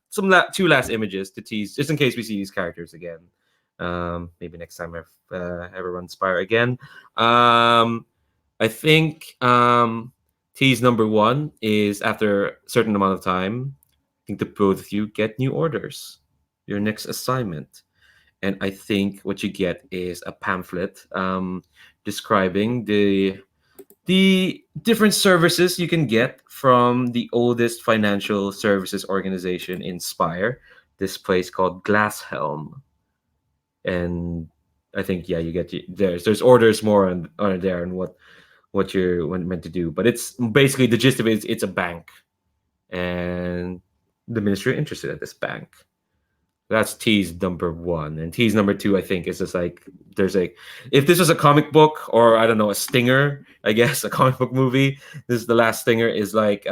images to tease, just in case we see these characters again. Maybe next time I ever run Spire again. I think tease number one is after a certain amount of time, I think the both of you get new orders. Your next assignment. And I think what you get is a pamphlet describing the different services you can get from the oldest financial services organization in Spire, this place called Glasshelm. And I think you get there's orders more on there and what you're meant to do. But it's basically the gist of it is it's a bank, and the ministry are interested at this bank. That's tease number one. And tease number two, I think, is just like there's if this was a comic book or I don't know, a stinger, I guess, a comic book movie, this is the last stinger is like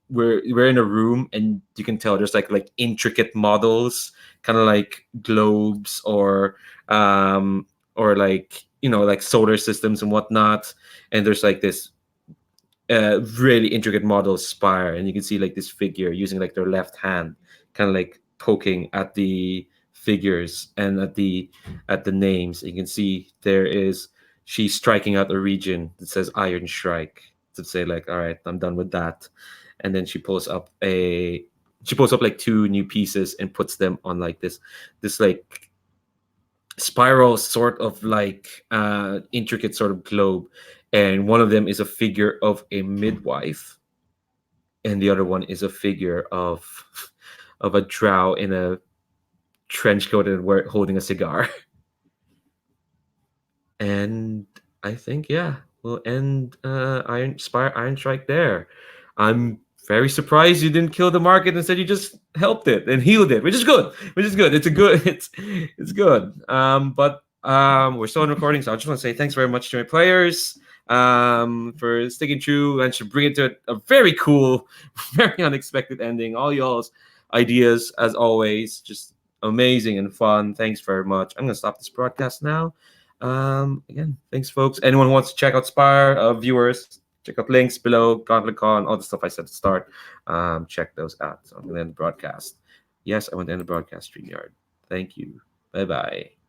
we're in a room and you can tell there's like intricate models, kind of like globes or like like solar systems and whatnot. And there's like this really intricate model Spire, and you can see like this figure using like their left hand, kind of like poking at the figures and at the names. You can see she's striking out a region that says Ironshrike to say like, all right, I'm done with that. And then she pulls up like two new pieces and puts them on like this like spiral sort of like intricate sort of globe, and one of them is a figure of a midwife and the other one is a figure of a drow in a trench coat and holding a cigar. And I think we'll end Ironshrike there. I'm very surprised you didn't kill the market. Instead, you just helped it and healed it, which is good. It's good. But we're still in recording, so I just want to say thanks very much to my players for sticking true and to bring it to a very cool, very unexpected ending. All y'all's ideas, as always, just amazing and fun. Thanks very much. I'm gonna stop this broadcast now. Again, thanks, folks. Anyone who wants to check out Spire, viewers, check out links below, Gauntlet Con, all the stuff I said to start. Check those out. So I'm gonna end the broadcast. Yes, I went to end the broadcast, StreamYard. Thank you. Bye bye.